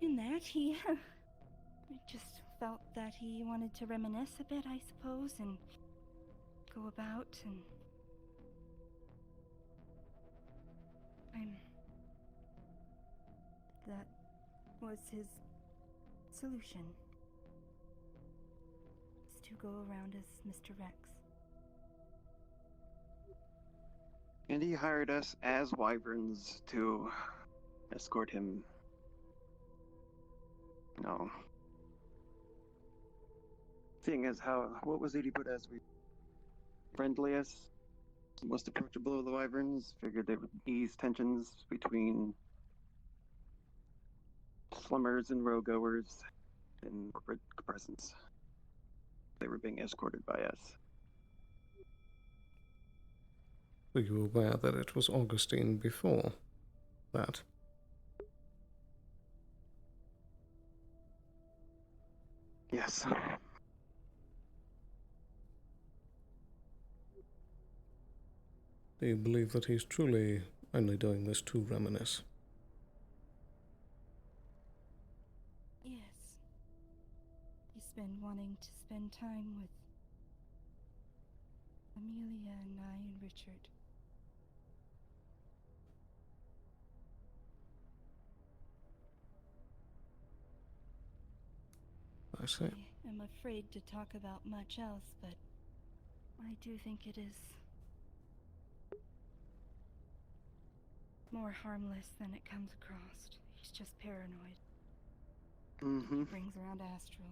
in that, he just felt that he wanted to reminisce a bit, I suppose, and go about and that was his solution. Is to go around as Mr. Rex. And he hired us as wyverns to escort him. No. Seeing as how, what was it he put as we friendliest, most approachable of the wyverns, figured they would ease tensions between slummers and row-goers and corporate presence. They were being escorted by us. Were you aware that it was Augustine before that? Yes. Do you believe that he's truly only doing this to reminisce? Yes. He's been wanting to spend time with Amelia and I and Richard. I see. I am afraid to talk about much else, but I do think it is more harmless than it comes across. He's just paranoid. Mm-hmm. Brings around Astral.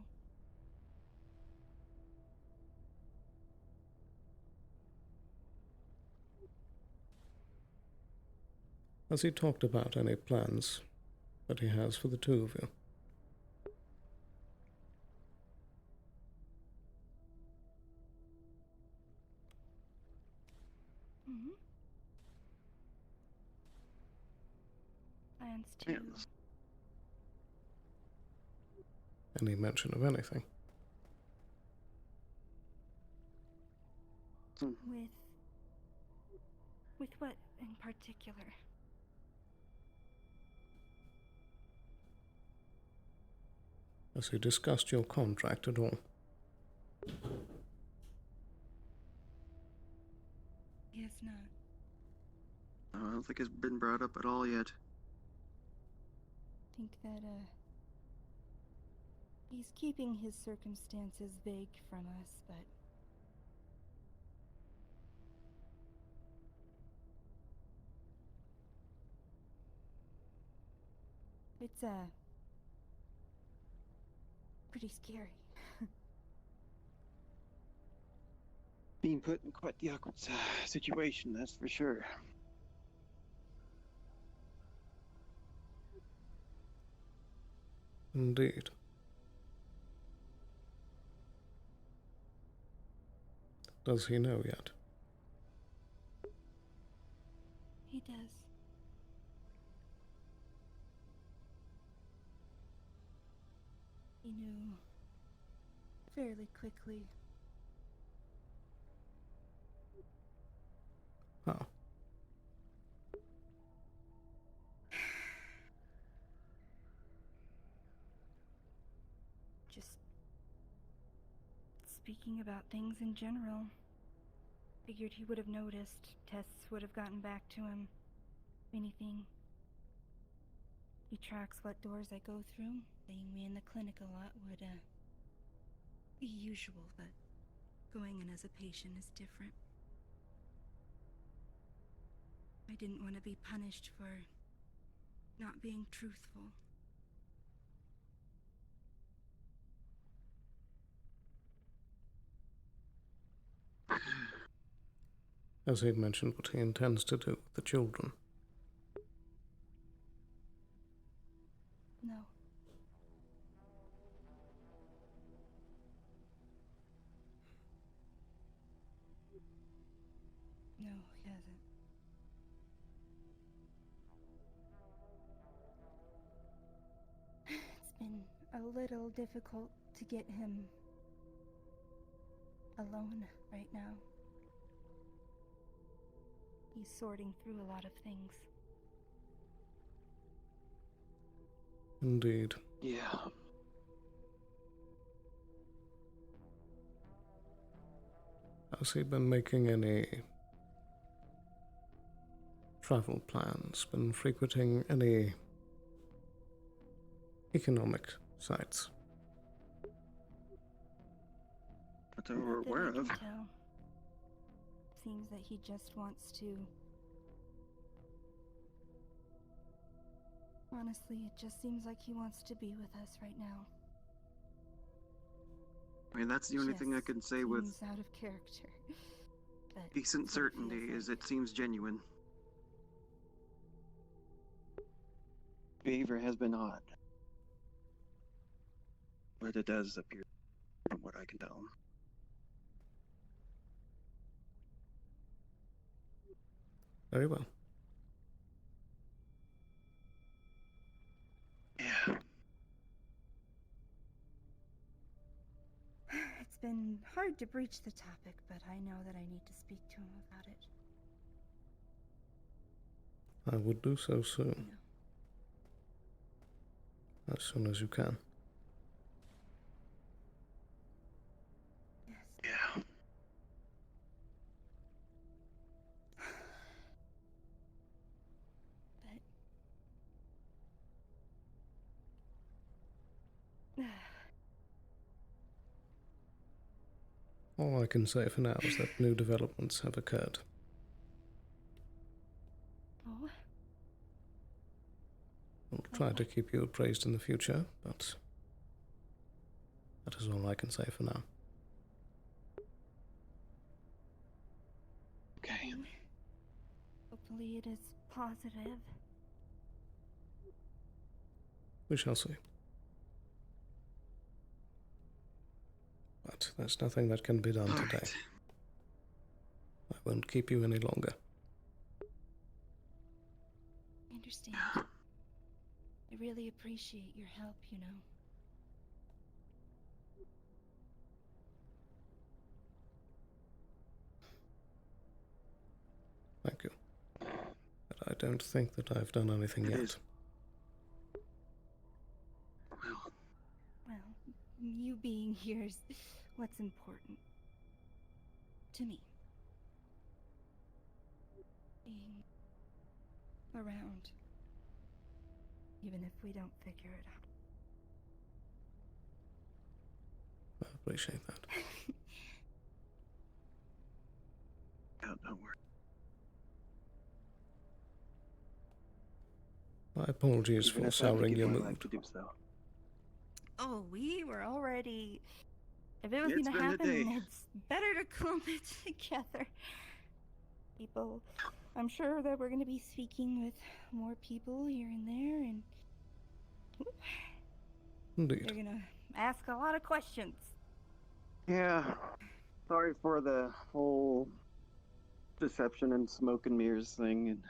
Has he talked about any plans that he has for the two of you? Mm-hmm. Plans to... Yes. Any mention of anything? With what in particular? Has he discussed your contract at all? not. I don't think it's been brought up at all yet. Think that, he's keeping his circumstances vague from us, but it's, pretty scary. Being put in quite the awkward situation, that's for sure. Indeed. Does he know yet? He does. He knew fairly quickly. How? Just speaking about things in general. Figured he would have noticed. Tests would have gotten back to him. Anything. He tracks what doors I go through. Seeing me in the clinic a lot would, be usual, but going in as a patient is different. I didn't want to be punished for not being truthful. Has he mentioned what he intends to do with the children? No. No, he hasn't. It's been a little difficult to get him alone right now. He's sorting through a lot of things. Indeed. Yeah. Has he been making any travel plans? Been frequenting any economic sites? That's what we're aware of. Tell. Seems that he just wants to. Honestly, it just seems like he wants to be with us right now. I mean, that's the only thing I can say with Seems out of character. But decent certainty is it seems genuine. Behavior has been odd, but it does appear, from what I can tell. Very well. Yeah. It's been hard to breach the topic, but I know that I need to speak to him about it. I would do so soon. As soon as you can. Yeah. All I can say for now is that new developments have occurred. Oh? I'll try to keep you appraised in the future, but that is all I can say for now. Okay. Hopefully it is positive. We shall see. But there's nothing that can be done today. I won't keep you any longer. I understand. I really appreciate your help, you know. Thank you. But I don't think that I've done anything yet. Well, you being here is what's important. To me. being around, even if we don't figure it out. I appreciate that. Don't worry. My apologies Even for if I have to souring give your my mood. life to do so. Oh, we were already. If it was It's gonna been a happen, day. it's better to clump it together. People, I'm sure that we're gonna be speaking with more people here and there, and Indeed. they're gonna ask a lot of questions. Yeah. Sorry for the whole deception and smoke and mirrors thing, and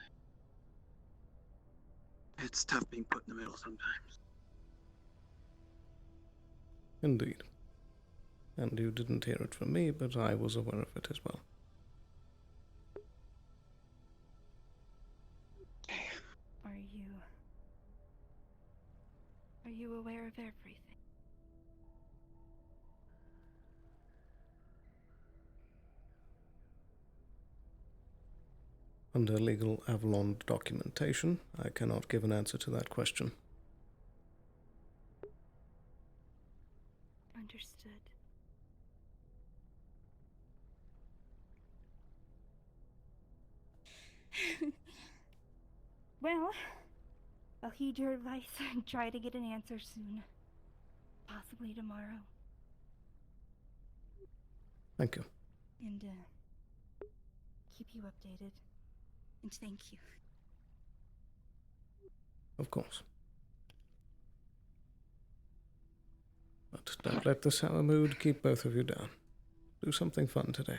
it's tough being put in the middle sometimes. Indeed. And you didn't hear it from me, but I was aware of it as well. Are you aware of everything? Under legal Avalon documentation, I cannot give an answer to that question. Understood. Well, I'll heed your advice and try to get an answer soon. Possibly tomorrow. Thank you. And, keep you updated. And thank you. Of course. But don't let the sour mood keep both of you down. Do something fun today.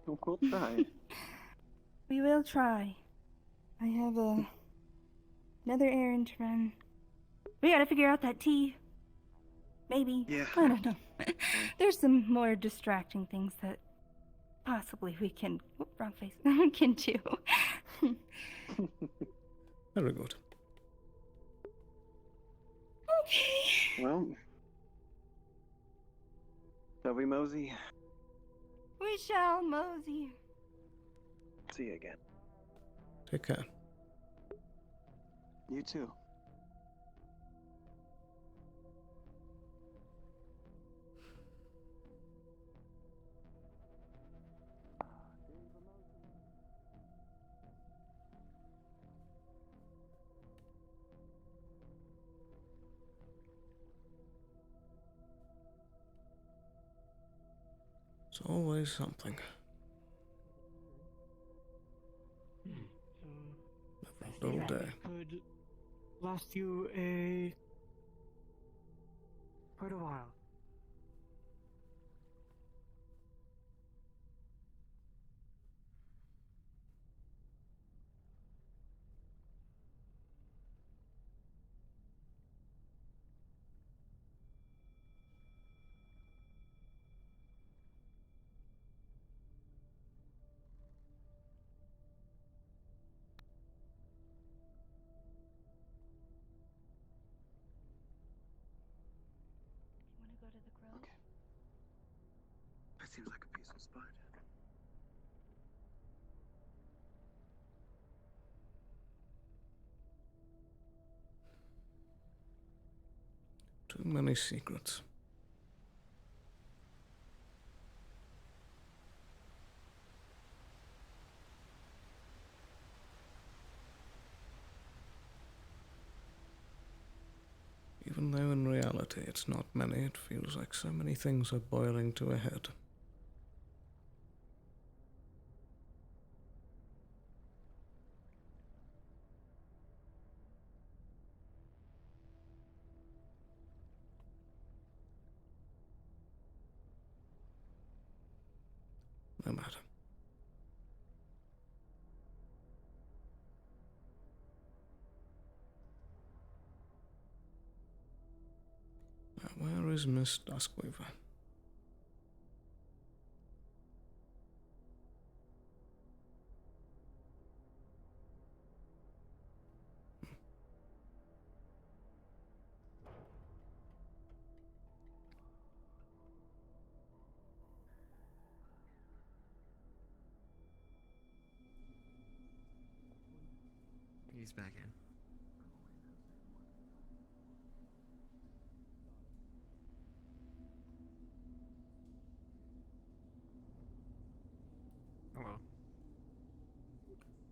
We'll try. We will try. I have another errand to run. We gotta figure out that tea. Maybe. Yeah. I don't know. There's some more distracting things that possibly we can. Whoop, wrong face. Can do. Very good. Okay. Well, shall we mosey? We shall mosey. See you again. Take care. You too. It's always something. So, All day. could last you quite a while. Wanna go to the grove? Okay. That seems like a peaceful spot. Too many secrets. Even though in reality it's not many, it feels like so many things are boiling to a head. No matter. Now, where is Miss Duskweaver? He's back in. Hello.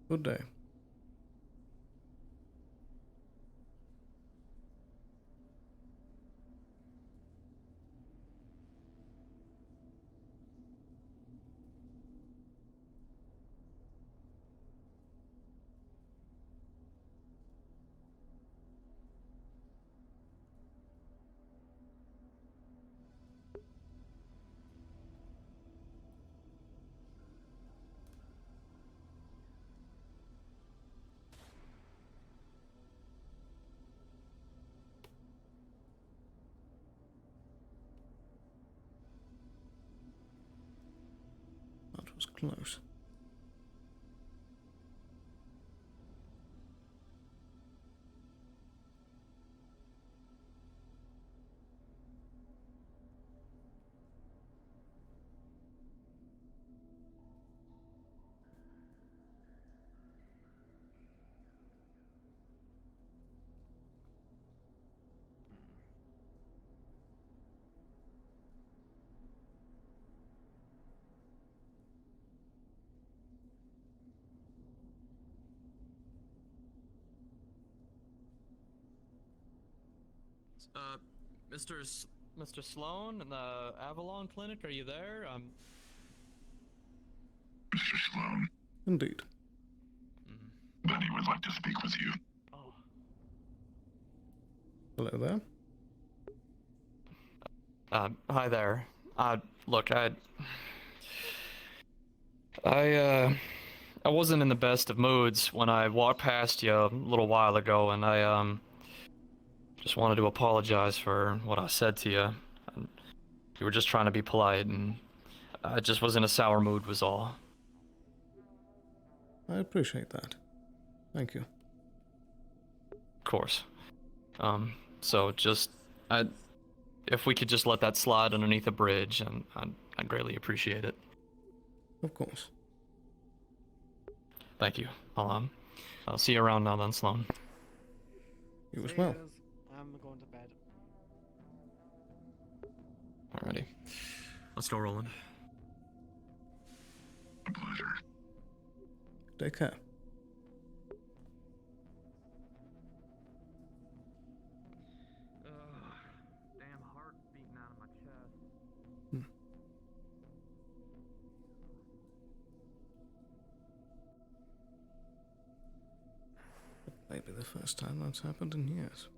Good day. That was close. Mr. Sloan in the Avalon Clinic, are you there? Mr. Sloan, Indeed. Benny would like to speak with you. Hello there. Hi there. Look, I wasn't in the best of moods when I walked past you a little while ago, and I just wanted to apologize for what I said to you. You were just trying to be polite, and I just was in a sour mood was all. I appreciate that. Thank you. Of course. So just, if we could just let that slide underneath a bridge, and I'd greatly appreciate it. Of course. Thank you. I'll see you around now then, Sloan. You as well. I'm going to bed. Alrighty. Let's go, Roland. A pleasure. Take care. Damn heart beating out of my chest. Maybe the first time that's happened in years.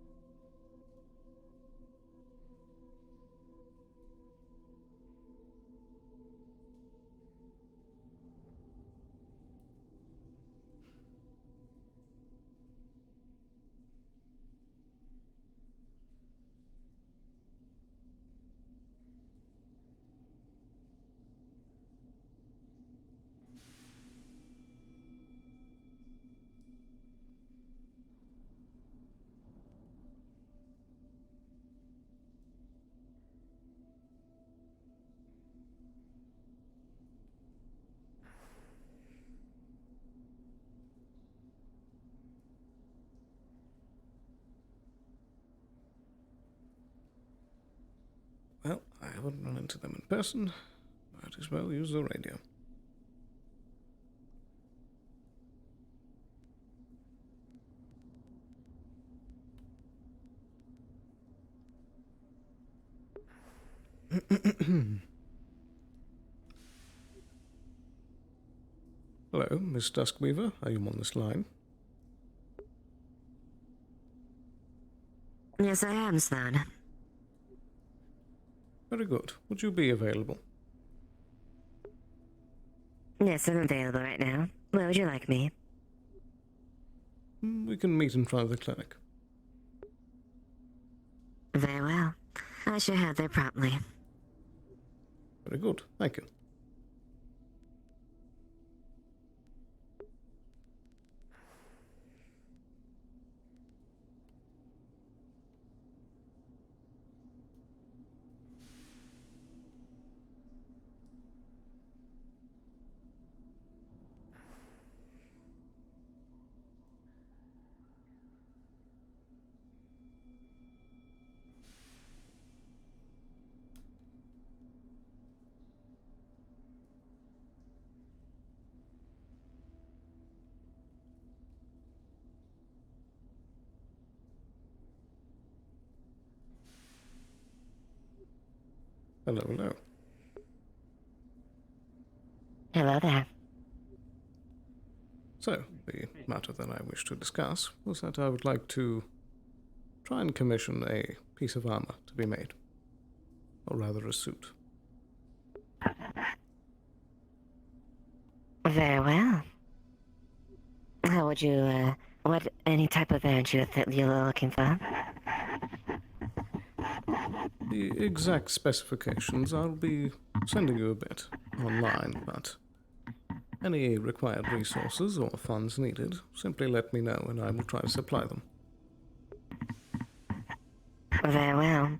Well, I haven't run into them in person. Might as well use the radio. Hello, Miss Duskweaver. Are you on this line? Yes, I am, Sloan. Very good. Would you be available? Yes, I'm available right now. Where would you like me? We can meet in front of the clinic. Very well. I shall head there promptly. Very good. Thank you. Hello, hello. Hello there. So, the matter that I wish to discuss was that I would like to try and commission a piece of armor to be made. Or rather, a suit. Very well. How would you, any type of variant you're looking for? The exact specifications I'll be sending you a bit online, but any required resources or funds needed, simply let me know and I will try to supply them. Very well.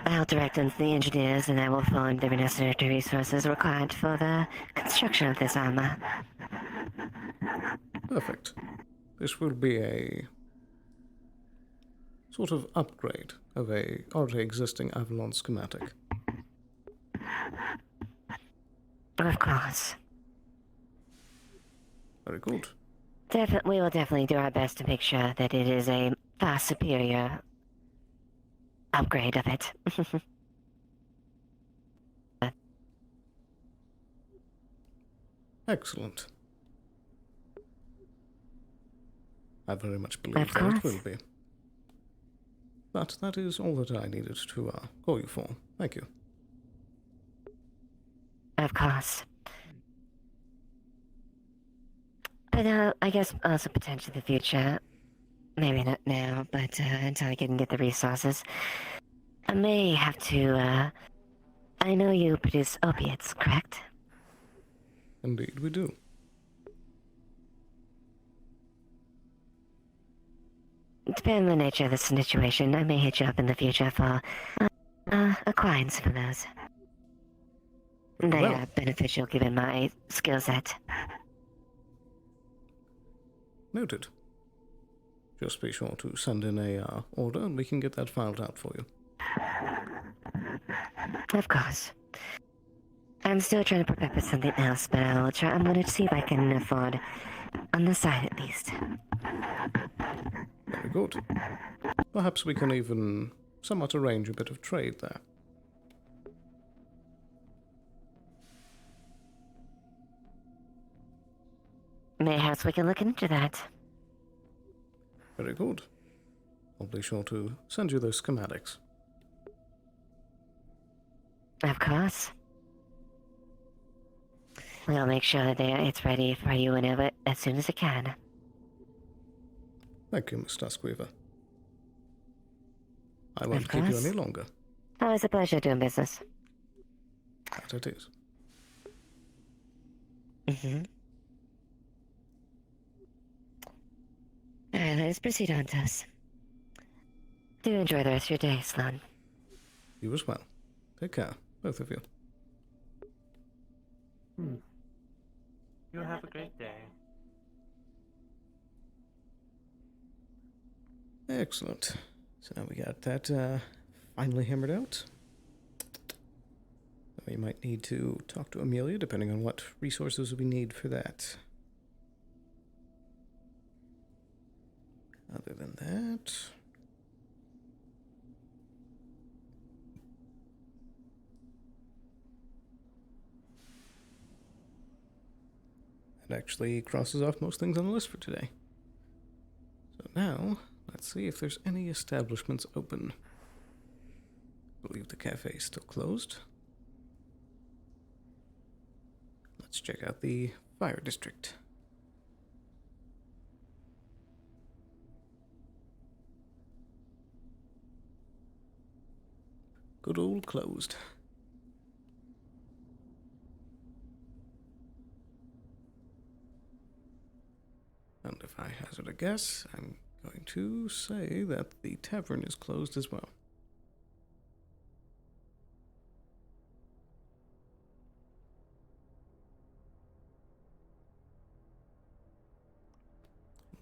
I'll direct them to the engineers and I will find the necessary resources required for the construction of this armor. Perfect. This will be a sort of upgrade of a already existing Avalon schematic. Of course. Very good. We will definitely do our best to make sure that it is a far superior upgrade of it. Excellent. I very much believe that it will be. But that is all that I needed to call you for. Thank you. Of course. But I guess also potentially in the future, maybe not now, but until I can get the resources, I may have to, I know you produce opiates, correct? Indeed, we do. Depending on the nature of the situation, I may hit you up in the future for acquiring some of those. They are beneficial given my skill set. Noted. Just be sure to send in a order and we can get that filed out for you. Of course. I'm still trying to prepare for something else, but I'm going to see if I can afford on the side at least. Very good. Perhaps we can even somewhat arrange a bit of trade there. Mayhaps we can look into that. Very good. I'll be sure to send you those schematics. Of course. We'll make sure that it's ready for you whenever, as soon as it can. Thank you, Miss Duskweaver. I won't keep you any longer. Always a pleasure doing business. That it is. Mm-hmm. Alright, let's proceed on, Tess. Do enjoy the rest of your day, Sloan. You as well. Take care, both of you. You have a great day. Excellent. So now we got that finally hammered out. We might need to talk to Amelia, depending on what resources we need for that. Other than that... It actually crosses off most things on the list for today. So now, let's see if there's any establishments open. I believe the cafe is still closed. Let's check out the fire district. Good old closed. And if I hazard a guess, I'm going to say that the tavern is closed as well.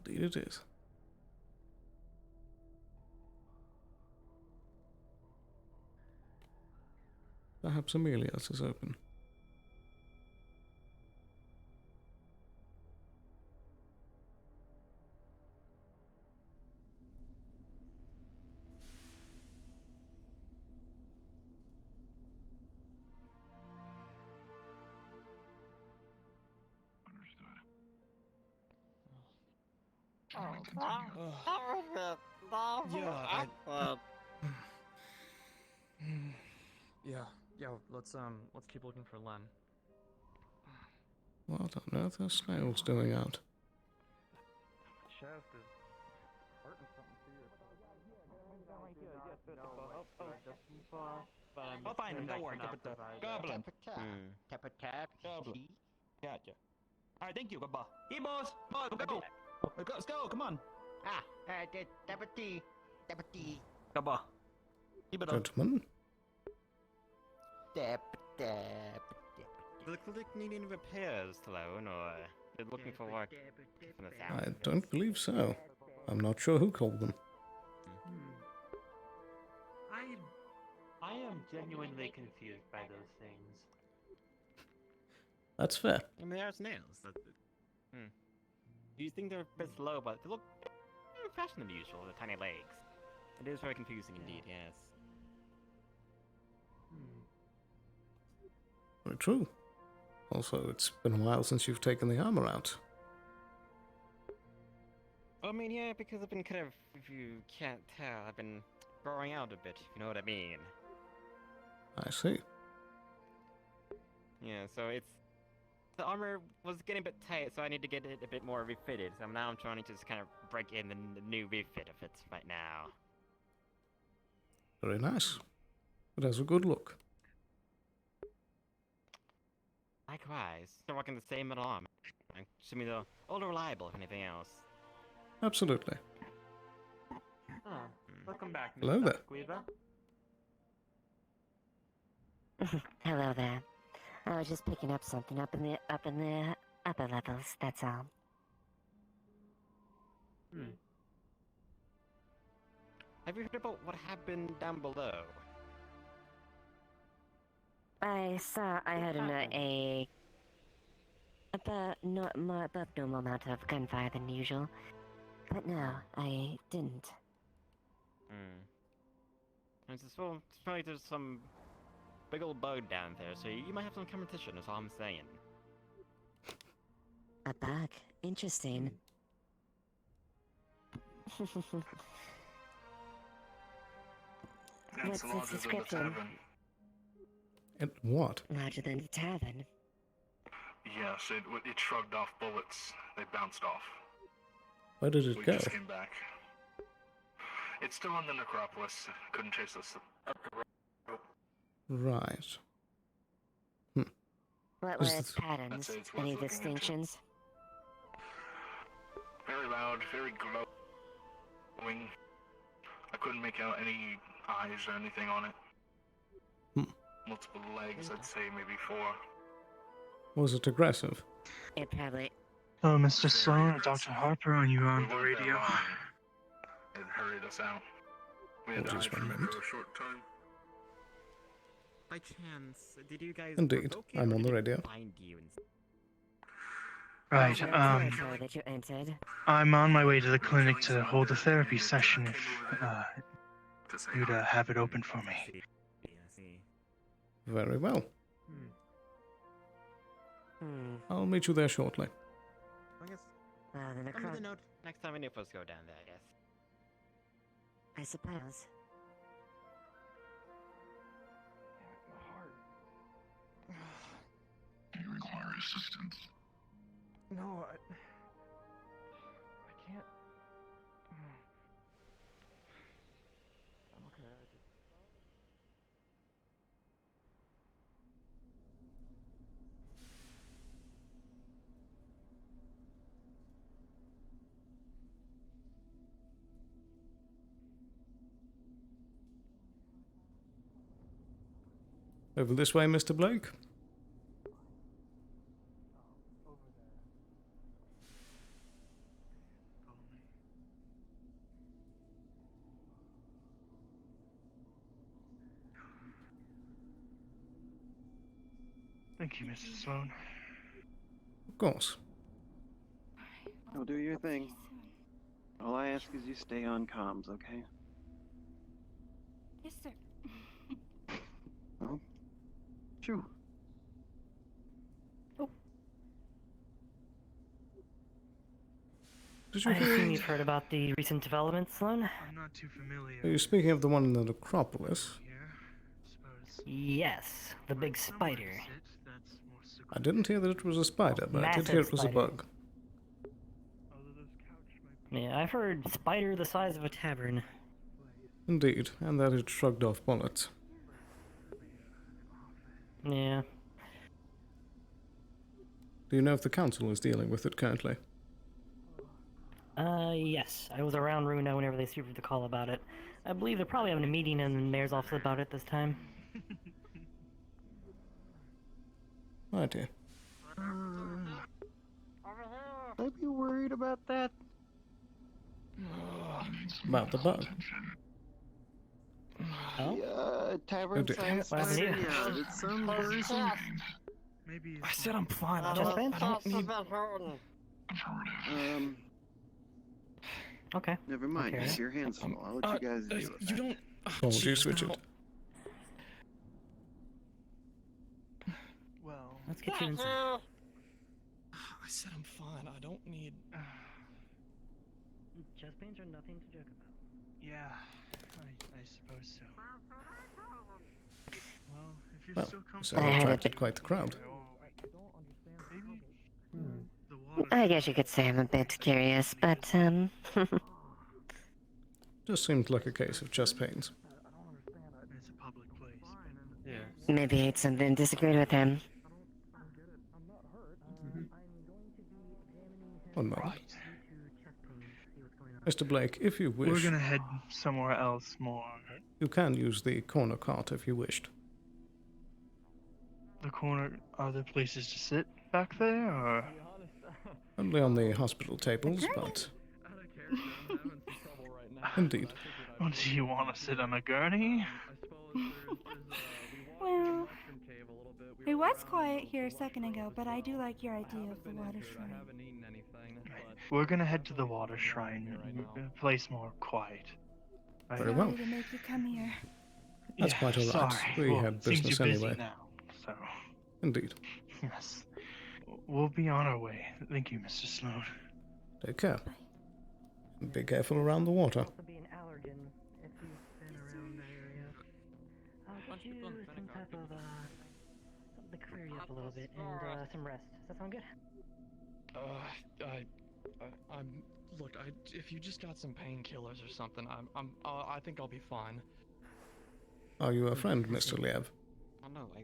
Indeed it is. Perhaps Amelia's is open. Let's keep looking for Len. What on earth are snails doing out? Shaft is hurting something Oh, fine, don't worry. Goblin. Tap a tap. Goblin. Gotcha. Alright, thank you. Goodbye. Hey, boss. Boss, go. Let's go. Come on. Tap a tea. Tap a tea. Goodbye. Keep it up. Gentlemen, Tap. Does the clinic need any repairs, Sloan, or they're looking for work from the sound? I don't believe so. I'm not sure who called them. I am genuinely confused by those things. That's fair. I mean, they are snails. You think they're a bit slow, but they look faster than usual, the tiny legs. It is very confusing indeed, yes. Very true. Also, it's been a while since you've taken the armor out. I mean, yeah, because I've been kind of, if you can't tell, I've been growing out a bit, if you know what I mean. I see. Yeah, so the armor was getting a bit tight, so I need to get it a bit more refitted. So now I'm trying to just kind of break in the new refit of it right now. Very nice. It has a good look. Likewise, still rocking the same metal armor. Assuming they're all reliable, if anything else. Absolutely. Welcome back, Hello there. Squeeba. Hello there. I was just picking up something up in the upper levels, that's all. Have you heard about what happened down below? I heard above normal amount of gunfire than usual. But no, I didn't. It's probably there's some big old bug down there, so you might have some competition, is all I'm saying. A bug? Interesting. What's its description? And what? Larger than the tavern. Yes, it shrugged off bullets. They bounced off. Where did it We go? just came back. It's still in the necropolis. Couldn't chase us. Right. What were its patterns? Any distinctions? Very loud, very glowing. I couldn't make out any eyes or anything on it. Multiple legs, I'd say maybe 4. Was it aggressive? It probably... Hello, Mr. Sloan, Dr. Harper, are you on the We weren't that radio? long. It hurried us out. We had to Just hide one from it moment. for a short time. By chance, did you guys Indeed, provoke it, I'm or on the did it radio. find you and... Right, that you entered. I'm on my way to the clinic to hold a therapy session if you'd have it open for me. Very well. I'll meet you there shortly. I guess... Well, then I'll make a note next time any of us go down there, I guess. I suppose. Do you require assistance? No, I can't. I'm okay. Over this way, Mr. Blake. Thank you, Mrs. Sloan. Of course. Go do your thing. All I ask is you stay on comms, okay? Yes, sir. Oh, true. Did you I hear? assume you've heard about the recent developments, Sloan? I'm not too familiar. Are you speaking of the one in the necropolis? Yes, the big spider. I didn't hear that it was a spider, but I did hear it was a Massive bug. Yeah, I've heard spider the size of a tavern. Indeed, and that it shrugged off bullets. Yeah. Do you know if the council is dealing with it currently? Yes. I was around Runa whenever they received the call about it. I believe they're probably having a meeting in the mayor's office about it this time. Right here. I'd be worried about that. About the bug. Oh? Yeah, tavern dear. science. What happened to you? Yeah, it's some worrisome. Maybe I said I'm fine. I Just don't need. Okay. Never mind. Okay. Your hands full. I'll let you guys deal with You that. don't. Apologies, Richard. Well, Let's get you inside. I said I'm fine. I don't need. Chest pains are nothing to joke about. yeah, I suppose so. Well, if you're Well, still so comfortable. it attracted quite the crowd. The water. I guess you could say I'm a bit curious, but, Just seemed like a case of chest pains. It's a public place. Yeah. maybe it's something disagreed with him. One moment. Mr. Blake, if you wish, We're gonna head somewhere else more. you can use the corner cart if you wished. The corner. Are there places to sit back there, or? Only on the hospital tables, but... Indeed. Oh, do you want to sit on a gurney? Well, it was quiet here a second ago, but I do like your idea of the water shrine. We're gonna head to the water shrine, a place more quiet. Right? Very well. Sorry to make you come here. That's Yeah, quite alright. sorry. We Well, had seems business you're busy anyway. now, so Indeed. yes, we'll be on our way. Thank you, Mr. Sloan. Take care. And be careful around the water. Also be an allergen if you've been around that area. I'll get you some type of, something to clear you up a little bit, and, some rest. Does that sound good? Look, if you just got some painkillers or something, I think I'll be fine. Are you a friend, Mr. Liev? I don't know, I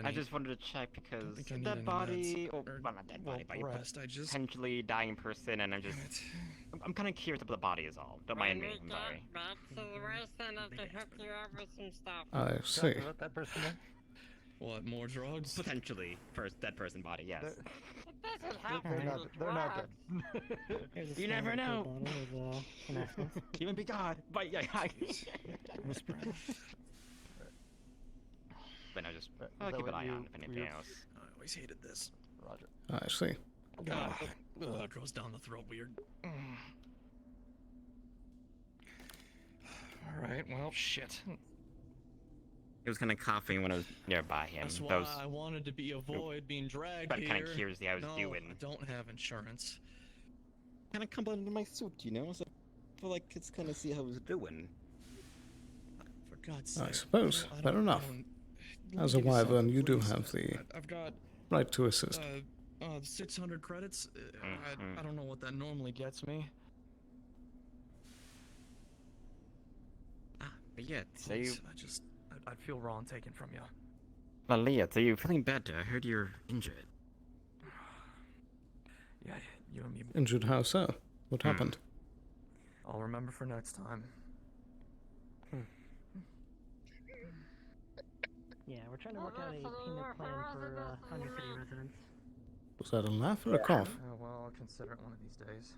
I just wanted to check because think I need dead any body, meds. or well, not dead body, but rest. potentially dying person, and I'm kind of curious about the body is all. Don't mind me, I'm sorry. Back to the race and have to hook you up with some stuff. I see. What that person did? What, more drugs? Potentially, dead person body, yes. It doesn't help They're not dead. You never know. You might be God. But yeah, but no, just I'll keep an eye on if anything else. I always hated this. Roger. I see. Goes down the throat weird. Alright, well, shit. He was kind of coughing when I was nearby him. That's why I wanted to avoid being dragged but here. kind of curious how I was no, doing. I don't have insurance. Kind of come under my suit, you know? So I feel like it's kind of see how I was doing. For God's sake. I suppose. I don't- Fair I enough. don't- As a Give me wyvern, something, you do please. have the I've got right to assist. 600 credits. I don't know what that normally gets me. But yeah, so Please, I'd feel wrong taken from you. well, Leah, so you're feeling better. I heard you're injured. Yeah, you and me. Injured how so? What happened? I'll remember for next time. Yeah, we're trying to work out a payment plan for Thunder City residents. Was that a laugh or a cough? Well, I'll consider it one of these days.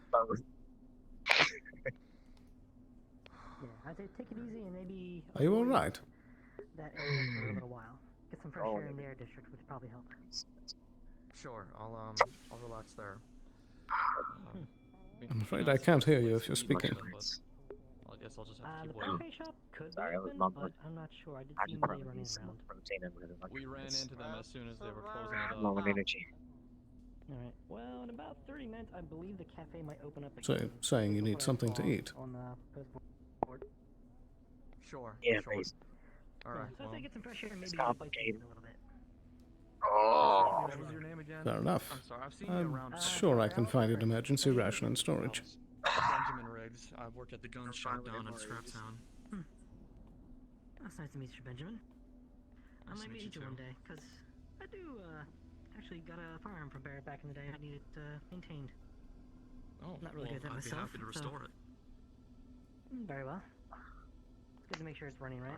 Yeah, I'd say take it easy and maybe. Are you alright? That area for a little while. Get some fresh air in their district would probably help. Sure, I'll relax there. I'm afraid I can't hear you if you're speaking. I guess I'll just have to The keep waiting. buffet shop could be open, but I'm not sure. I did see Molly running around. We ran into them as soon as they were closing it up. Low in energy. Alright, well, in about 30 minutes, I believe the cafe might open up So, again. saying you That's need what I something to saw eat. On the post board. Sure. Yeah, sure. please. Alright, So if they get some fresh air, maybe it's get a bite to complicated. eat a little bit. Oh, what was your name again? Fair enough. I'm sorry, I've seen you I'm around. sure I can find an emergency ration and storage. Benjamin Riggs. I work at the gun shop down in Scraptown. That's nice to meet you, Benjamin. I Nice to might meet meet you you one too. day, because I do, actually got a firearm from Barrett back in the day. I need it, maintained. Oh, Not really well, good at that I'd be myself, happy to so- restore it. Very well. It's good to make sure it's running right.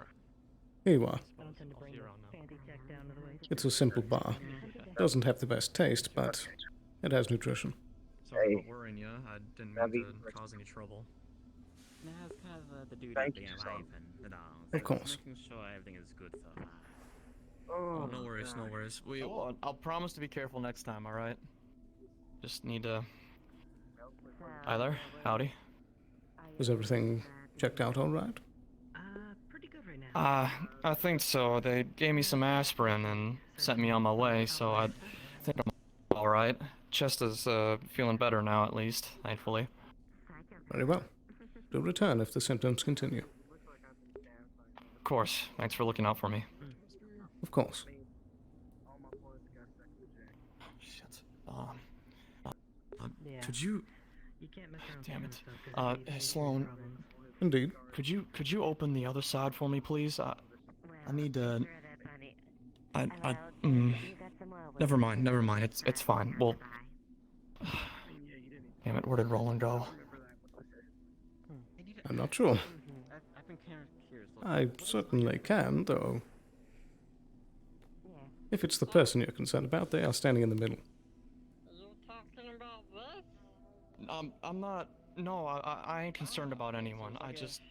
Here you are. I don't tend to bring the fancy tech down to the way. It's a simple bar. Doesn't have the best taste, but it has nutrition. Sorry about worrying you. I didn't mean to cause any trouble. No, it's kind of the duty Thank of being you, alive son. and Of course. making sure everything is good so far. Oh, no worries, no worries. I'll promise to be careful next time, alright? Just need to... Hi there, howdy. Is everything checked out all right? Pretty good right now. I think so. They gave me some aspirin and sent me on my way, so I think I'm alright. Chest is feeling better now, at least, thankfully. Very well. Do return if the symptoms continue. Of course. Thanks for looking out for me. Of course. Shit. Yeah. Could you... You can't mess around Damn with it. stuff, 'cause it may Sloan. problems. Indeed. Could you open the other side for me, please? I need to... Never mind. It's fine. Well... Damn it, where did Roland go? I'm not sure. I've been kind of curious. I certainly can, though. If it's the person you're concerned about, they are standing in the middle. You talking about this? I'm not... No, I ain't concerned about anyone. I just...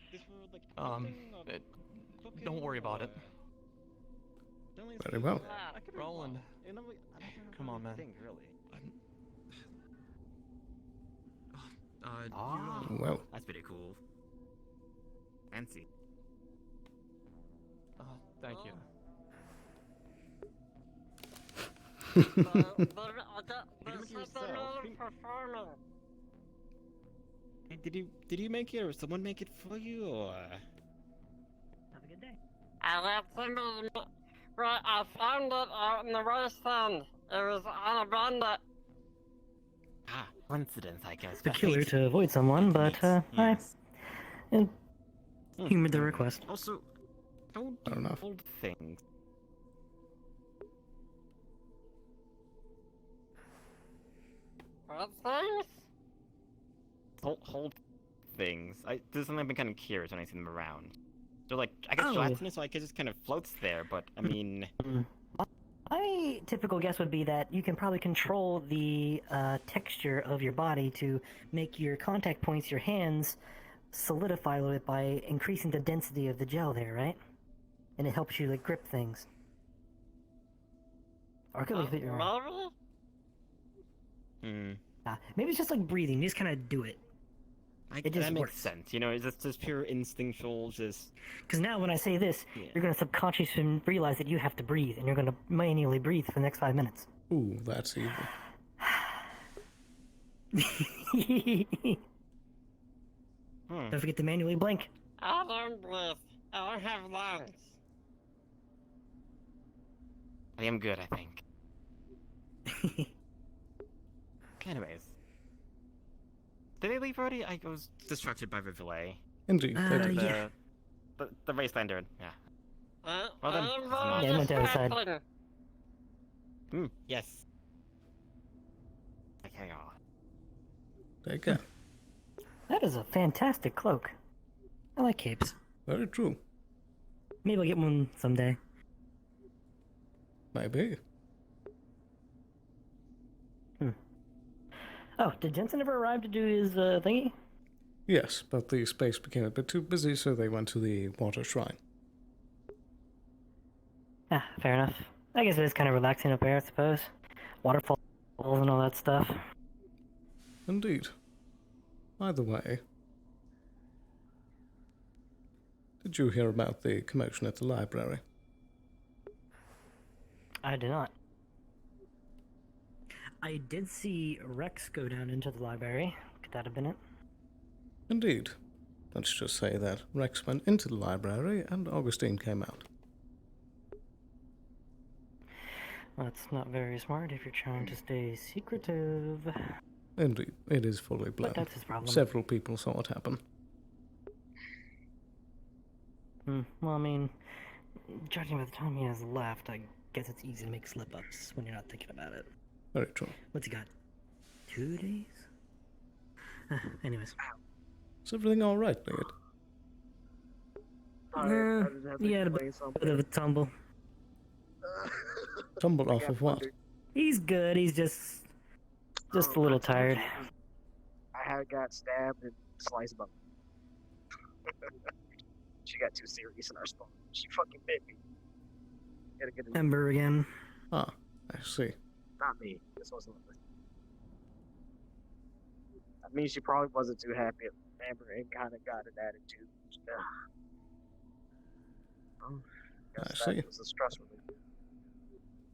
don't worry about it. Very well. Roland. Come on, man. Well. That's pretty cool. Fancy. Thank you. Hey, did you make it, or someone make it for you, or? Have a good day. I let somebody. Right, I found it out in the wasteland. It was on a bandit. Ah, coincidence, I guess. The killer to avoid someone, but, I humored the request. Also, don't Fair enough. hold things. What things? Hold things. This is something I've been kind of curious when I see them around. So, like, I guess gelatinous, so like it just kind of floats there. But I mean, My typical guess would be that you can probably control the texture of your body to make your contact points, your hands, solidify a little bit by increasing the density of the gel there, right? And it helps you like grip things. Or could be wrong. Maybe it's just like breathing. You just kind of do it. It just that makes works. sense. You know, it's just pure instinctual, just... Because now when I say this, you're going to subconsciously realize that you have to breathe, and you're going to manually breathe for the next 5 minutes. Ooh, that's evil. Don't forget to manually blink. I don't breathe. I don't have lungs. I am good, I think. Anyways. Did they leave already? I was distracted by the delay. Indeed, they did. yeah. The Wastelander, yeah. Well then. Yeah, I went to the other side. Yes. Okay, y'all. Take care. That is a fantastic cloak. I like capes. Very true. Maybe I'll get one someday. Maybe. Oh, did Jensen ever arrive to do his thingy? Yes, but the space became a bit too busy, so they went to the water shrine. Ah, fair enough. I guess it is kind of relaxing up there, I suppose. Waterfalls and all that stuff. Indeed. By the way, did you hear about the commotion at the library? I did not. I did see Rex go down into the library. Could that have been it? Indeed. Let's just say that Rex went into the library and Augustine came out. That's not very smart if you're trying to stay secretive. Indeed, it is fully blown. But that's his problem. Several people saw it happen. Well, I mean, judging by the time he has left, I guess it's easy to make slip-ups when you're not thinking about it. Very true. What's he got? 2 days? Anyways. Is everything alright, Nate? He had a bit of a tumble. Tumble off of what? He's good, he's just a little tired. I had got stabbed and sliced bone. She got too serious in our spawn. She fucking bit me. Gotta get a Ember again. Ah, I see. Not me. This wasn't me. I mean, she probably wasn't too happy at Amber and kind of got an attitude. I see. It was a stress relief.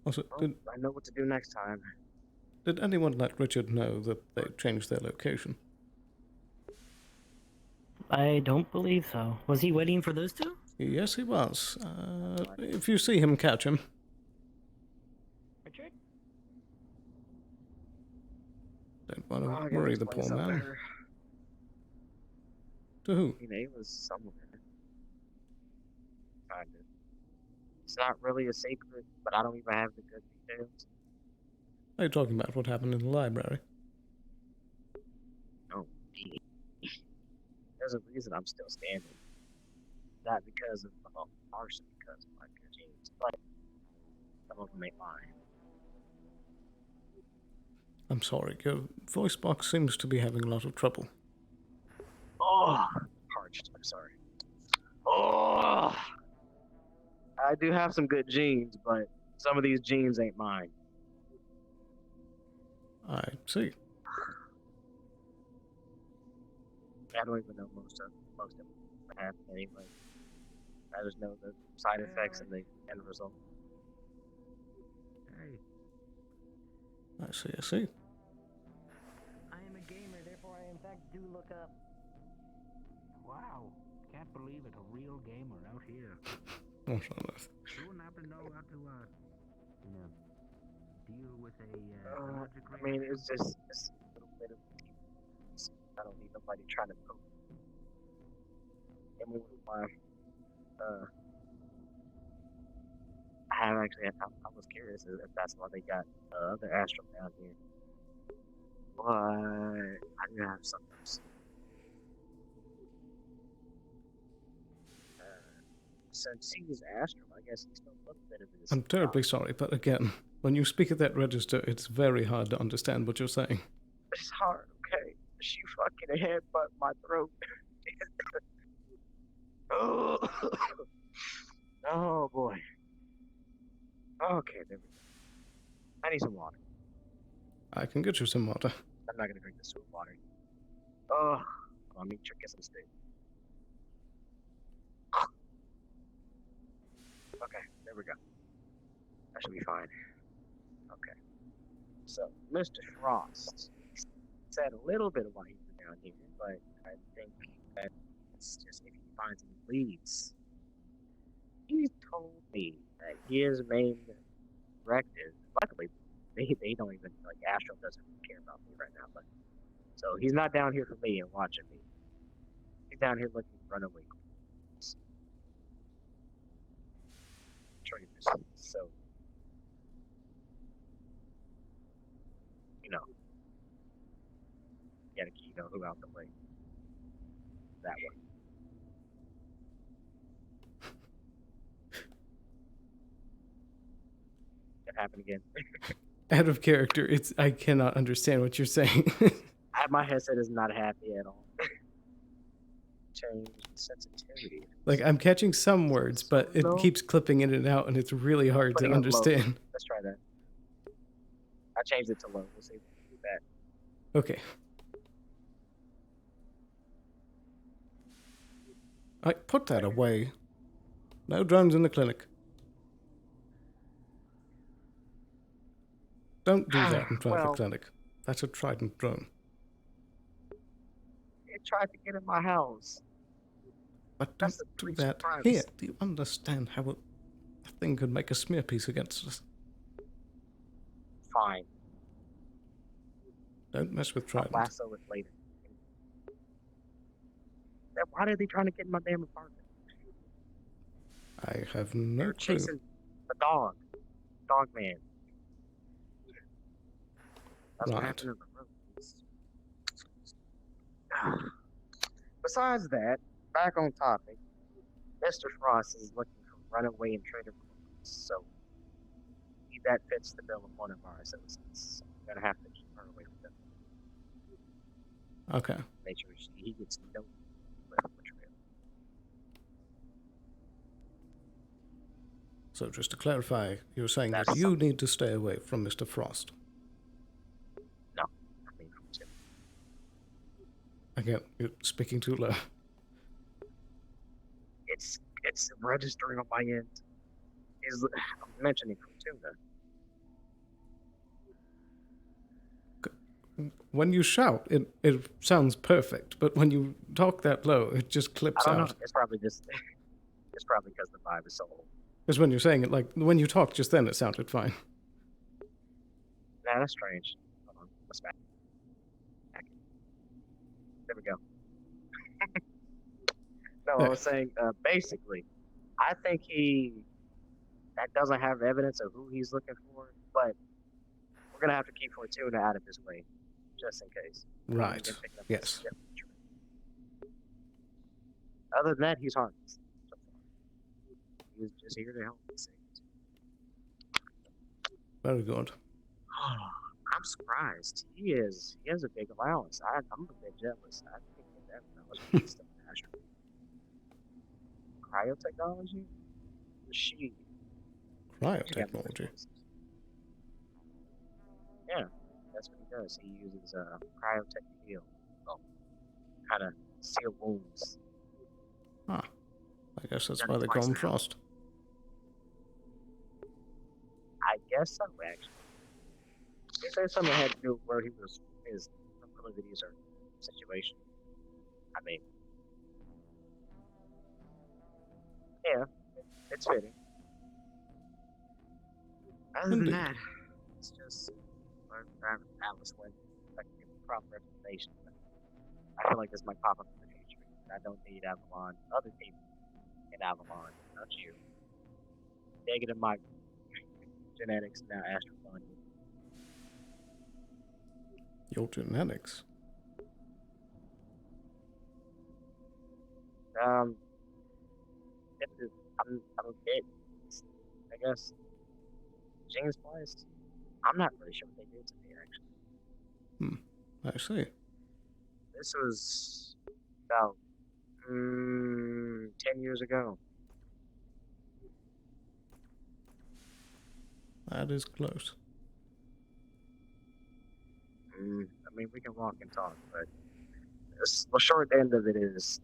Also, I know what to do next time. did anyone let Richard know that they changed their location? I don't believe so. Was he waiting for those two? Yes, he was. If you see him, catch him. Richard? Don't want to worry the poor man. Better. To who? You know, he was somewhere. Kind of. It's not really a secret, but I don't even have the good details. Are you talking about what happened in the library? No, me. There's a reason I'm still standing. Not because of arson, because of my good genes, but some of them ain't mine. I'm sorry, your voice box seems to be having a lot of trouble. Oh, parched. I'm sorry. Oh, I do have some good genes, but some of these genes ain't mine. I see. I don't even know most of what happened anyway. I just know the side effects and the end result. Hey. I see, I see. I am a gamer, therefore I in fact do look up. Wow, can't believe it, a real gamer out here. What on earth? You wouldn't happen to know how to, deal with a, I mean, it's just a little bit of... I don't need nobody trying to poke. And with my, I have actually, I was curious if that's why they got other Astral down here. But I do have something else. Since he's Astral, I guess he's still a little bit of his... I'm terribly sorry, but again, when you speak at that register, it's very hard to understand what you're saying. It's hard, okay? She fucking headbutt my throat. Oh. Oh boy. Okay, there we go. I need some water. I can get you some water. I'm not gonna drink this with water. Oh, let me get some steak. Okay, there we go. That should be fine. Okay. So, Mr. Frost said a little bit of why he's down here, but I think that it's just if he finds any leads. He told me that his main directive, luckily, they don't even, like, Astral doesn't care about me right now, but, so he's not down here for me and watching me. He's down here looking for runaway queens. Traitors, so, you know, gotta keep who out the way. That one. That happened again. Out of character, I cannot understand what you're saying. My headset is not happy at all. Change sensitivity. Like, I'm catching some words, but it keeps clipping in and out, and it's really hard to understand. Let's try that. I changed it to low. We'll see if we can do that. Okay. I put that away. No drones in the clinic. Don't do that in private Well- clinic. That's a Trident drone. It tried to get in my house. But That's don't the do breach that of privacy. here. Do you understand how a thing could make a smear piece against us? Fine. Don't mess with I'll Trident. lasso it later. Then why are they trying to get in my damn apartment? I have no They're clue. chasing the dog. Dog man. That's what Right. happened in the room. Besides that, back on topic, Mr. Frost is looking for runaway and traitor clones, so that fits the bill of one of our associates. So we're gonna have to keep her away from them. Okay. Make sure he gets no betrayal. So just to clarify, you're saying that That's you need to stay away from Mr. Frost. No, I mean from Tim. Again, you're speaking too low. It's registering on my end. I'm mentioning from Tuna. When you shout, it sounds perfect, but when you talk that low, it just clips I don't out. know. It's probably because the vibe is so old. Because when you're saying it, like, when you talked just then, it sounded fine. Nah, that's strange. Hold on. Let's back. There we go. No, I was saying, basically, I think that doesn't have evidence of who he's looking for, but we're going to have to keep Fortuna out of his way, just in case. Right. Yes. Other than that, he's harmless. He's just here to help us. Very good. I'm surprised. He has a big allowance. I'm a bit jealous. I think that was based on Astro. Cryotechnology? She. Cryotechnology. Yeah, that's what he does. He uses cryotech to heal. Well, kind of seal wounds. Ah, I guess that's Done why it they twice call him now. Frost. I guess so, actually. He said something had to do with where he was, his proclivities or situation. I mean, yeah, it's fitting. Other than Indeed. that, it's just Alice went like give proper explanation. I feel like this might pop up in the future. I don't need Avalon, other people in Avalon, not you. Negative my genetics now Astropon. Your genetics. I'm a bit, I guess, gene spliced. I'm not really sure what they did to me, actually. I see. This was about 10 years ago. That is close. I mean, we can walk and talk, but the short end of it is,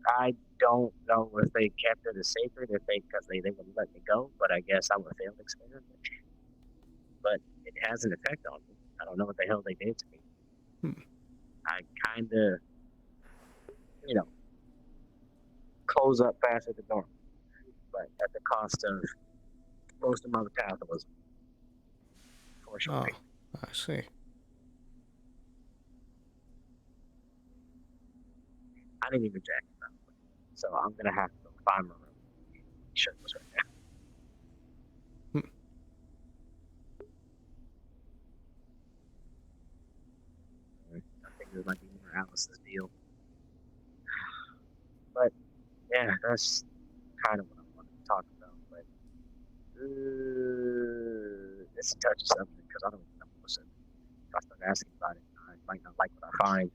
I don't know if they kept it a secret, because they wouldn't let me go, but I guess I'm a failed experiment. But it has an effect on me. I don't know what the hell they did to me. I kind of, close up faster than normal, but at the cost of most of my metabolism. For sure. Oh, I see. I didn't even jack it up, so I'm gonna have to go find my room. Shirtless right now. I think this might be more Alice's deal. But yeah, that's kind of what I wanted to talk about. But it's a touchy subject because I don't even know what's it. If I start asking about it, I might not like what I find.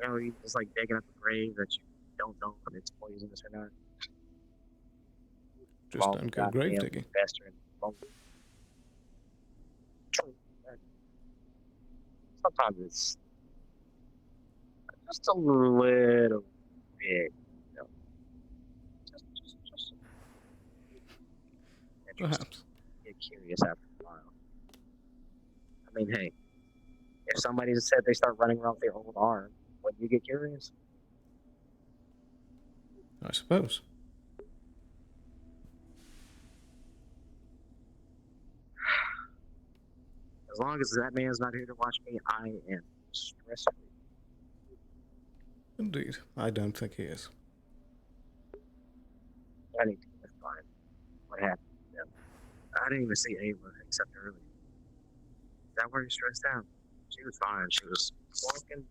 You just like digging up a grave that you don't know if it's poisonous or not. Just don't go grave digging. Investor in sometimes it's just a little bit, just Perhaps. Get curious after a while. I mean, hey, if somebody said they start running around with their old arm, wouldn't you get curious? I suppose. As long as that man's not here to watch me, I am stress-free. Indeed. I don't think he is. I need to get fine. What happened to them? I didn't even see Ava except earlier. Is that why you're stressed out? She was fine. She was walking,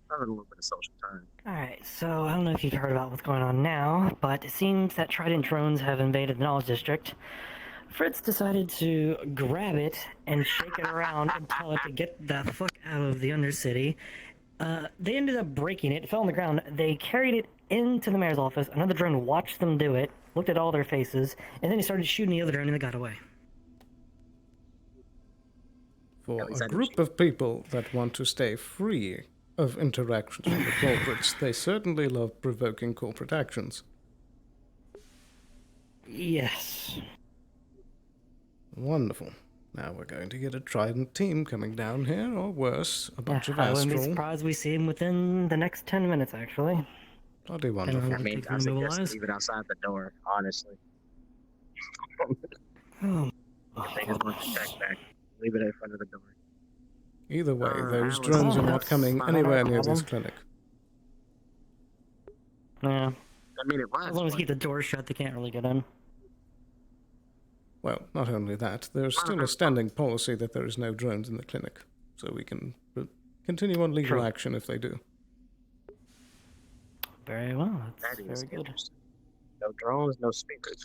having a little bit of social time. Alright, so I don't know if you've heard about what's going on now, but it seems that Trident drones have invaded the Knowledge District. Fritz decided to grab it and shake it around and tell it to get the fuck out of the Undercity. They ended up breaking it, it fell on the ground. They carried it into the mayor's office. Another drone watched them do it, looked at all their faces, and then he started shooting the other drone and they got away. For a group of people that want to stay free of interactions with the culprits, they certainly love provoking corporate actions. Yes. Wonderful. Now we're going to get a Trident team coming down here, or worse, a bunch of I wouldn't be Astral. surprised we see him within the next 10 minutes, actually. Bloody wonderful. I mean, I suggest leave it outside the door, honestly. Oh. If they just want to check back, leave it in front of the door. Either way, those drones are not coming anywhere near this clinic. Yeah. I mean, it was. As long as you keep the door shut, they can't really get in. Well, not only that, there's still a standing policy that there is no drones in the clinic, so we can continue on legal action if they do. Very well, That that's is very good. interesting. No drones, no speakers.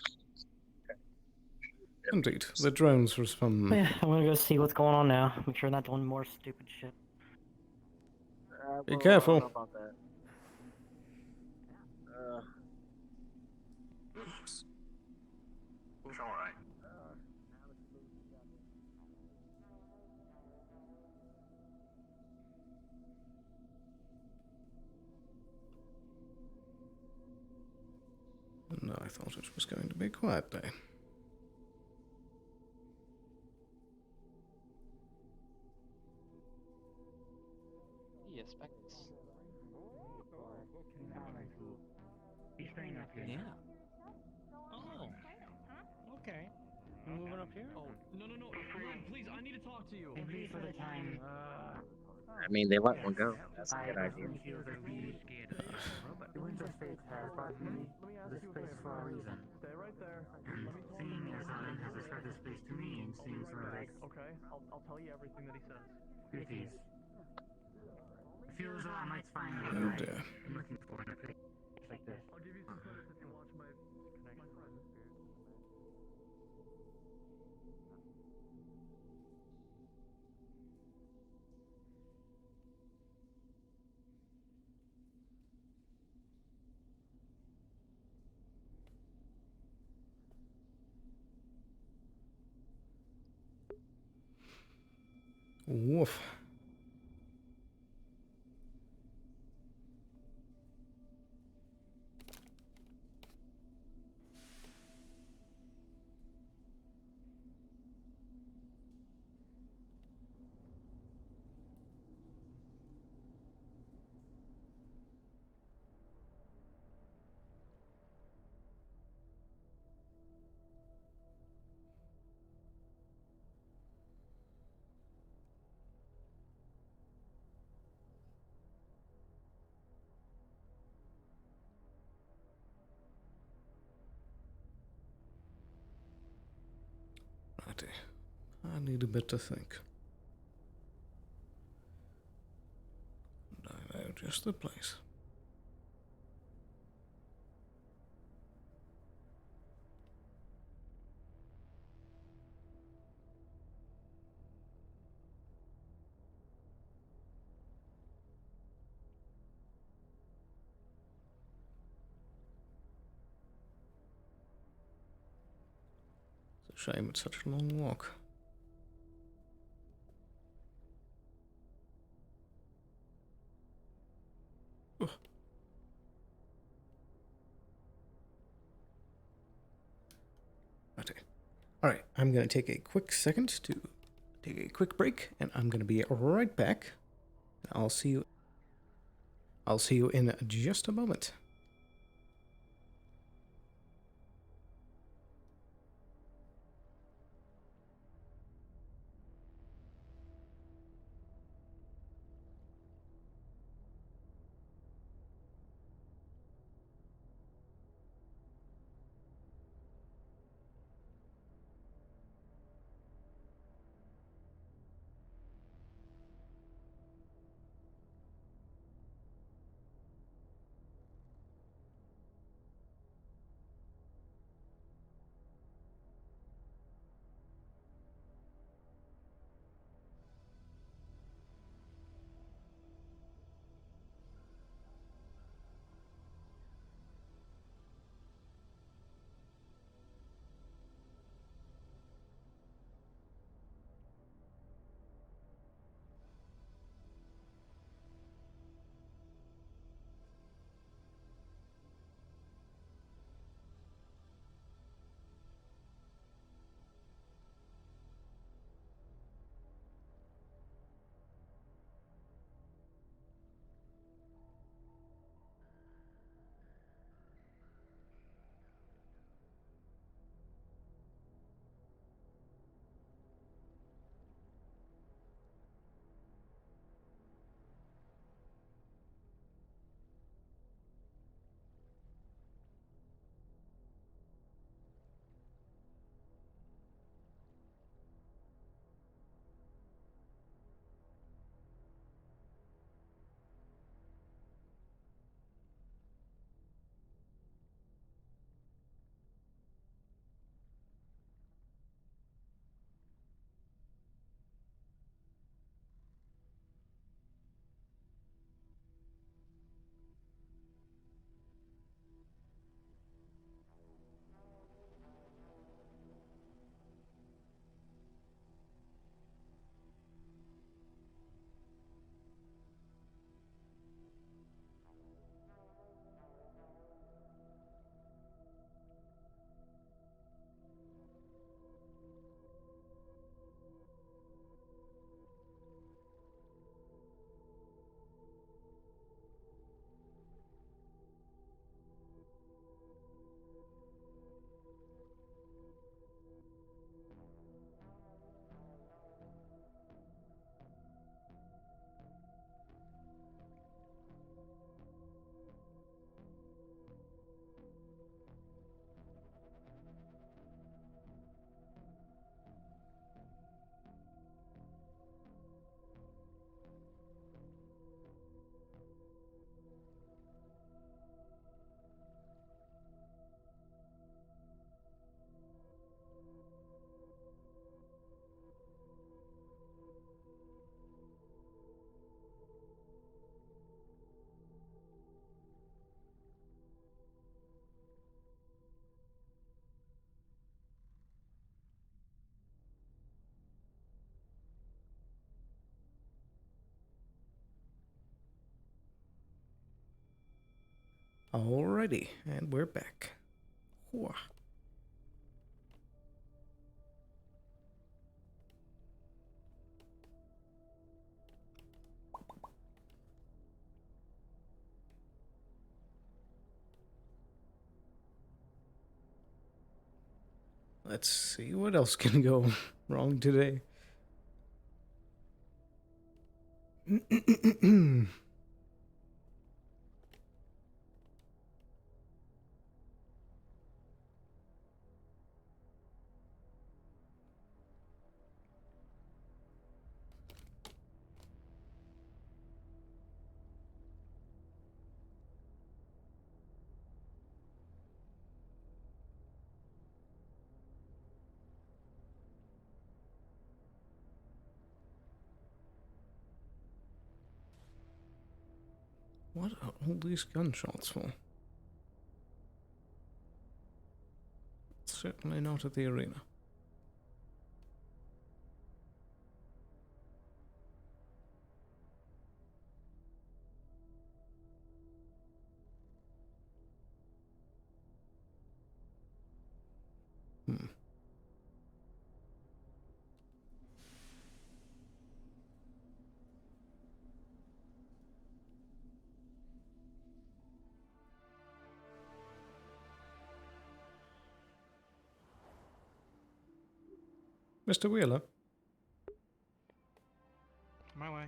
Indeed, the drones were from... Yeah, I'm gonna go see what's going on now. Make sure I'm not doing more stupid shit. Be careful. I don't know about that. Oops. It's alright. No, I thought it was going to be a quiet day. Yes, specs. Yeah. Oh. Okay. You moving up here? Oh, no, please, I need to talk to you. Please for the time. I mean, they let one go. That's a good idea. The Winter State has brought me this place for a reason. Stay right there. And seeing as Allen has assured this place to me, it seems like... Okay, I'll tell you everything that he says. It is. I feel as though I might find what Oh dear. I'm looking for in a place like this. I'll give you some credit if you watch my connection. Woof. Righty. I need a bit to think. And I know just the place. It's a shame it's such a long walk. Ugh. Righty. Alright, I'm going to take a quick second to take a quick break, and I'm going to be right back. I'll see you in just a moment. Alrighty, and we're back. Whoa. Let's see what else can go wrong today. What are all these gunshots for? Certainly not at the arena. Mr. Wheeler? My way.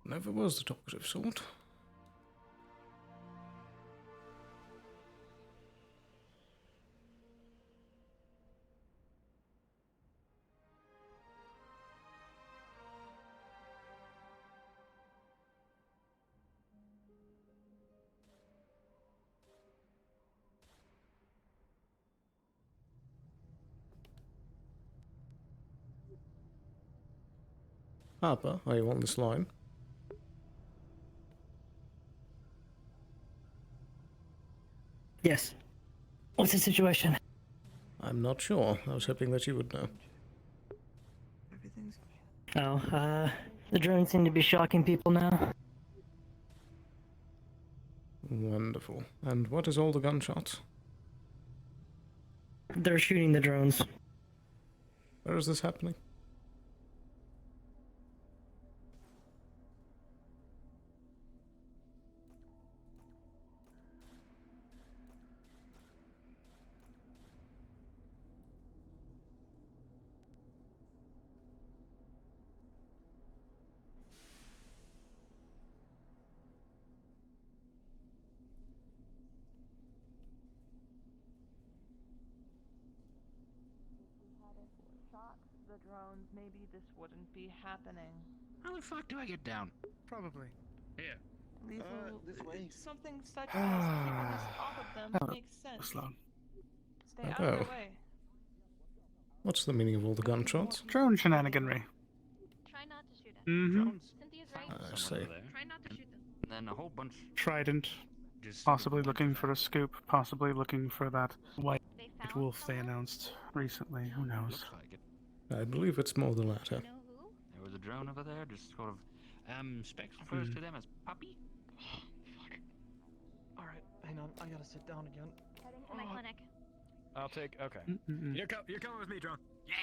Never was the talkative sort. Harper, are you on this line? Yes. What's the situation? I'm not sure. I was hoping that you would know. Oh, the drones seem to be shocking people now. Wonderful. And what is all the gunshots? They're shooting the drones. Where is this happening? The drones, maybe this wouldn't be happening. How the fuck do I get down? Probably. Here. Lethal, this way. something such as keeping us off of them Oh, makes sense. Sloan. Stay out of their way. What's the meaning of all the gunshots? Drone shenaniganry. Try not to shoot them. Mm-hmm. Cynthia's right. I see. Try not to shoot them. And then a whole bunch. Trident. Possibly looking for a scoop. Possibly looking for that white wolf they announced recently. Who knows? Looks like it. I believe it's more the latter. There was a drone over there, just sort of. Specs refers to them as puppy. Fuck. Alright, hang on, I gotta sit down again. Heading to my clinic. I'll take. Okay. Mm-mm. You're coming with me, drone. Yeah.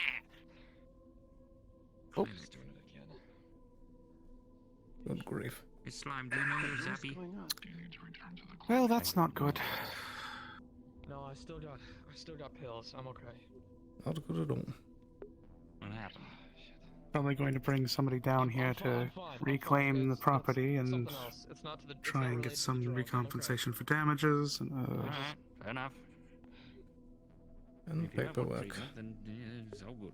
Oh. He's doing it again. Good grief. Hey, Slime, do you know you're zappy? Well, that's not good. No, I still got pills. I'm okay. Not good at all. What happened? Probably going to bring somebody down here to reclaim the property and try and get some recompensation for damages. And, Alright, fair enough. And If you have what paperwork. treatment, then yeah, it's all good.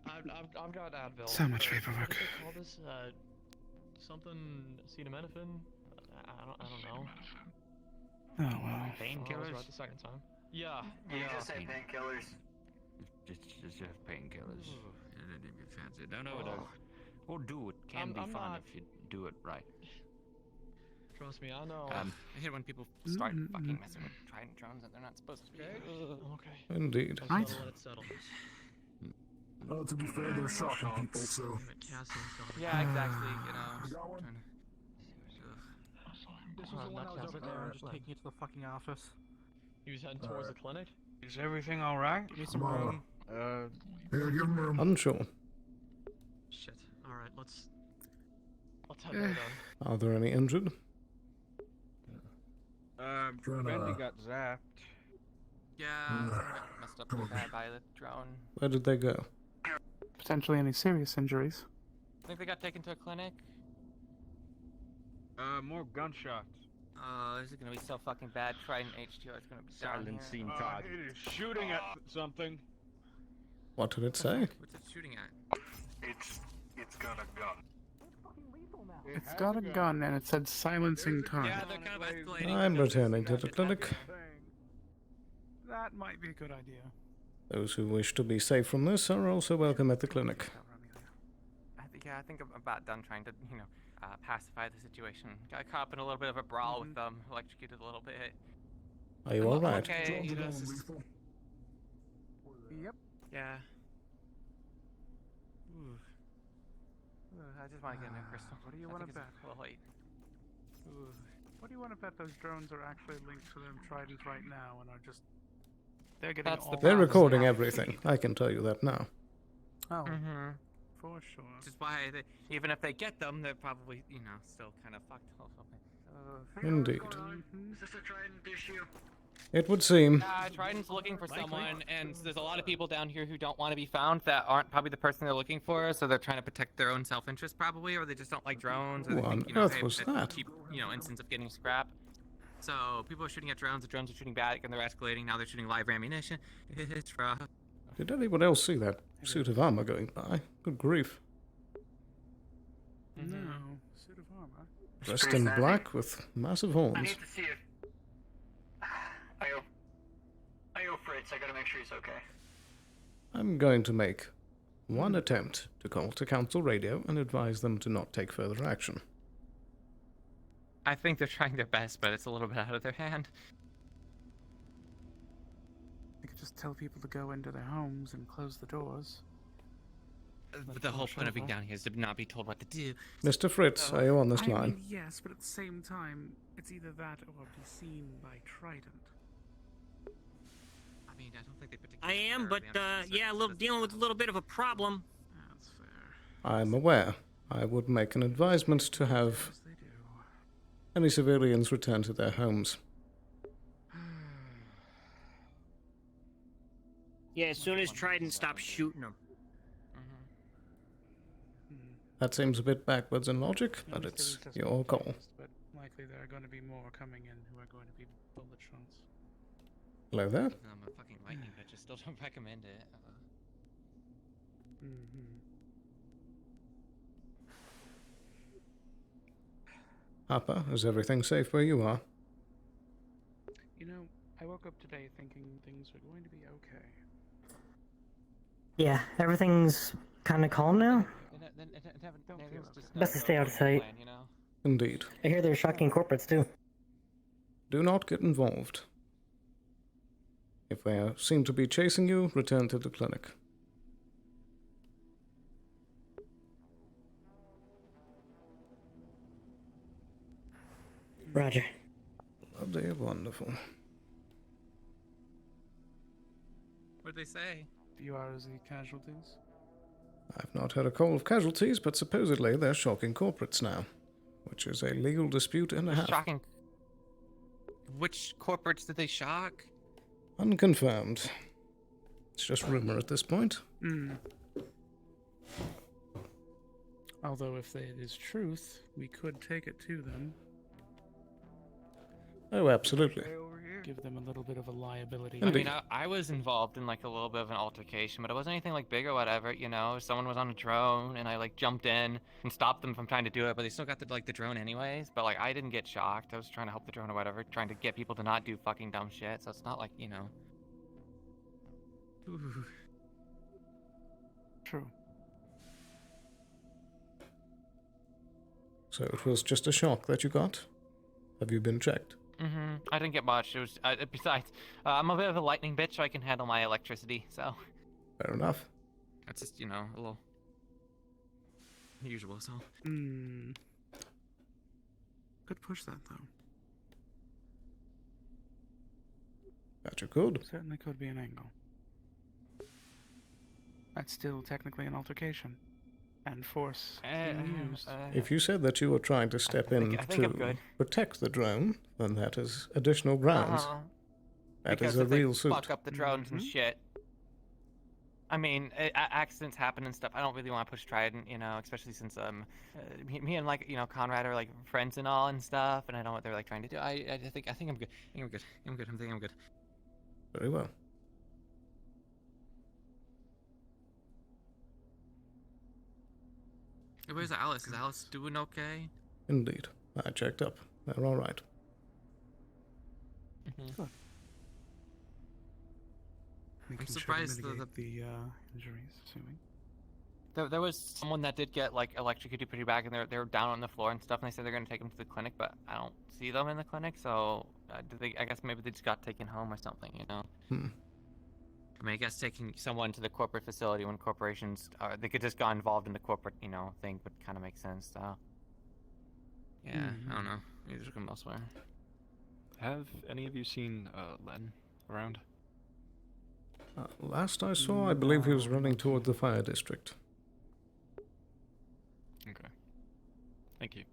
I've got Advil. So much What paperwork. do they call this? Something acetaminophen? I don't know. Oh well. I was Painkillers? right the second time. Yeah. You just say painkillers. Just have painkillers. If you fancy it. No, or do it. Can be I'm fun not- if you do it right. Trust me, I know. I hate when people start fucking messing with trident drones that they're not supposed to be. I'm okay. Indeed. I'll settle, let it settle. Well, to be fair, they're shocking people, so. Yeah, exactly. You know. Trying to... This was the one I was over there just taking you to the fucking office. He was heading towards the clinic? Is everything alright? Give me some room. Here, give him room. Unsure. Shit. Alright, let's head there then. Are there any injured? Randy got zapped. Yeah, messed up pretty bad by the drone. Where did they go? Potentially any serious injuries. I think they got taken to a clinic. More gunshots. Oh, this is gonna be so fucking bad. Trident HTR is gonna be down here. Silencing target. It is shooting at something. What did it say? What's it shooting at? It's got a gun. It's got a gun and it said silencing target. Yeah, they're kind of escalating. I'm returning to the clinic. That might be a good idea. Those who wish to be safe from this are also welcome at the clinic. I think I'm about done trying to, pacify the situation. Got caught up in a little bit of a brawl with them, electrocuted a little bit. Are you alright? Okay. Yep. Yeah. Ooh. I just want to get a new crystal. What do you want to bet? A little late. Ooh. What do you want to bet those drones are actually linked to them tridents right now and are just... They're getting all... They're recording everything. I can tell you that now. Oh. Mm-hmm. For sure. Which is why, even if they get them, they're probably, still kind of fucked. Indeed. Is this a Trident issue? It would seem. Trident's looking for someone, and there's a lot of people down here who don't want to be found that aren't probably the person they're looking for, so they're trying to protect their own self-interest probably, or they just don't like drones, or they What on think, earth hey, was it's a that? cheap, instance of getting scrap. So people are shooting at drones, the drones are shooting back, and they're escalating. Now they're shooting live ammunition. It's rough. Did anyone else see that suit of armor going by? Good grief. No, suit of armor. Dressed in black with massive I horns. need to see if... I owe Fritz. I gotta make sure he's okay. I'm going to make one attempt to call to council radio and advise them to not take further action. I think they're trying their best, but it's a little bit out of their hand. They could just tell people to go into their homes and close the doors. But the whole point of being down here is to not be told what to do. Mr. Fritz, are you on this I line? mean, yes, but at the same time, it's either that or be seen by Trident. I mean, I don't think they I am, but yeah, dealing with a little bit of a problem. That's fair. I'm aware. I would make an advisement to have any civilians return to their homes. Yeah, as soon as Trident stops shooting them. That seems a bit backwards in logic, but it's your call. But likely there are going to be more coming in who are going to be bullet shots. Hello there. I'm a fucking lightning, but just still don't recommend it. Harper, is everything safe where you are? You know, I woke up today thinking things were going to be okay. Yeah, everything's kind of calm now. Best to stay out of sight. Indeed. I hear they're shocking corporates too. Do not get involved. If they seem to be chasing you, return to the clinic. Roger. Bloody wonderful. What'd they say? You are as the casualties? I've not heard a call of casualties, but supposedly they're shocking corporates now, which is a legal dispute and a half. Shocking. Which corporates did they shock? Unconfirmed. It's just rumor at this point. Although if it is truth, we could take it to them. Oh, absolutely. Give them a little bit of a liability. I mean, I was involved in like a little bit of an altercation, but it wasn't anything like big or whatever, Someone was on a drone, and I like jumped in and stopped them from trying to do it, but they still got the drone anyways. But like, I didn't get shocked. I was trying to help the drone or whatever, trying to get people to not do fucking dumb shit. So it's not like, Ooh. True. So it was just a shock that you got? Have you been checked? I didn't get much. It was besides, I'm a bit of a lightning bitch, so I can handle my electricity. So. Fair enough. That's just a little usual. So. Could push that though. That you could. Certainly could be an angle. That's still technically an altercation. And force being used. If you said that you were trying to step in to protect the drone, then that is additional grounds. That is a real suit. Fuck up the drones and shit. I mean, accidents happen and stuff. I don't really want to push Trident, especially since me and Conrad are like friends and all and stuff, and I know what they're like trying to do. I think I'm good. I think I'm good. Very well. Where's Alice? Is Alice doing okay? Indeed. I checked up. They're all right. I'm surprised the injuries, assuming. There was someone that did get like electrocuted pretty bad, and they're down on the floor and stuff. And they said they're gonna take them to the clinic, but I don't see them in the clinic. So I guess maybe they just got taken home or something, I mean, I guess taking someone to the corporate facility when corporations they could just got involved in the corporate, thing would kind of make sense. So, yeah, I don't know. Maybe just come elsewhere. Have any of you seen Len around? Last I saw, I believe he was running toward the fire district. Okay. Thank you.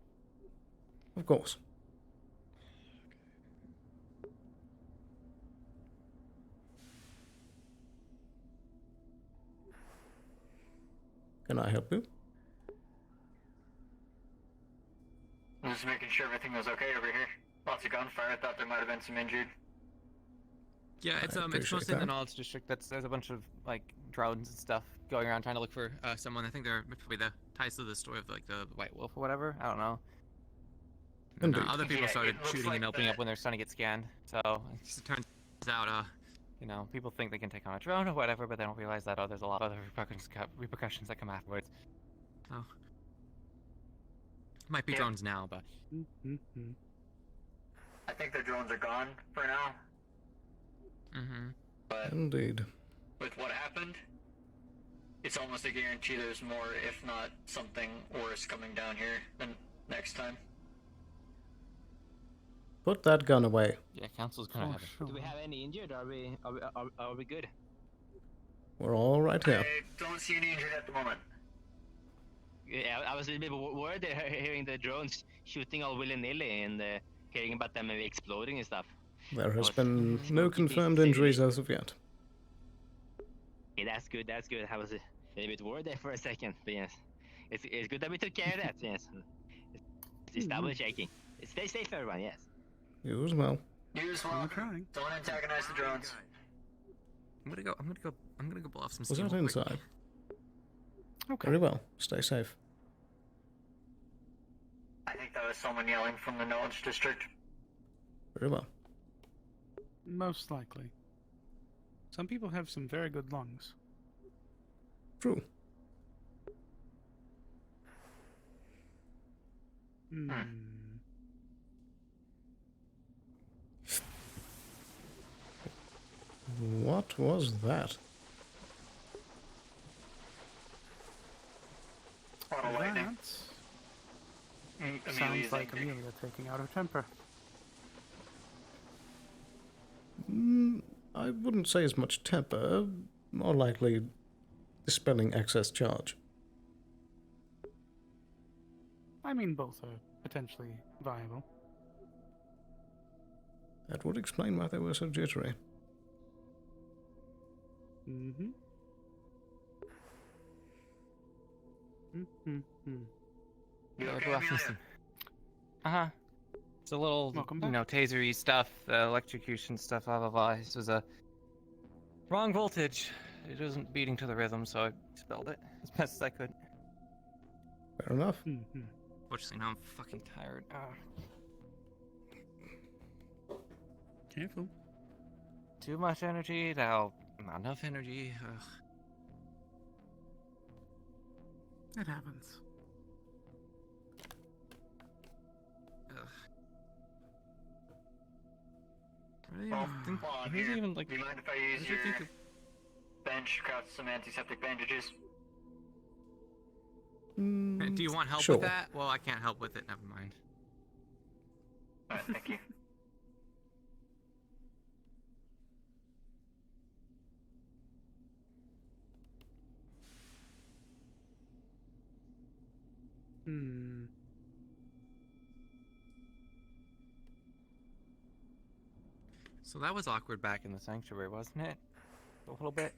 Of course. Can I help you? I'm just making sure everything was okay over here. Lots of gunfire. I thought there might have been some injured. Yeah, it's appreciate mostly in the that. knowledge district. There's a bunch of like drones and stuff going around trying to look for someone. I think they're probably the ties to the story of like the White Wolf or whatever. I don't know. And, Indeed. other people Yeah, started it looks shooting like and opening that. up when they're starting to get scanned. So it turns out, you know, people think they can take on a drone or whatever, but they don't realize that there's a lot of other repercussions that come afterwards. So might be Yeah. drones now, but I think the drones are gone for now. But Indeed. with what happened, it's almost a guarantee there's more, if not something worse, coming down here than next time. Put that gun away. yeah, council's gonna have it. Do we have any injured? Are we good? We're all right here. I don't see any injured at the moment. Yeah, I was a little bit worried hearing the drones shooting all willy-nilly and hearing about them maybe exploding and stuff. There has was been smoky no piece confirmed of city. injuries as of yet. Yeah, that's good. That's good. I was a little bit worried there for a second, but yes, it's good that we took care of that. Yes, it's double checking. Stay safe, everyone. Yes. You as well. You as well. Don't antagonize the drones. I'm gonna go blow off some Was steam. that real quick. inside? Okay. Very well. Stay safe. I think that was someone yelling from the knowledge district. Very well. Most likely. Some people have some very good lungs. True. What was that? A lot of lightning. Sounds like Amelia taking out her temper. I wouldn't say as much temper, more likely dispelling excess charge. I mean, both are potentially viable. That would explain why they were so jittery. Mm-hmm. Uh-huh. It's a little, Welcome you know, tasery stuff, electrocution stuff, blah, blah, blah. This was a wrong voltage. It wasn't beating to the rhythm, so I spelled it as best as I could. Fair enough. Fortunately, now I'm fucking tired. Careful. Too much energy, now not enough energy. Ugh. It happens. Really, Well, think, hold on really here. even, like, Do you mind if I use what do you your think of- bench, craft some antiseptic bandages? Do you want help sure. with that? Well, I can't help with it. Never mind. Alright, thank you. So that was awkward back in the sanctuary, wasn't it? A little bit.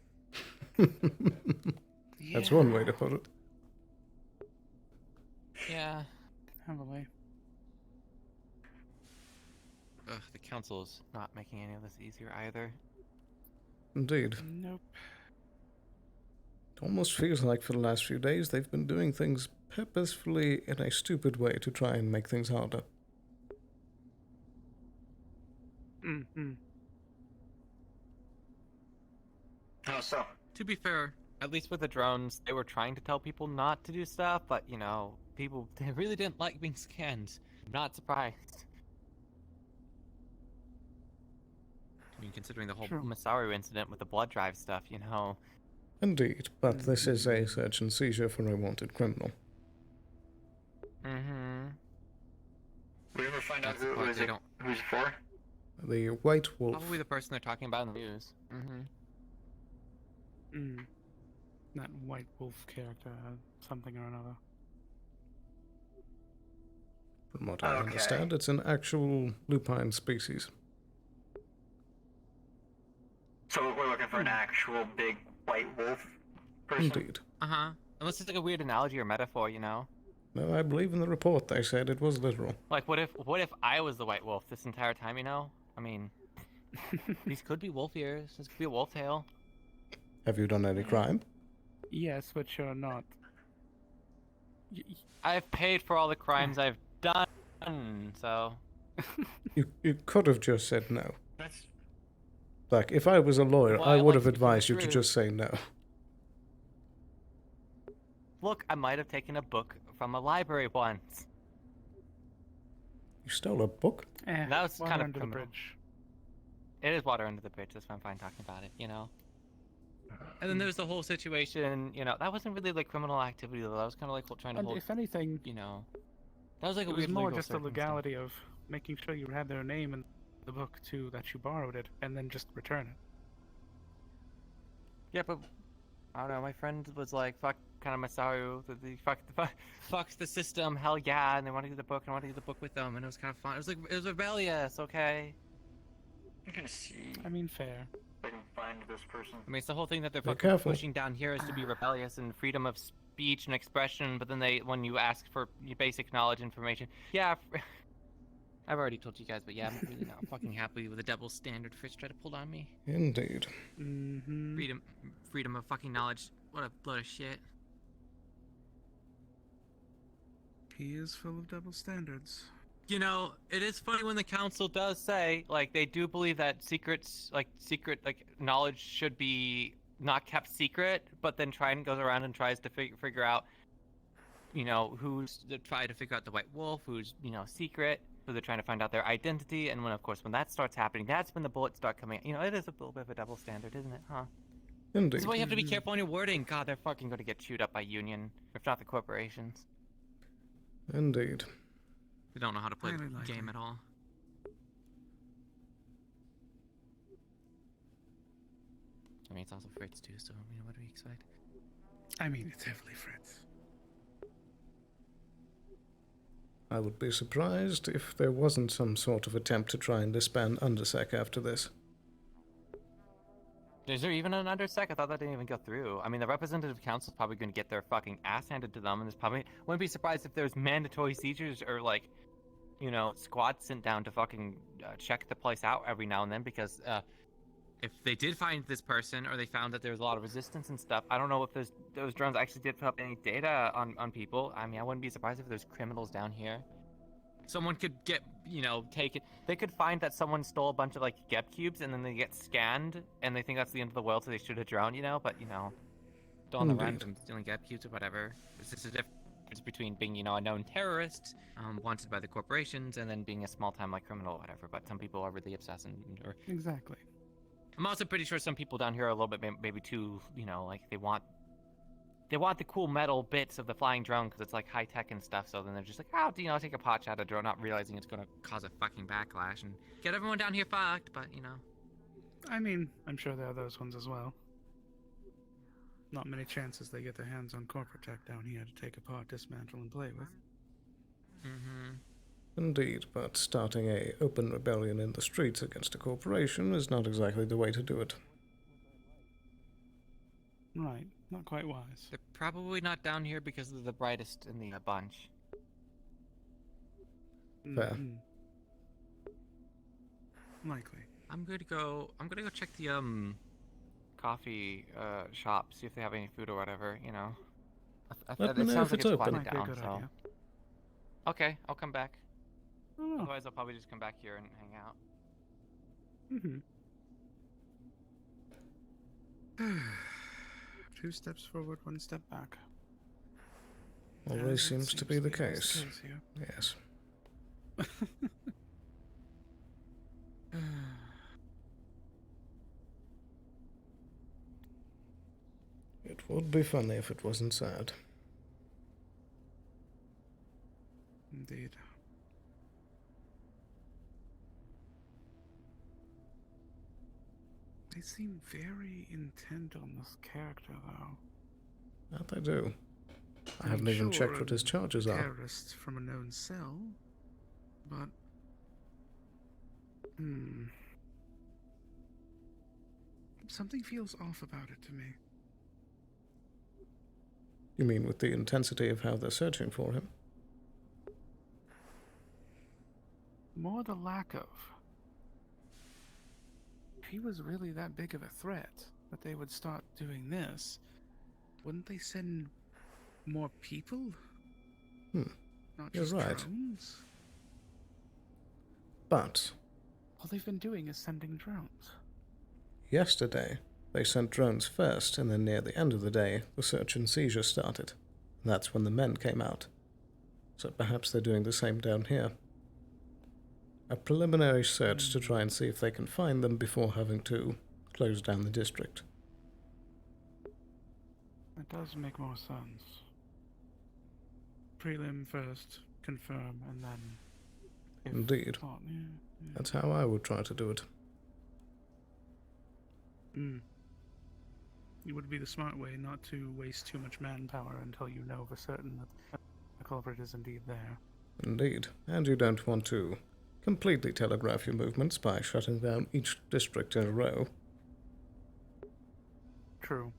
That's one way to put it. Yeah. Have a way. Ugh, the council's not making any of this easier either. Indeed. Nope. It almost feels like for the last few days they've been doing things purposefully in a stupid way to try and make things harder. How so? To be fair, at least with the drones, they were trying to tell people not to do stuff, but, you know, people, they really didn't like being scanned. I'm not surprised. I mean, considering the whole True. Masaru incident with the blood drive stuff, you know. Indeed, but this is a search and seizure for a wanted criminal. Mm-hmm. We ever find out That's the who part is they it? don't- Who's it for? The White Wolf. Probably the person they're talking about in the news. Mm-hmm. That White Wolf character, something or another. From what I Okay. understand, it's an actual lupine species. So we're looking for an actual big white wolf person? Indeed. Uh-huh. Unless it's like a weird analogy or metaphor, you know? No, I believe in the report they said it was literal. Like, what if I was the white wolf this entire time, you know? I mean, these could be wolf ears. This could be a wolf tail. Have you done any crime? Yes, but you're not. I've paid for all the crimes I've done, so... You could have just said no. That's... Like, if I was a lawyer, Well, I I would like have to tell the advised you to truth. just say no. Look, I might have taken a book from a library once. You stole a book? That was water kind of under the criminal. bridge. It is water under the bridge, that's why I'm fine talking about it, you know? And then there's the whole situation, you know, that wasn't really like criminal activity though, that was kind of like trying to And hold, if anything, you know, that was like a it was weird more legal just the circumstance. legality of making sure you had their name in the book too, that you borrowed it, and then just return it. Yeah, but I don't know. My friend was like, "Fuck, kind of Masaru, fucks the system, hell yeah!" And they want to get the book, and I want to get the book with them, and it was kind of fun. It was like it was rebellious, okay. I'm gonna see I mean, fair. if I can find this person. I mean, it's the whole thing that they're Be fucking careful. pushing down here is to be rebellious and freedom of speech and expression, but then when you ask for your basic knowledge information, yeah. I've already told you guys, but yeah, I'm really not fucking happy with the double standard Fritz tried to pull on me. Indeed. Mm-hmm. Freedom of fucking knowledge. What a load of shit. He is full of double standards. You know, it is funny when the council does say, like, they do believe that secret knowledge should be not kept secret, but then goes around and tries to figure out, you know, try to figure out the white wolf, who's, you know, secret. So they're trying to find out their identity, and when that starts happening, that's when the bullets start coming. You know, it is a little bit of a double standard, isn't it, huh? Indeed. This is why you have to be careful on your wording. God, they're fucking going to get chewed up by union, if not the corporations. Indeed. They don't know how to play Highly the likely. game at all. I mean, it's also Fritz too, so you know, what do we expect? I mean, it's heavily Fritz. I would be surprised if there wasn't some sort of attempt to try and disband Undersec after this. Is there even an undersec? I thought that didn't even go through. I mean, the representative council's probably going to get their fucking ass handed to them, and there's probably wouldn't be surprised if there's mandatory seizures or like, you know, squads sent down to fucking check the place out every now and then because if they did find this person or they found that there was a lot of resistance and stuff, I don't know if those drones actually did put up any data on people. I mean, I wouldn't be surprised if there's criminals down here. Someone could get, you know, take it. They could find that someone stole a bunch of, like, Gep cubes, and then they get scanned, and they think that's the end of the world, so they shoot a drone, you know? But, you know, still on the run from stealing Gep cubes or whatever. There's just a difference between being, you know, a known terrorist, wanted by the corporations, and then being a small-time, like, criminal or whatever. But some people are really obsessed or... Exactly. I'm also pretty sure some people down here are a little bit maybe too, you know, like, they want the cool metal bits of the flying drone because it's like high tech and stuff. So then they're just like, oh, you know, take a pot shot at a drone, not realizing it's going to cause a fucking backlash and get everyone down here fucked. But you know, I mean, I'm sure there are those ones as well. Not many chances they get their hands on corporate tech down here to take apart, dismantle, and play with. Mm-hmm. Indeed, but starting a open rebellion in the streets against a corporation is not exactly the way to do it. Right, not quite wise. They're probably not down here because they're the brightest in the bunch. Fair. Likely. I'm gonna go check the coffee shop, see if they have any food or whatever. You know, Let me it know sounds if like it's it's open. quieted Might be a down. good So idea. okay, I'll come back. Oh. Otherwise, I'll probably just come back here and hang out. Mm-hmm. 2 steps forward, 1 step back. Always That seems to be the the case. here. Yes. It would be funny if it wasn't sad. Indeed. They seem very intent on this character, though. That they do. I I'm haven't even sure checked what his charges a are. terrorist from a known cell, but something feels off about it to me. You mean with the intensity of how they're searching for him? More the lack of. If he was really that big of a threat that they would start doing this, wouldn't they send more people? Not You're just right. drones? But All they've been doing is sending drones. yesterday, they sent drones first, and then near the end of the day, the search and seizure started. That's when the men came out. So perhaps they're doing the same down here. A preliminary search to try and see if they can find them before having to close down the district. That does make more sense. Prelim first, confirm, and then... if Indeed. thought, yeah. That's how I would try to do it. It would be the smart way not to waste too much manpower until you know for certain that the culprit is indeed there. Indeed. And you don't want to completely telegraph your movements by shutting down each district in a row. True.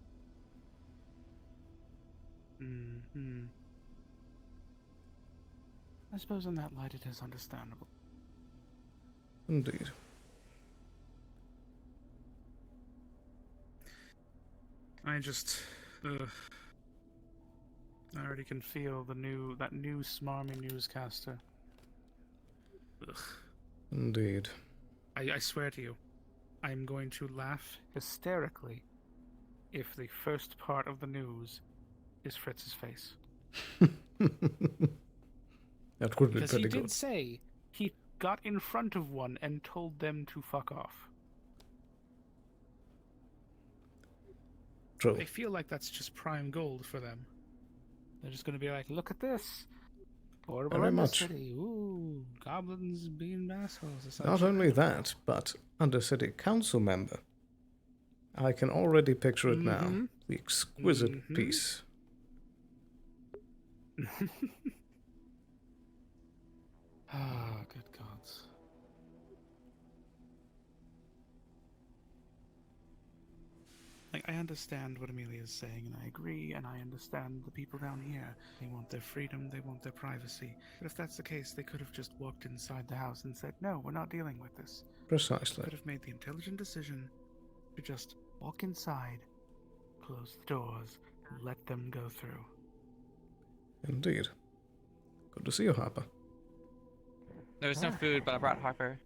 I suppose in that light it is understandable. Indeed. I just... I already can feel that new smarmy newscaster. Ugh. Indeed. I swear to you, I'm going to laugh hysterically if the first part of the news is Fritz's face. That would be Because pretty he good. did say he got in front of one and told them to fuck off. True. I feel like that's just prime gold for them. They're just going to be like, look at this. Horrible Very in the much. city. Ooh, goblins being assholes. Not only that, but Undercity Council member. I can already picture it now. The exquisite piece. Ah, good gods. Like, I understand what Amelia is saying, and I agree, and I understand the people down here. They want their freedom, they want their privacy. But if that's the case, they could have just walked inside the house and said, no, we're not dealing with this. Precisely. They could have made the intelligent decision to just walk inside, close the doors, and let them go through. Indeed. Good to see you, Harper. There was no food, but I brought Harper.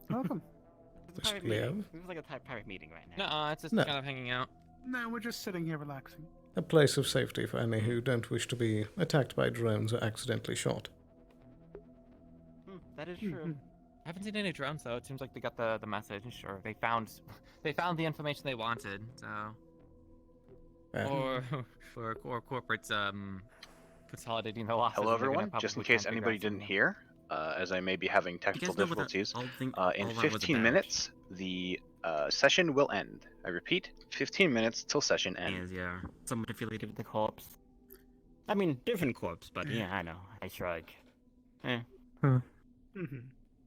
Welcome. It's a private meeting. This is like a private meeting right now. No, it's just No. kind of hanging out. No, we're just sitting here relaxing. A place of safety for any who don't wish to be attacked by drones or accidentally shot. That is true. I haven't seen any drones though. It seems like they got the message. Sure, they found the information they wanted. So, or corporates consolidating the losses. Hello, and they're gonna everyone. Just in probably case try and anybody figure out didn't hear, as I may be having technical know what that difficulties, all thing- in all that was 15 about? minutes, the session will end. I repeat, 15 minutes till session ends. Yeah. Someone affiliated with the corps. I mean, different corps, but yeah, I know. I shrug.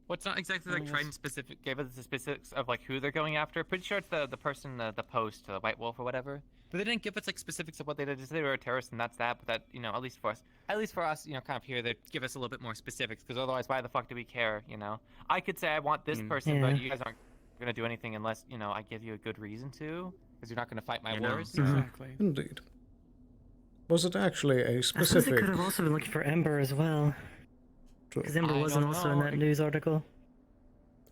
What's not exactly like Yes. Triton specific gave us the specifics of like who they're going after. Pretty sure it's the person, the post, the White Wolf or whatever. But they didn't give us like specifics of what they did. Just they were a terrorist and that's that. But that, you know, at least for us, you know, kind of here, they give us a little bit more specifics because otherwise, why the fuck do we care? You know, I could say I want this person, but you guys aren't gonna do anything unless you know I give you a good reason to, because you're not gonna fight my wars. So. Exactly. Indeed. Was it actually a I suppose they specific... could have also been looking for Ember as well. Because Ember I wasn't don't also in know. that news article.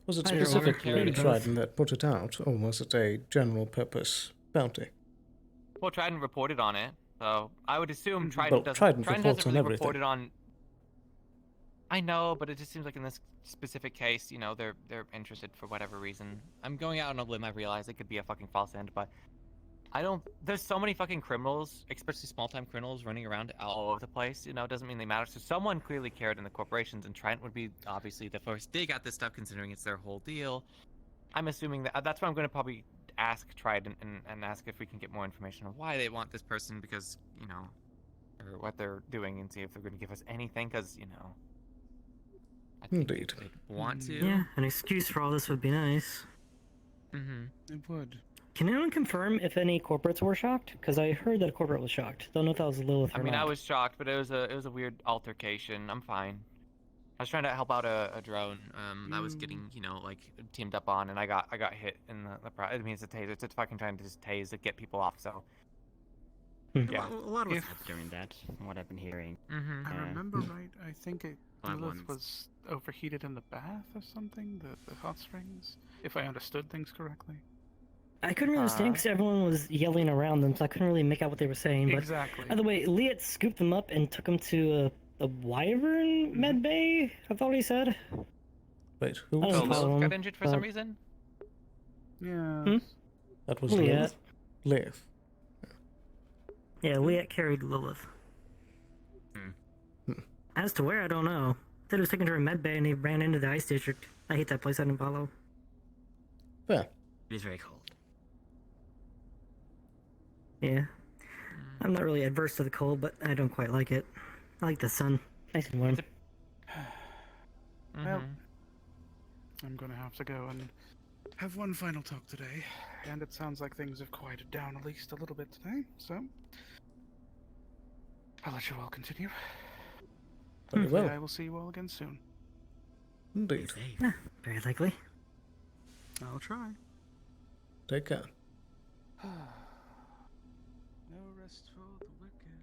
Was it Either or, specifically maybe both. Trident that put it out, or was it a general purpose bounty? Well, Trident reported on it, so I would assume Well, Trident doesn't. Trident Trident reports hasn't on really everything. reported on. I know, but it just seems like in this specific case, you know, they're interested for whatever reason. I'm going out on a limb. I realize it could be a fucking false end, but I don't. There's so many fucking criminals, especially small-time criminals, running around all over the place. You know, it doesn't mean they matter. So someone clearly cared in the corporations, and Trident would be obviously the first dig at this stuff, considering it's their whole deal. I'm assuming that's why I'm going to probably ask Trident and ask if we can get more information on why they want this person, because you know, or what they're doing, and see if they're going to give us anything, because you know. I think Indeed. they'd want to. Yeah, an excuse for all this would be nice. Mm-hmm. It would. Can anyone confirm if any corporates were shocked? Because I heard that a corporate was shocked. Don't know if that was Lilith or I mean, not. I was shocked, but it was a weird altercation. I'm fine. I was trying to help out a drone that was getting, you know, like teamed up on, and I got hit in I mean, it's a taser. It's fucking trying to just tase to get people off. So. Yeah. A lot was said during that, from what I've been hearing. Mm-hmm. I remember right. I think Lilith Lilith was overheated in the bath or something. The hot springs, if I understood things correctly. I couldn't really understand because everyone was yelling around them, so I couldn't really make out what they were saying. But Exactly. by the way, Liet scooped them up and took them to the Wyvern med bay. I thought he said. Wait, who I was don't this? follow him, Got injured for some but- reason? Yeah. That was Liet. Lilith. Lilith. Yeah, Liet carried Lilith. As to where, I don't know. Said he was taken to a med bay and he ran into the ice district. I hate that place. I didn't follow. Fair. It is very cold. Yeah. I'm not really adverse to the cold, but I don't quite like it. I like the sun. Nice and warm. Well, I'm gonna have to go and have one final talk today, and it sounds like things have quieted down at least a little bit today, so I'll let you all continue. Very well. I will see you all again soon. Indeed. Very likely. I'll try. Take care. No rest for the wicked.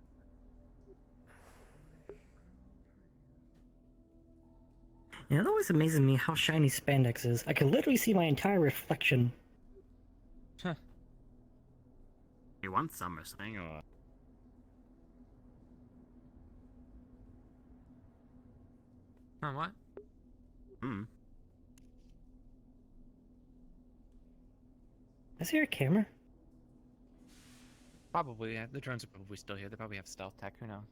Yeah, it always amazes me how shiny spandex is. I could literally see my entire reflection. You want some or something, or? What? Is there a camera? Probably, yeah. The drones are probably still here. They probably have stealth tech. Who knows?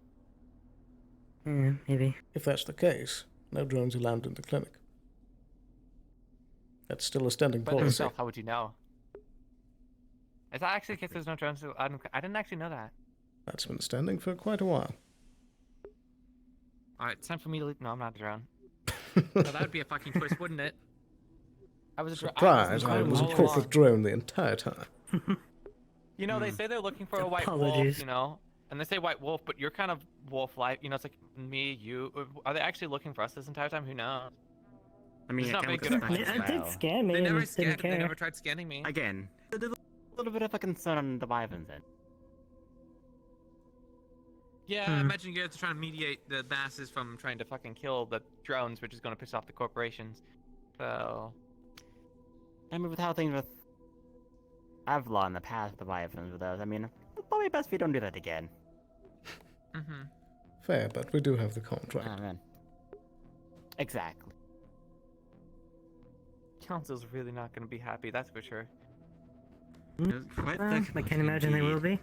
Yeah, maybe. If that's the case, no drones allowed in the clinic. That's still a standing But policy. yourself, how would you know? Is that actually the case? There's no drones. I didn't actually know that. That's been standing for quite a while. All right, it's time for me to leave. No, I'm not a drone. No, that would be a fucking twist, wouldn't it? I was a Surprise, I was a corporate drone the entire time. You know, they say they're looking for a white wolf, Apologies. you know? And they say white wolf, but you're kind of wolf-like. You know, it's like me, you. Are they actually looking for us this entire time? Who knows? I mean, It's it not kinda very good looks at like I did well. scan me They and never didn't scanned. care. They never tried scanning me. Again, a little bit of a concern on the Wyverns then. Yeah, I imagine you guys are trying to mediate the masses from trying to fucking kill the drones, which is going to piss off the corporations. So. I mean, with how things with Avalon in the past with the Wyverns with those, I mean, probably best if we don't do that again. Fair, but we do have the contract. Oh, man. Exactly. Council's really not going to be happy, that's for sure. I can't imagine they will be.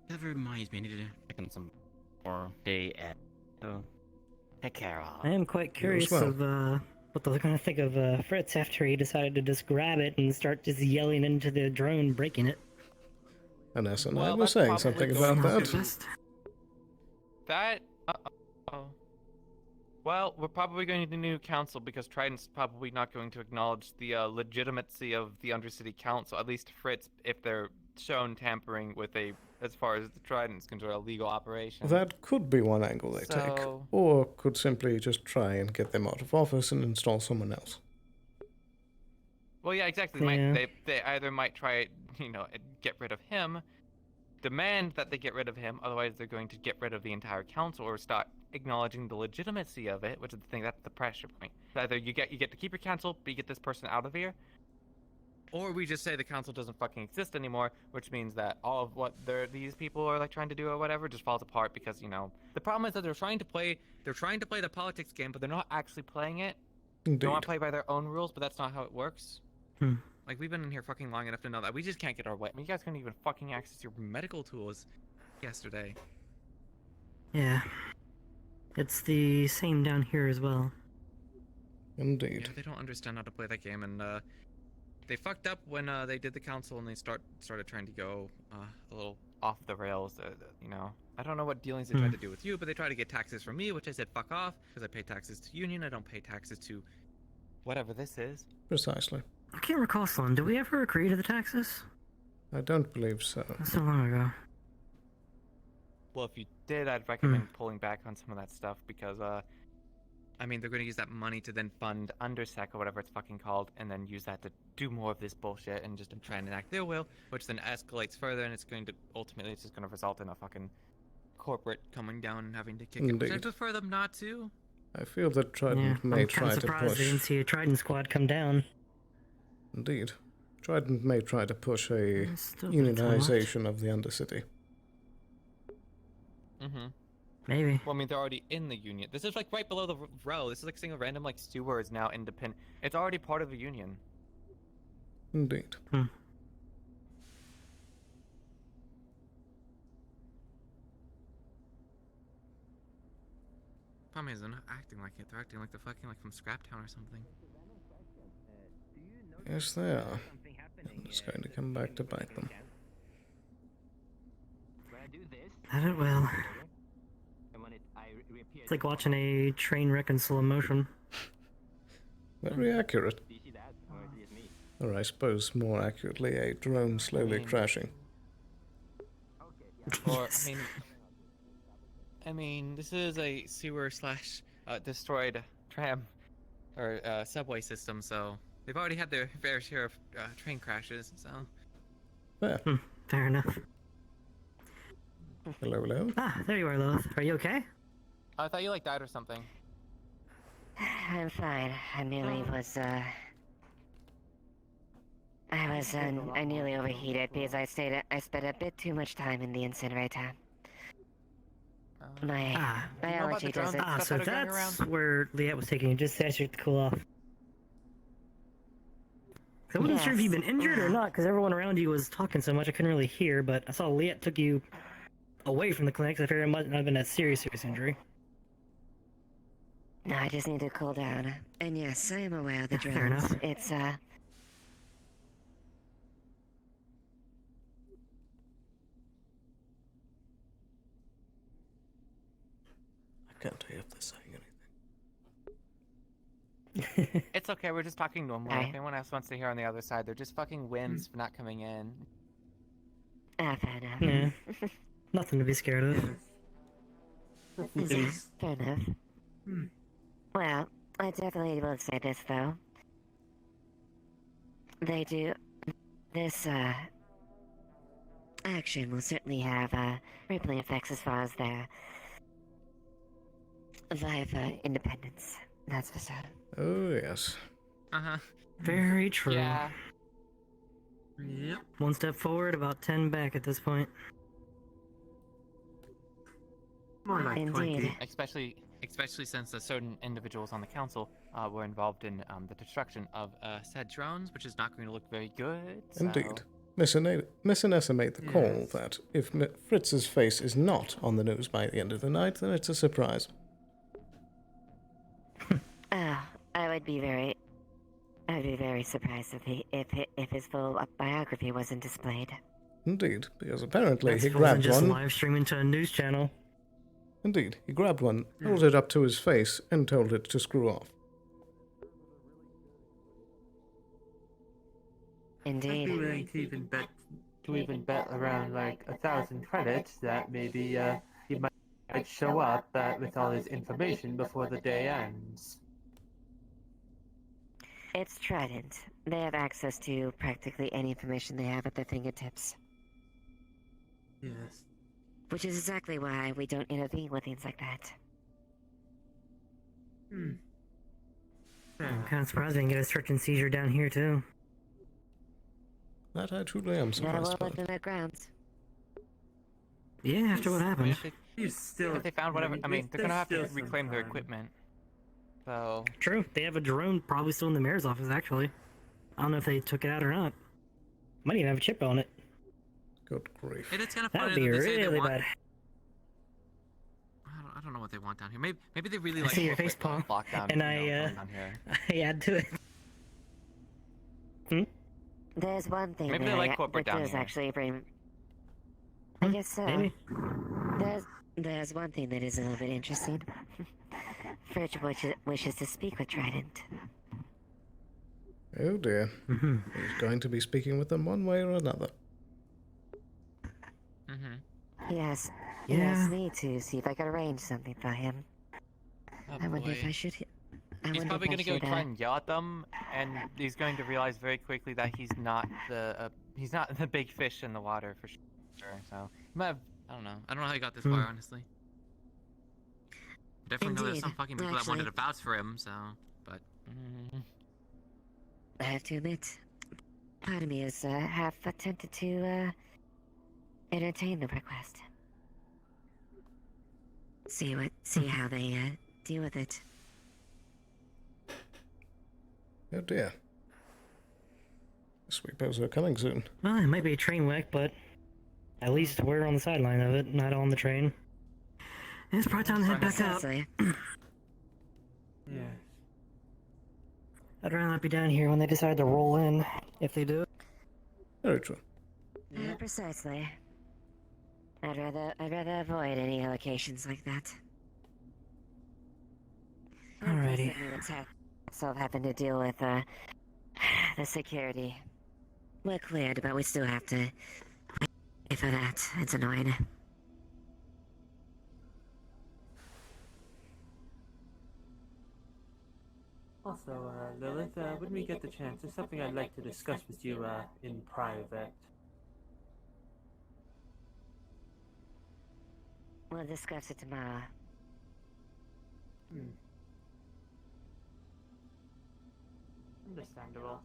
That reminds me, I need to check on some more day at so take care of. I am quite curious well. of what they're gonna think of Fritz after he decided to just grab it and start just yelling into the drone, breaking it. Unless and I Well, were that's saying probably something going about to that. That. Oh. Well, we're probably going to need a new council because Trident's probably not going to acknowledge the legitimacy of the Undercity Council, at least Fritz, if they're shown tampering with a, as far as the Trident's concerned, a legal operation. That could be one angle they take. So- Or could simply just try and get them out of office and install someone else. Well, yeah, exactly. Yeah. They either might try, you know, get rid of him, demand that they get rid of him, otherwise they're going to get rid of the entire council, or start acknowledging the legitimacy of it, which is the thing, that's the pressure point. Either you get to keep your council, but you get this person out of here, or we just say the council doesn't fucking exist anymore, which means that all of what these people are like trying to do or whatever just falls apart because, you know, the problem is that they're trying to play the politics game, but they're not actually playing it. Indeed. They want to play by their own rules, but that's not how it works. Hmm. Like, we've been in here fucking long enough to know that we just can't get our way. I mean, you guys couldn't even fucking access your medical tools yesterday. Yeah. It's the same down here as well. Indeed. Yeah, they don't understand how to play that game, and they fucked up when they did the council and they started trying to go a little off the rails. You know, I don't know what dealings they tried to do with you, but they tried to get taxes from me, which I said fuck off because I pay taxes to Union. I don't pay taxes to whatever this is. Precisely. I can't recall, Sloan. Did we ever agree to the taxes? I don't believe so. That's so long ago. Well, if you did, I'd recommend pulling back on some of that stuff because, I mean, they're going to use that money to then fund Undersec or whatever it's fucking called, and then use that to do more of this bullshit and just try and enact their will, which then escalates further, and it's going to ultimately it's just going to result in a fucking corporate coming down and having to kick it. Which I prefer them not to. I feel that Trident may I'm try kind of to surprised push. they didn't see a Trident squad come down. Indeed. Trident may try to push a Still a bit of time left. unionization of the Undercity. Mm-hmm. Maybe. Well, I mean, they're already in the union. This is like right below the row. This is like saying a random like sewer is now independent. It's already part of the union. Indeed. Problem is, they're not acting like it. They're acting like they're fucking like from Scraptown or something. Yes, they are. And it's going to come back to bite them. I don't well. It's like watching a train wreck in slow motion. Very accurate. Or I suppose more accurately, a drone slowly crashing. Or I mean, this is a sewer slash destroyed tram or subway system, so they've already had their fair share of train crashes. So. Fair. Fair enough. Hello, hello. Ah, there you are, Lilith. Are you okay? I thought you like died or something. I'm fine. I nearly was, I nearly overheated because I spent a bit too much time in the incinerator. My biology doesn't... Ah, so that's where Liette was taking you, just to ask you to cool off. I wasn't sure if you'd been injured or not, because everyone around you was talking so much I couldn't really hear, but I saw Liette took you away from the clinic, so I figured it might not have been a serious injury. No, I just need to cool down. And yes, I am aware of the drones. Fair enough. It's, I can't tell you if they're saying anything. It's okay, we're just talking normal. Hi. If anyone else wants to hear on the other side, they're just fucking wins for not coming in. fair enough. Yeah. Nothing to be scared of. Fair enough. Well, I definitely will say this, though. They do... This, action will certainly have, rippling effects as far as their... Viva independence. That's for certain. Oh, yes. Uh-huh. Very true. Yeah. Yep. One step forward, about 10 back at this point. More like Indeed. 20. Especially since certain individuals on the council were involved in the destruction of said drones, which is not going to look very good. So... Indeed. Misunderestimate the call that if Fritz's face is not on the news by the end of the night, then it's a surprise. I would be very surprised if his full biography wasn't displayed. Indeed, because apparently That's he wasn't grabbed just one. live streaming to a news channel. Indeed, he grabbed one, held it up to his face, and told it to screw off. Indeed. I'd be willing to even bet around like 1,000 credits that maybe he might show up with all his information before the day ends. It's Trident. They have access to practically any information they have at their fingertips. Yes. Which is exactly why we don't intervene with things like that. I'm kind of surprised they didn't get a search and seizure down here, too. That I truly am Not surprised well about. within their grounds. Yeah, after what happened. If they found whatever, I mean, they're gonna have to reclaim their equipment. So... True, they have a drone probably still in the mayor's office, actually. I don't know if they took it out or not. Might even have a chip on it. Good grief. It is kind of That'd funny be that they say they really want... bad. I don't know what they want down here. Maybe they really I like see your face, Paul, lockdown. and down here. I add to it. There's one thing Maybe that they like corporate that down does here. actually bring... I guess so. Maybe. There's one thing that is a little bit interesting. Fridge wishes to speak with Trident. Oh dear. He's going to be speaking with them one way or another. Yes. Yeah. He asked me to see if I could arrange something for him. Oh, I wonder if boy. I should. He's probably going to go try and yell at them, and he's going to realize very quickly that he's not the big fish in the water for sure. So he might have, I don't know how he got this far, honestly. Definitely know there's Indeed. some fucking people that Actually- wanted to vouch for him. So, but I have to admit, part of me is half tempted to entertain the request. See how they deal with it. Oh dear. Sweepers are coming soon. Well, it might be a train wreck, but at least we're on the sideline of it, not on the train. It's probably time to head back up. Yeah. I'd rather not be down here when they decide to roll in, if they do. Very true. Precisely. I'd rather avoid any locations like that. Alrighty. So I've happened to deal with the security. We're cleared, but we still have to wait for that. It's annoying. Also, Lilith, when we get the chance, there's something I'd like to discuss with you, in private. We'll discuss it tomorrow. Understandable.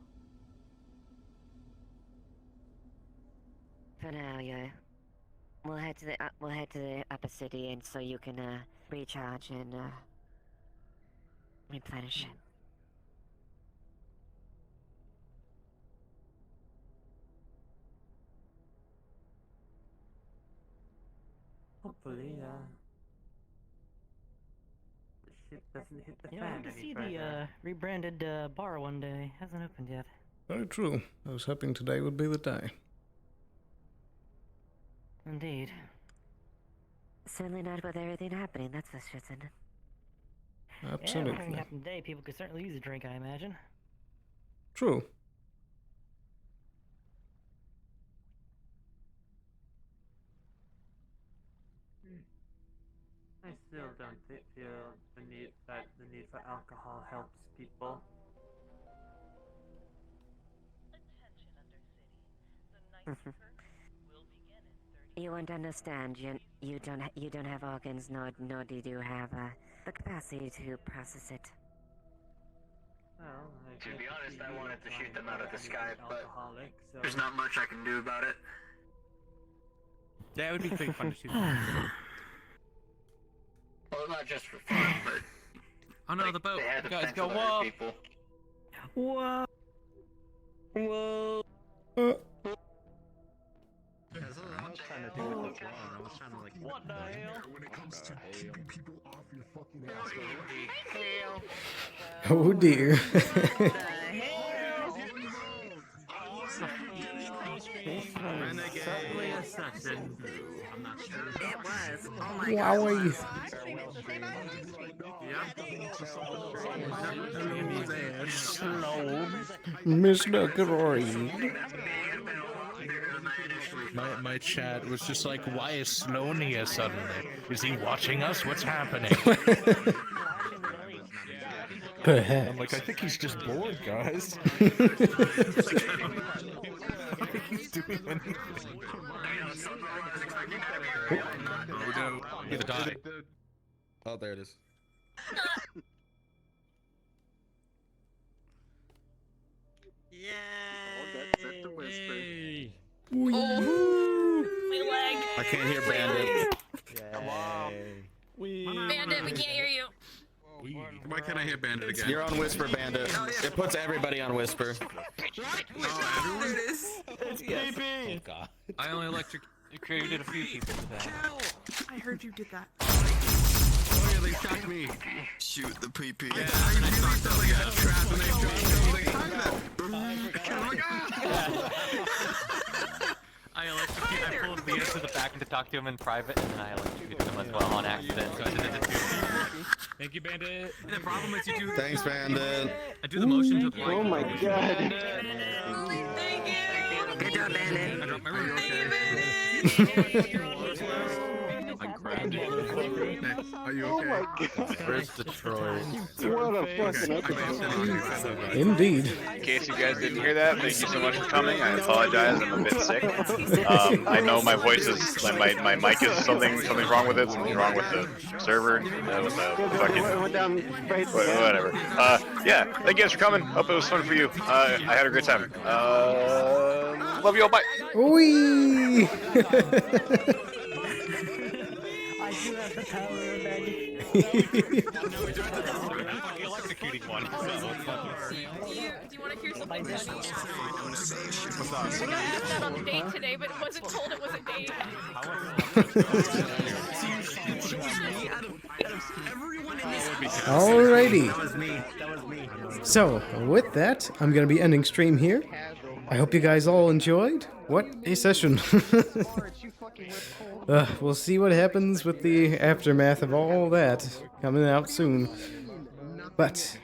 For now, we'll head to the upper city, and so you can recharge and replenish. Hopefully, the shit doesn't hit the You know, I fan can any see further. the rebranded bar one day. Hasn't opened yet. Very true. I was hoping today would be the day. Indeed. Certainly not with everything happening, that's for certain. Yeah, if Absolutely. everything happened today, people could certainly use a drink, I imagine. True. I still don't feel the need for alcohol helps people. You won't understand. You don't have organs, nor do you have the capacity to process it. Well, To be honest, I wanted to shoot them out of the sky, but alcoholic, so there's not much I can do about it. Yeah, it would be pretty fun to shoot. Well, not just for fun, but Oh no, like, the boat! they had the Guys, potential go to hurt whoa! people. Whoa! Whoa! I was trying to do it look wrong. I was trying to like. What the hell? When it comes to keeping people off your fucking ass. Oh dear. Certainly a session. I'm not sure. It was. Oh my Wowie. Sloan. Mr. Green. My chat was just like, why is Sloan here suddenly? Is he watching us? What's happening? I'm like, I think he's just bored, guys. I think he's doing anything. Oh no. Either die. Oh, there it is. Yay! Oh, my leg! I can't hear Bandit. Bandit, we can't hear you. Why can't I hear Bandit again? You're on Whisper, Bandit. It puts everybody on Whisper. It's creepy! Oh god. I only electrocuted a few people today. I heard you did that. Oh yeah, they shocked me. Shoot the PP. Yeah, and I thought that like a trap and they dropped me. I was like, I electrocuted I pulled Leah to the back to talk to him in private, and then I electrocuted him as well on accident. So I did it too. Thank you, Bandit. The problem is you do. Thanks, Bandit. I do the motion to the Oh my god. Good job, Bandit. I dropped my room. I grabbed it. Are you Oh okay? my god. Where's the troll? What a fucking episode. Indeed. In case you guys didn't hear that, thank you so much for coming. I apologize, I'm a bit sick. I know my voice is, my mic is something's wrong with it, something's wrong with the server, with the fucking, whatever. Yeah, thank you guys for coming. Hope it was fun for you. I had a great time. Love you all, bye. Wee! I do have the power of magic. Electrocuting one. Do you want to hear something funny? We got asked out on a date today, but wasn't told it was a date. Alrighty. That was me. So, with that, I'm going to be ending stream here. I hope you guys all enjoyed. What a session. We'll see what happens with the aftermath of all that coming out soon. But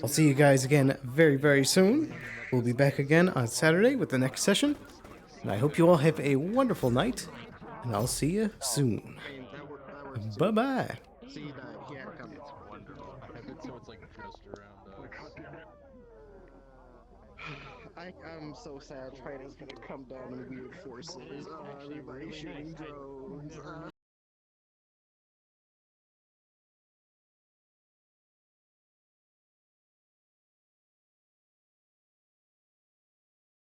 I'll see you guys again very, very soon. We'll be back again on Saturday with the next session. And I hope you all have a wonderful night. And I'll see you soon. Bye-bye. I'm so sad Triton's gonna come down in weird forces. Everybody's shooting drones.